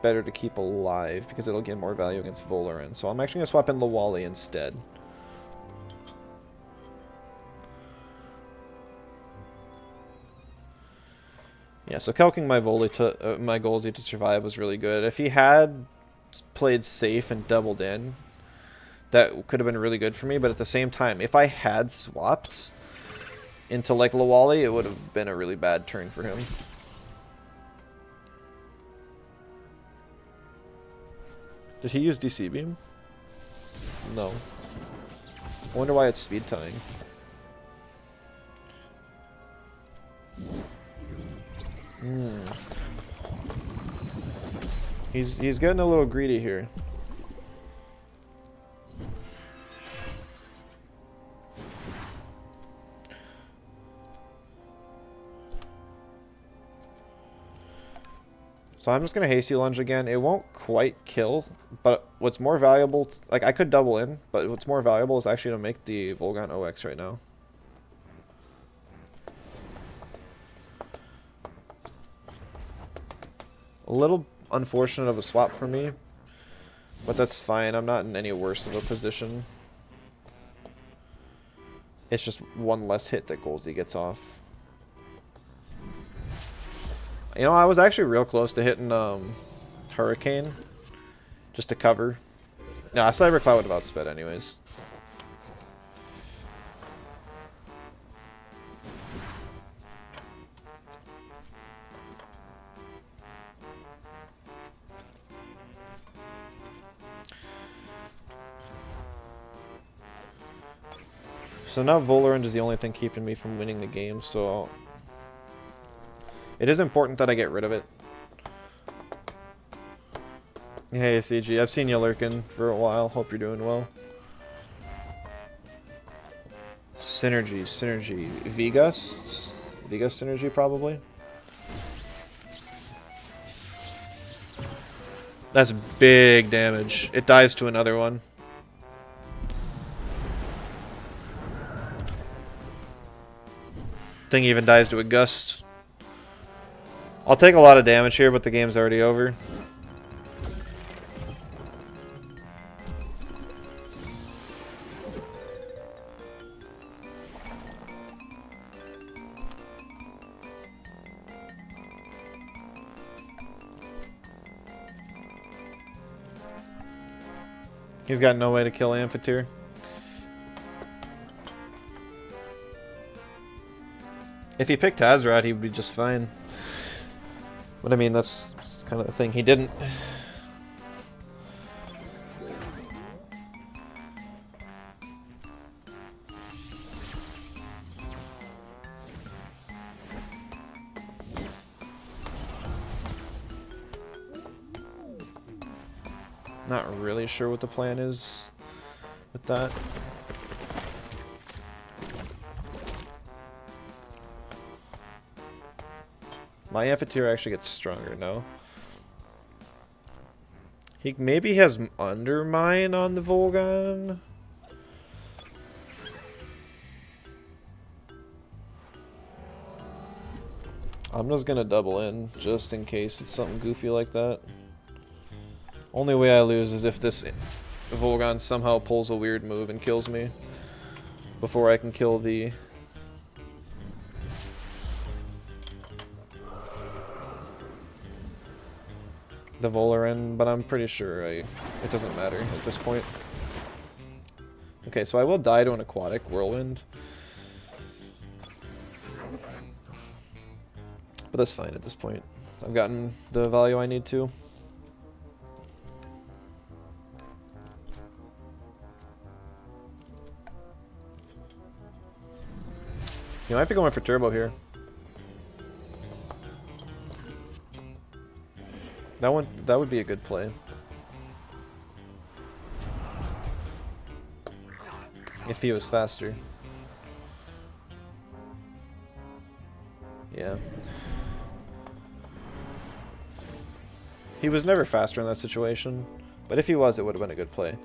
better to keep alive because it'll get more value against Volaran. So I'm actually going to swap in Lawali instead. Yeah, so calcing my my Golzy to survive was really good. If he had played safe and doubled in, that could have been really good for me. But at the same time, if I had swapped into like Lawali, it would have been a really bad turn for him. Did he use DC Beam? No. I wonder why it's speed tying. He's getting a little greedy here. So I'm just going to Hasty Lunge again. It won't quite kill, but what's more valuable... Like, I could double in, but what's more valuable is actually to make the Volgon OX right now. A little unfortunate of a swap for me, but that's fine. I'm not in any worse of a position. It's just one less hit that Golzy gets off. You know, I was actually real close to hitting Hurricane just to cover. No, Cyber Cloud would have outsped anyways. So now Volarand is the only thing keeping me from winning the game, so it is important that I get rid of it. Hey CG, I've seen you lurking for a while. Hope you're doing well. Synergy. V-Gust Synergy probably. That's big damage. It dies to another one. Thing even dies to a Gust. I'll take a lot of damage here, but the game's already over. He's got no way to kill Amphitheater. If he picked Azrat, he would be just fine. But I mean, that's kind of the thing. He didn't. Not really sure what the plan is with that. My Amphitheater actually gets stronger, no? He maybe has Undermine on the Volgon? I'm just gonna double in, just in case it's something goofy like that. Only way I lose is if this Volgon somehow pulls a weird move and kills me before I can kill the... Volaran, but I'm pretty sure it doesn't matter at this point. Okay, so I will die to an Aquatic Whirlwind. But that's fine at this point. I've gotten the value I need to. You might be going for Turbo here. That would be a good play. If he was faster. Yeah. He was never faster in that situation, but if he was, it would have been a good play.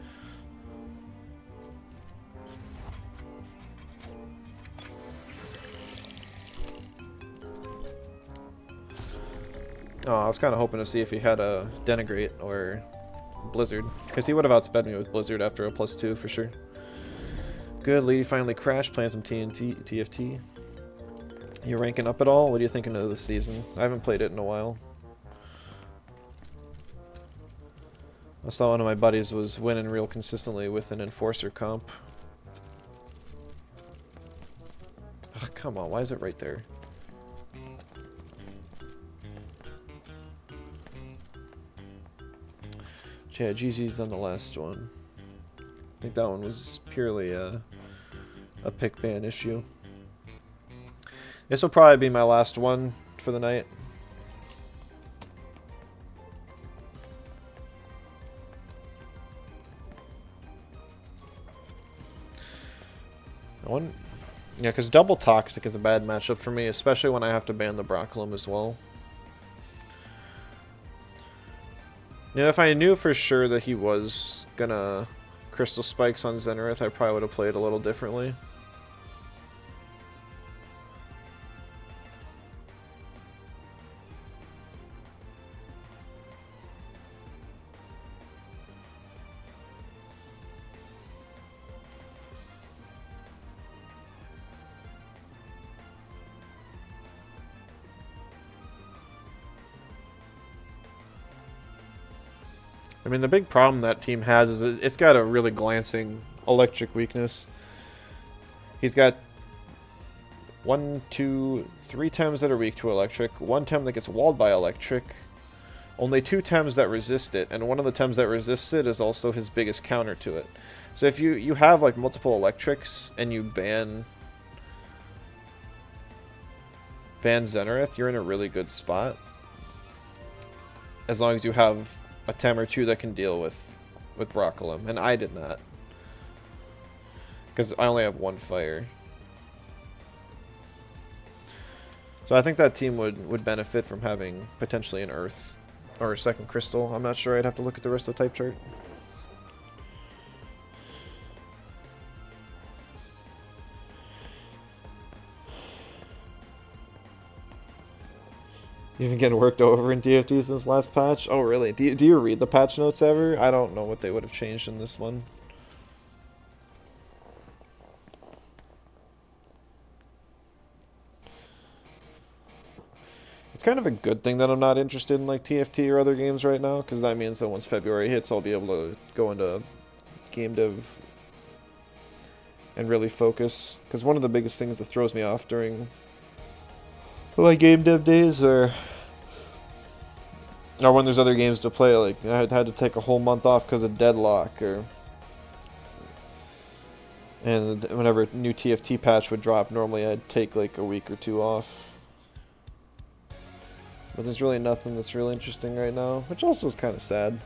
Oh, I was kind of hoping to see if he had a Denigrate or Blizzard, because he would have outsped me with Blizzard after a +2 for sure. Good, Lady finally crashed, playing some TFT. You ranking up at all? What are you thinking of this season? I haven't played it in a while. I saw one of my buddies was winning real consistently with an Enforcer comp. Oh, come on, why is it right there? Yeah, GZ's on the last one. I think that one was purely a pick ban issue. This will probably be my last one for the night. Yeah, because double Toxic is a bad matchup for me, especially when I have to ban the Broccolum as well. You know, if I knew for sure that he was gonna Crystal Spikes on Zenith, I probably would have played a little differently. I mean, the big problem that team has is it's got a really glancing electric weakness. He's got 1, 2, 3 Tems that are weak to electric, 1 Tem that gets walled by electric, only 2 Tems that resist it, and one of the Tems that resists it is also his biggest counter to it. So if you have like multiple electrics and you ban Zenith, you're in a really good spot. As long as you have a Tem or 2 that can deal with Broccolum, and I did not, because I only have 1 fire. So I think that team would benefit from having potentially an Earth or a second Crystal. I'm not sure. I'd have to look at the rest of the type chart. You've been getting worked over in DFT since last patch? Oh, really? Do you read the patch notes ever? I don't know what they would have changed in this one. It's kind of a good thing that I'm not interested in like TFT or other games right now, because that means that once February hits, I'll be able to go into game dev and really focus. Because one of the biggest things that throws me off during my game dev days or when there's other games to play, like I had to take a whole month off because of deadlock, and whenever a new TFT patch would drop, normally I'd take like a week or 2 off. But there's really nothing that's really interesting right now, which also is kind of sad.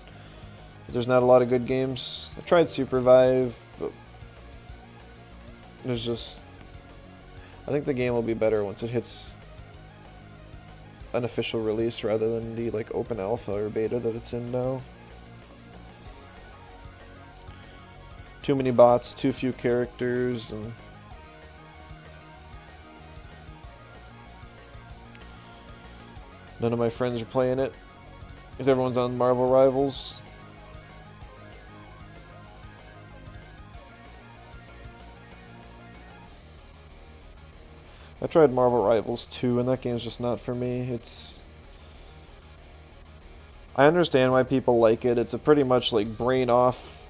There's not a lot of good games. I tried Supervive, but there's just... I think the game will be better once it hits an official release rather than the like open alpha or beta that it's in now. Too many bots, too few characters, and none of my friends are playing it because everyone's on Marvel Rivals. I tried Marvel Rivals 2, and that game's just not for me. I understand why people like it. It's a pretty much like brain off,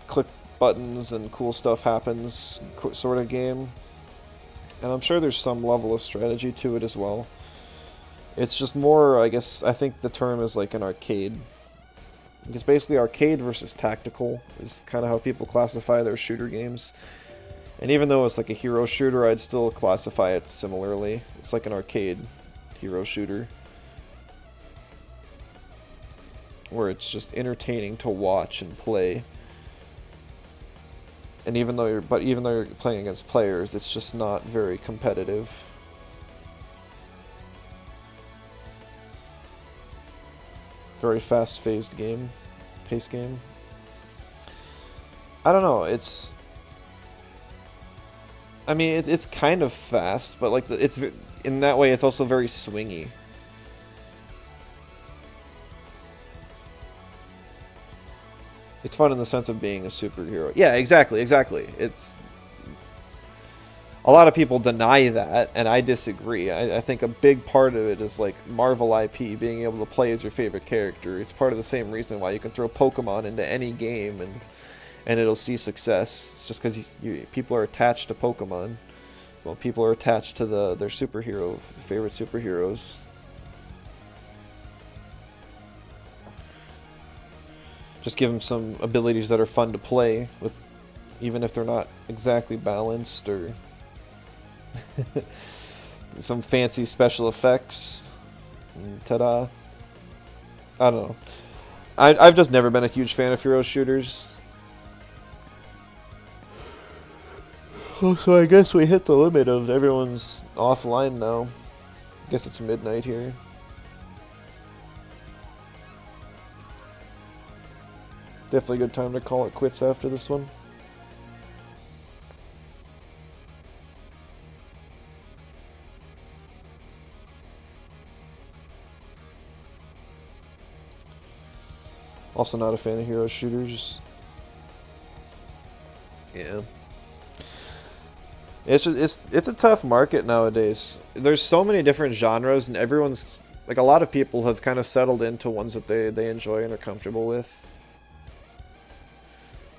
click buttons and cool stuff happens sort of game. And I'm sure there's some level of strategy to it as well. It's just more, I think the term is like an arcade. Because basically arcade versus tactical is kind of how people classify their shooter games. And even though it's like a hero shooter, I'd still classify it similarly. It's like an arcade hero shooter. where it's just entertaining to watch and play. And even though you're playing against players, it's just not very competitive. Very fast-paced game. I don't know, I mean, it's kind of fast, but like it's in that way it's also very swingy. It's fun in the sense of being a superhero. Yeah, exactly. It's a lot of people deny that, and I disagree. I think a big part of it is like Marvel IP, being able to play as your favorite character. It's part of the same reason why you can throw Pokemon into any game and it'll see success. It's just because people are attached to Pokemon. Well, people are attached to their favorite superheroes. Just give them some abilities that are fun to play with, even if they're not exactly balanced or some fancy special effects. Ta-da. I don't know. I've just never been a huge fan of hero shooters. So I guess we hit the limit of everyone's offline now. I guess it's midnight here. Definitely a good time to call it quits after this one. Also not a fan of hero shooters. Yeah. It's a tough market nowadays. There's so many different genres, and everyone's like, a lot of people have kind of settled into ones that they enjoy and are comfortable with.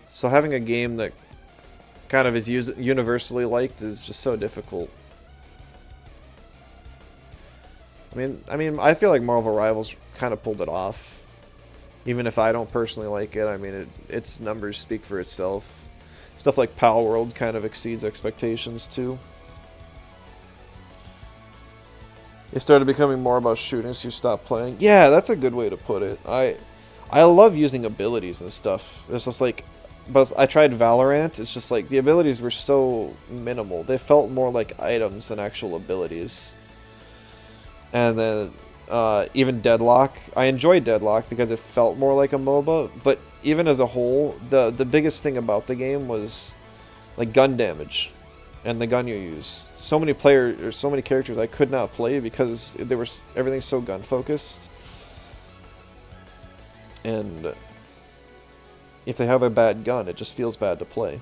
So having a game that kind of is universally liked is just so difficult. I mean, I feel like Marvel Rivals kind of pulled it off. Even if I don't personally like it, I mean, its numbers speak for itself. Stuff like Pal World kind of exceeds expectations too. It started becoming more about shooting, so you stopped playing. Yeah, that's a good way to put it. I love using abilities and stuff. It's just like, but I tried Valorant. It's just like the abilities were so minimal. They felt more like items than actual abilities. And then even Deadlock. I enjoyed Deadlock because it felt more like a MOBA, but even as a whole, the biggest thing about the game was like gun damage and the gun you use. So many characters I could not play because everything's so gun focused. And if they have a bad gun, it just feels bad to play.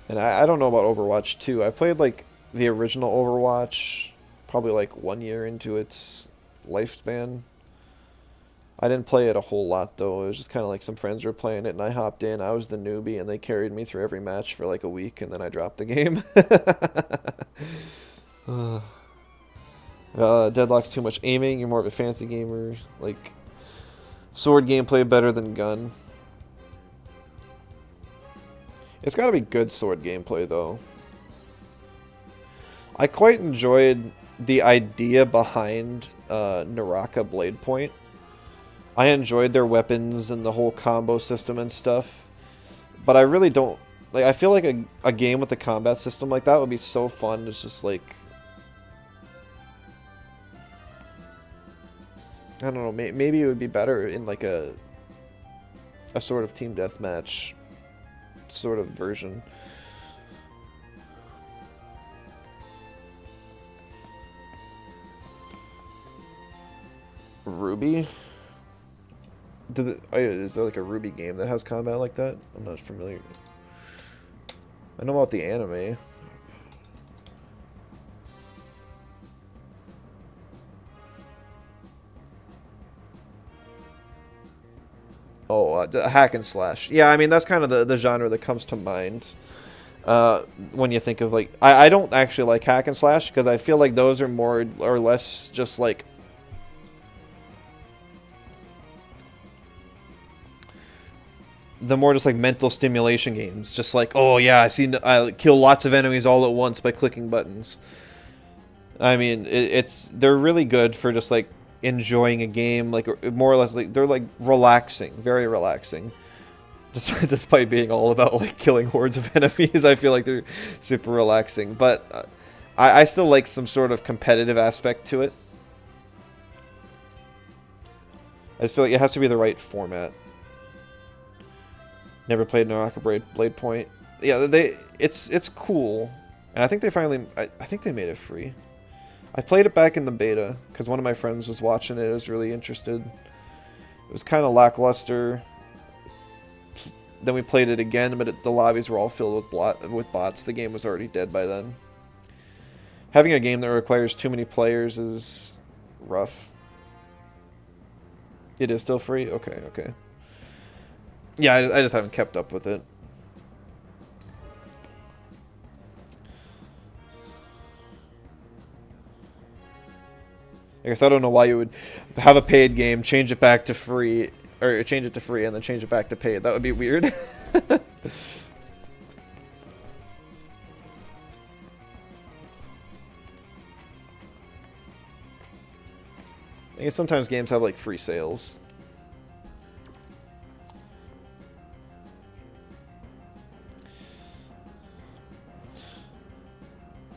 And I don't know about Overwatch 2. I played like the original Overwatch probably like 1 year into its lifespan. I didn't play it a whole lot though. It was just kind of like some friends were playing it and I hopped in. I was the newbie and they carried me through every match for like a week and then I dropped the game. Deadlock's too much aiming. You're more of a fancy gamer. Like, sword gameplay better than gun. It's gotta be good sword gameplay though. I quite enjoyed the idea behind Naraka Blade Point. I enjoyed their weapons and the whole combo system and stuff. But I really don't... Like, I feel like a game with a combat system like that would be so fun. It's just like... I don't know, maybe it would be better in like a sort of team deathmatch sort of version. Ruby? Is there like a Ruby game that has combat like that? I'm not familiar. I know about the anime. Oh, hack and slash. Yeah, I mean, that's kind of the genre that comes to mind when you think of, like... I don't actually like hack and slash, because I feel like those are more or less just, like... the more just, like, mental stimulation games. Just like, oh, yeah, I kill lots of enemies all at once by clicking buttons. I mean, they're really good for just like enjoying a game, like more or less like they're like relaxing, very relaxing. Despite being all about like killing hordes of enemies, I feel like they're super relaxing. But I still like some sort of competitive aspect to it. I just feel like it has to be the right format. Never played Naraka Blade Point. Yeah, it's cool, and I think they finally I think they made it free. I played it back in the beta because one of my friends was watching it. I was really interested. It was kind of lackluster. Then we played it again, but the lobbies were all filled with bots. The game was already dead by then. Having a game that requires too many players is rough. It is still free? Okay, okay. Yeah, I just haven't kept up with it. I guess I don't know why you would have a paid game, change it back to free, or change it to free and then change it back to paid. That would be weird. I guess sometimes games have like free sales.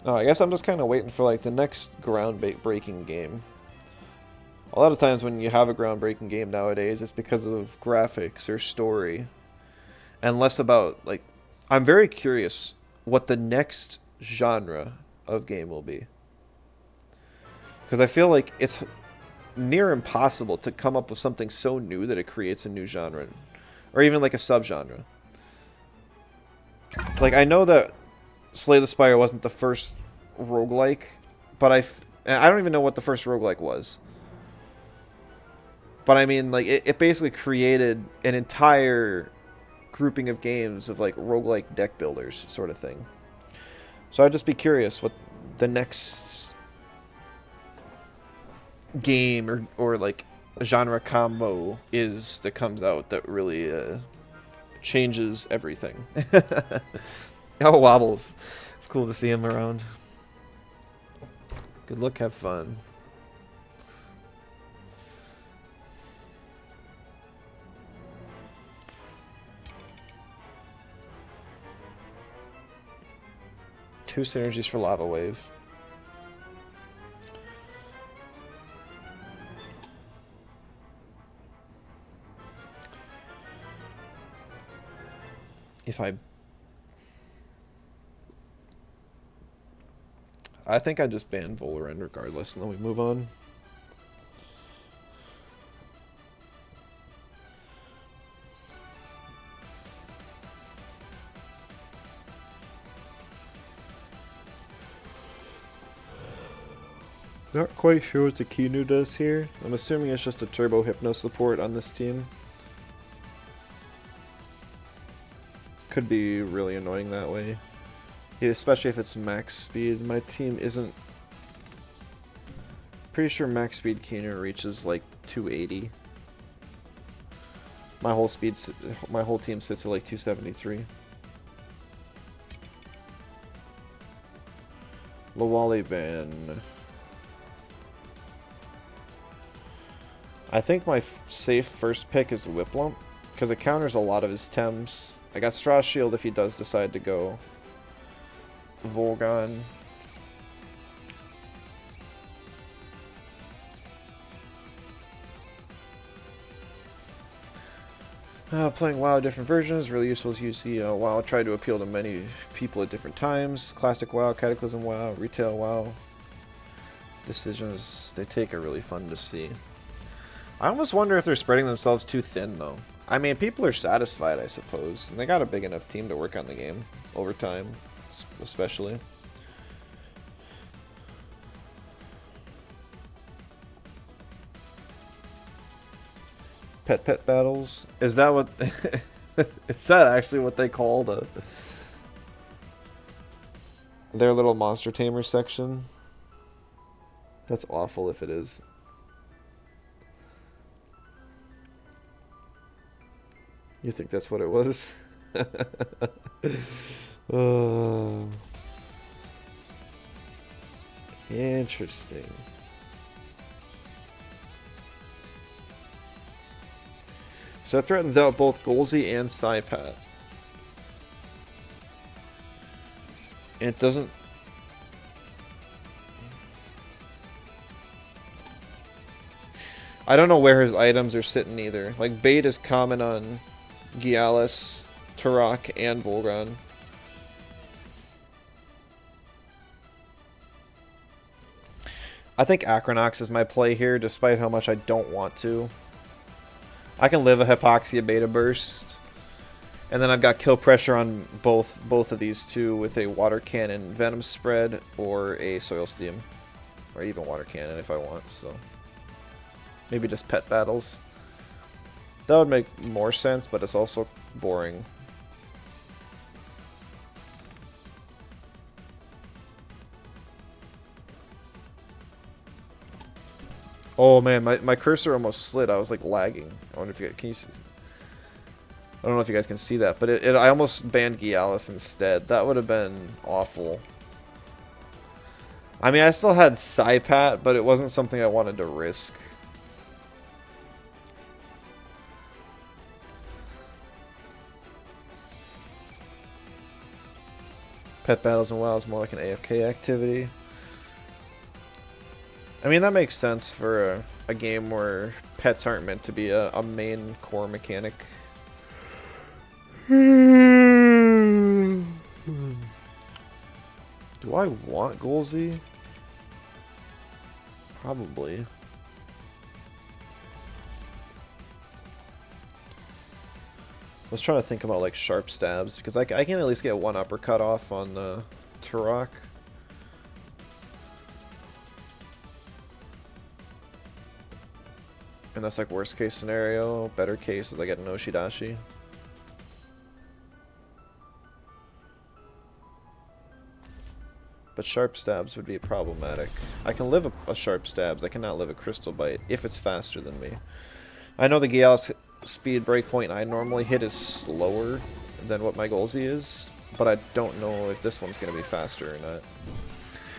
Oh, I guess I'm just kind of waiting for like the next groundbreaking game. A lot of times when you have a groundbreaking game nowadays, it's because of graphics or story, and less about like. I'm very curious what the next genre of game will be, because I feel like it's near impossible to come up with something so new that it creates a new genre, or even like a subgenre. Like I know that Slay the Spire wasn't the first roguelike, but I don't even know what the first roguelike was. But I mean, like, it basically created an entire grouping of games of, like, roguelike deck builders sort of thing. So I'd just be curious what the next game or like, genre combo is that comes out that really changes everything. Oh, Wobbles. It's cool to see him around. Good luck, have fun. Two synergies for Lava Wave. If I think I just ban Volarend regardless, and then we move on. Not quite sure what the Kinu does here. I'm assuming it's just a Turbo Hypno support on this team. Could be really annoying that way. Yeah, especially if it's max speed. My team isn't... Pretty sure max speed Kinu reaches like 280. My whole team sits at like 273. Lawali ban. I think my safe first pick is Whiplump, because it counters a lot of his Tems. I got Straw Shield if he does decide to go Volgon. Playing WoW different versions, really useful to see WoW try to appeal to many people at different times. Classic WoW, Cataclysm WoW, Retail WoW. Decisions they take are really fun to see. I almost wonder if they're spreading themselves too thin, though. I mean, people are satisfied, I suppose. And they got a big enough team to work on the game over time, especially. Pet battles? Is that what... is that actually what they call their little monster tamer section? That's awful if it is. You think that's what it was? Interesting. So that threatens out both Golzy and Saipat. It doesn't... I don't know where his items are sitting either. Like, bait is common on Gialis, Turok, and Volgon. I think Acronox is my play here, despite how much I don't want to. I can live a Hypoxia Beta Burst. And then I've got kill pressure on both of these two with a Water Cannon Venom Spread or a Soil Steam. Or even Water Cannon if I want, so... Maybe just pet battles. That would make more sense, but it's also boring. Oh man, my cursor almost slid. I was like lagging. I wonder if you can you see, I don't know if you guys can see that, but I almost banned Gialis instead. That would have been awful. I mean, I still had Saipat, but it wasn't something I wanted to risk. Pet battles and WoW is more like an AFK activity. I mean, that makes sense for a game where pets aren't meant to be a main core mechanic. Do I want Golzy? Probably. I was trying to think about like sharp stabs because I can at least get one uppercut off on Turok. And that's like worst case scenario. Better case is I get an Oshidashi. But sharp stabs would be problematic. I can live a sharp stabs. I cannot live a crystal bite if it's faster than me. I know the Gialis speed breakpoint I normally hit is slower than what my Golzy is, but I don't know if this one's going to be faster or not.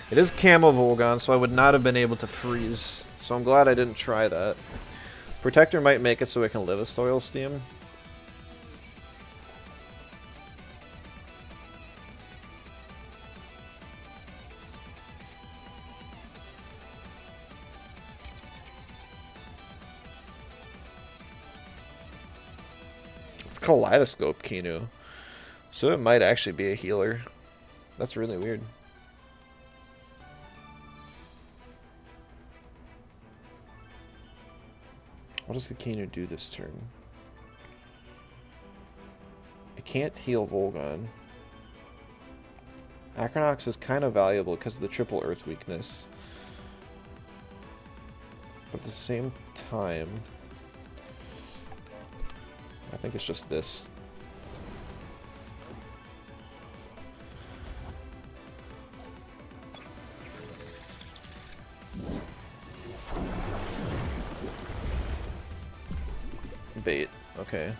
It is Camo Volgon, so I would not have been able to freeze, so I'm glad I didn't try that. Protector might make it so it can live a Soil Steam. Kaleidoscope Kinu, so it might actually be a healer. That's really weird. What does the Kinu do this turn? It can't heal Volgon. Acronox is kind of valuable because of the triple earth weakness, but at the same time I think it's just this. Bait, okay.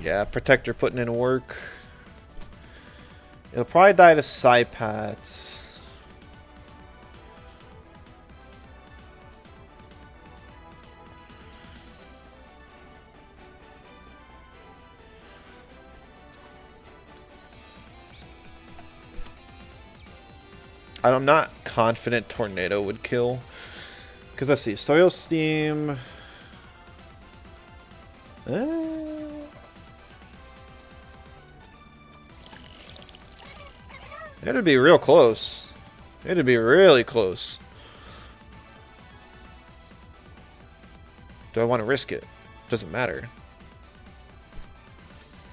Yeah, Protector putting in work. It'll probably die to Saipat. I'm not confident Tornado would kill. Because let's see, Soil Steam. It'd be real close. It'd be really close. Do I want to risk it? Doesn't matter.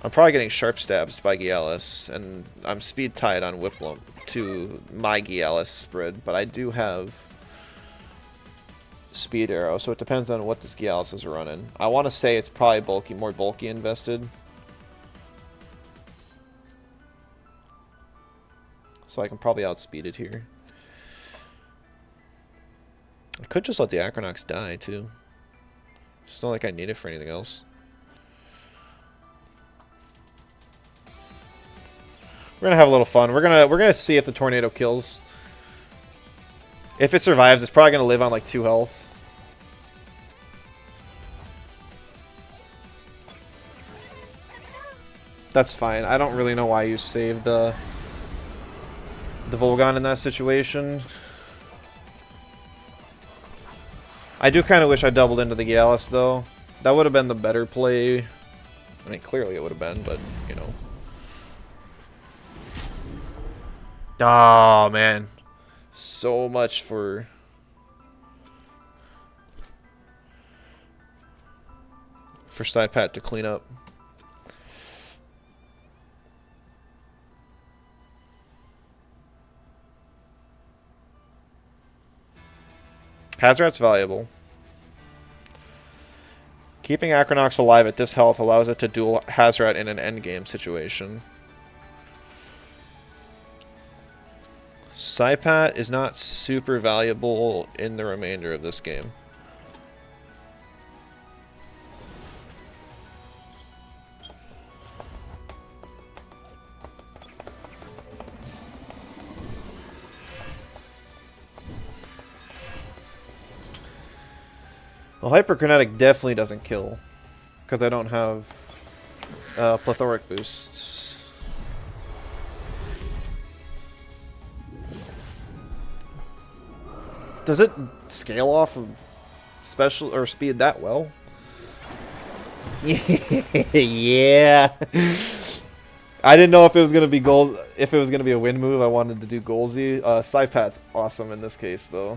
I'm probably getting sharp stabs by Gialis, and I'm speed tied on Whiplump to my Gialis spread, but I do have speed arrow, so it depends on what this Gialis is running. I want to say it's probably bulky, more bulky invested. so I can probably outspeed it here. I could just let the Agronox die too. It's not like I need it for anything else. We're gonna have a little fun. We're gonna see if the tornado kills. If it survives, it's probably gonna live on like 2 health. That's fine. I don't really know why you saved the Volgon in that situation. I do kind of wish I doubled into the Gallus, though. That would have been the better play. I mean, clearly it would have been, but, you know. Oh, man. So much for... Sidepat to clean up. Hazrat's valuable. Keeping Agronox alive at this health allows it to duel Hazrat in an endgame situation. Sidepat is not super valuable in the remainder of this game. Well, Hyperkinetic definitely doesn't kill, because I don't have plethoric boosts. Does it scale off of special or speed that well? Yeah. I didn't know if it was gonna be gold. If it was gonna be a win move, I wanted to do Golzy. Sipat's awesome in this case, though.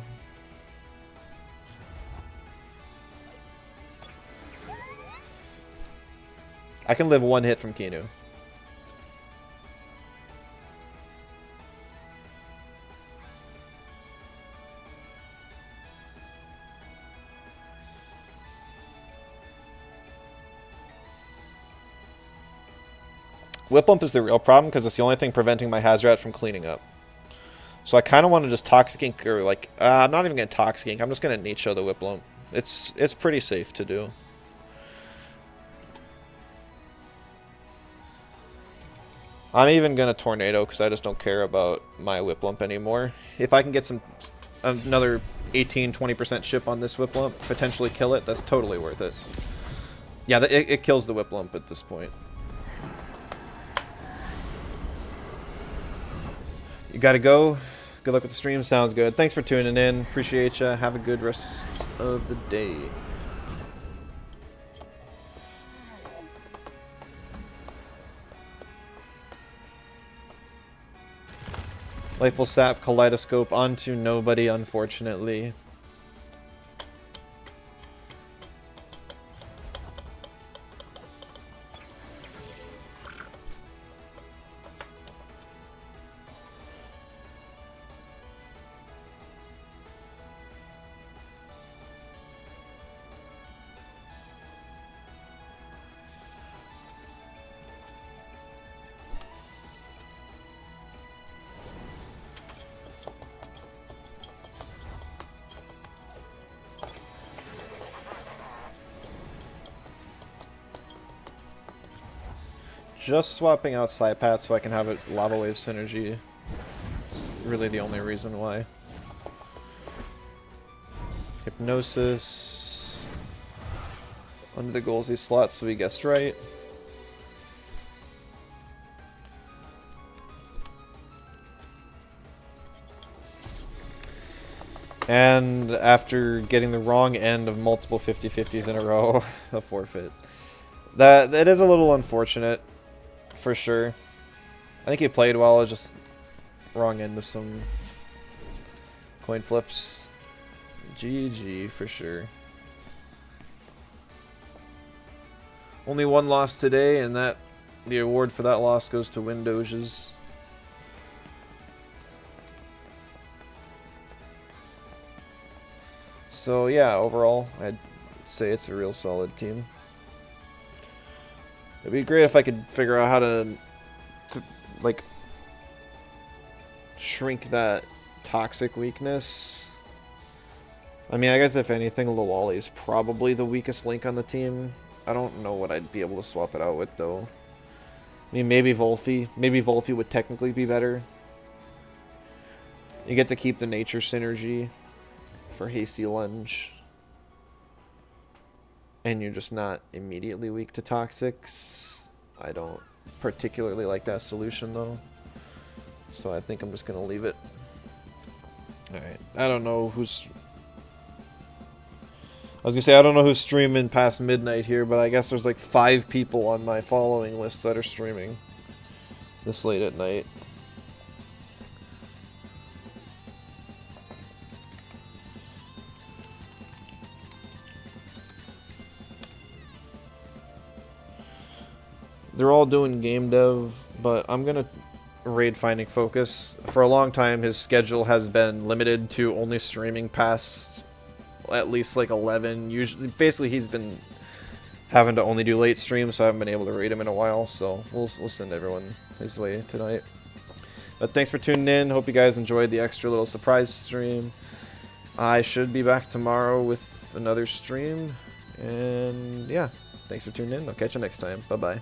I can live 1 hit from Kinu. Whip Bump is the real problem because it's the only thing preventing my Hazrat from cleaning up. So I kind of want to just Toxic Ink, or like, I'm not even going to Toxic Ink. I'm just going to Nicho the Whip Bump. It's pretty safe to do. I'm even going to Tornado because I just don't care about my Whip Lump anymore. If I can get another 18-20% chip on this Whip Lump, potentially kill it, that's totally worth it. Yeah, it kills the Whip Lump at this point. You gotta go. Good luck with the stream. Sounds good. Thanks for tuning in. Appreciate ya. Have a good rest of the day. Lifeful Sap Kaleidoscope onto nobody, unfortunately. Just swapping out Sipat so I can have it Lava Wave synergy. It's really the only reason why. Hypnosis. Under the Golzy slot so he guessed right. And after getting the wrong end of multiple 50-50s in a row, a forfeit. That is a little unfortunate. For sure. I think he played well, just wrong end of some coin flips. GG for sure. Only 1 loss today, and the award for that loss goes to Windows. So yeah, overall, I'd say it's a real solid team. It'd be great if I could figure out how to like, shrink that toxic weakness. I mean, I guess if anything, Lawali is probably the weakest link on the team. I don't know what I'd be able to swap it out with, though. I mean, maybe Volphy. Maybe Volphy would technically be better. You get to keep the nature synergy for Hasty Lunge. And you're just not immediately weak to toxics. I don't particularly like that solution, though. So I think I'm just going to leave it. Alright. I don't know who's... I was going to say, I don't know who's streaming past midnight here, but I guess there's like 5 people on my following list that are streaming this late at night. They're all doing game dev, but I'm going to raid finding focus. For a long time, his schedule has been limited to only streaming past at least like 11. Usually, basically, he's been having to only do late streams, so I haven't been able to raid him in a while. So we'll send everyone his way tonight. But thanks for tuning in. Hope you guys enjoyed the extra little surprise stream. I should be back tomorrow with another stream. And yeah, thanks for tuning in. I'll catch you next time. Bye bye.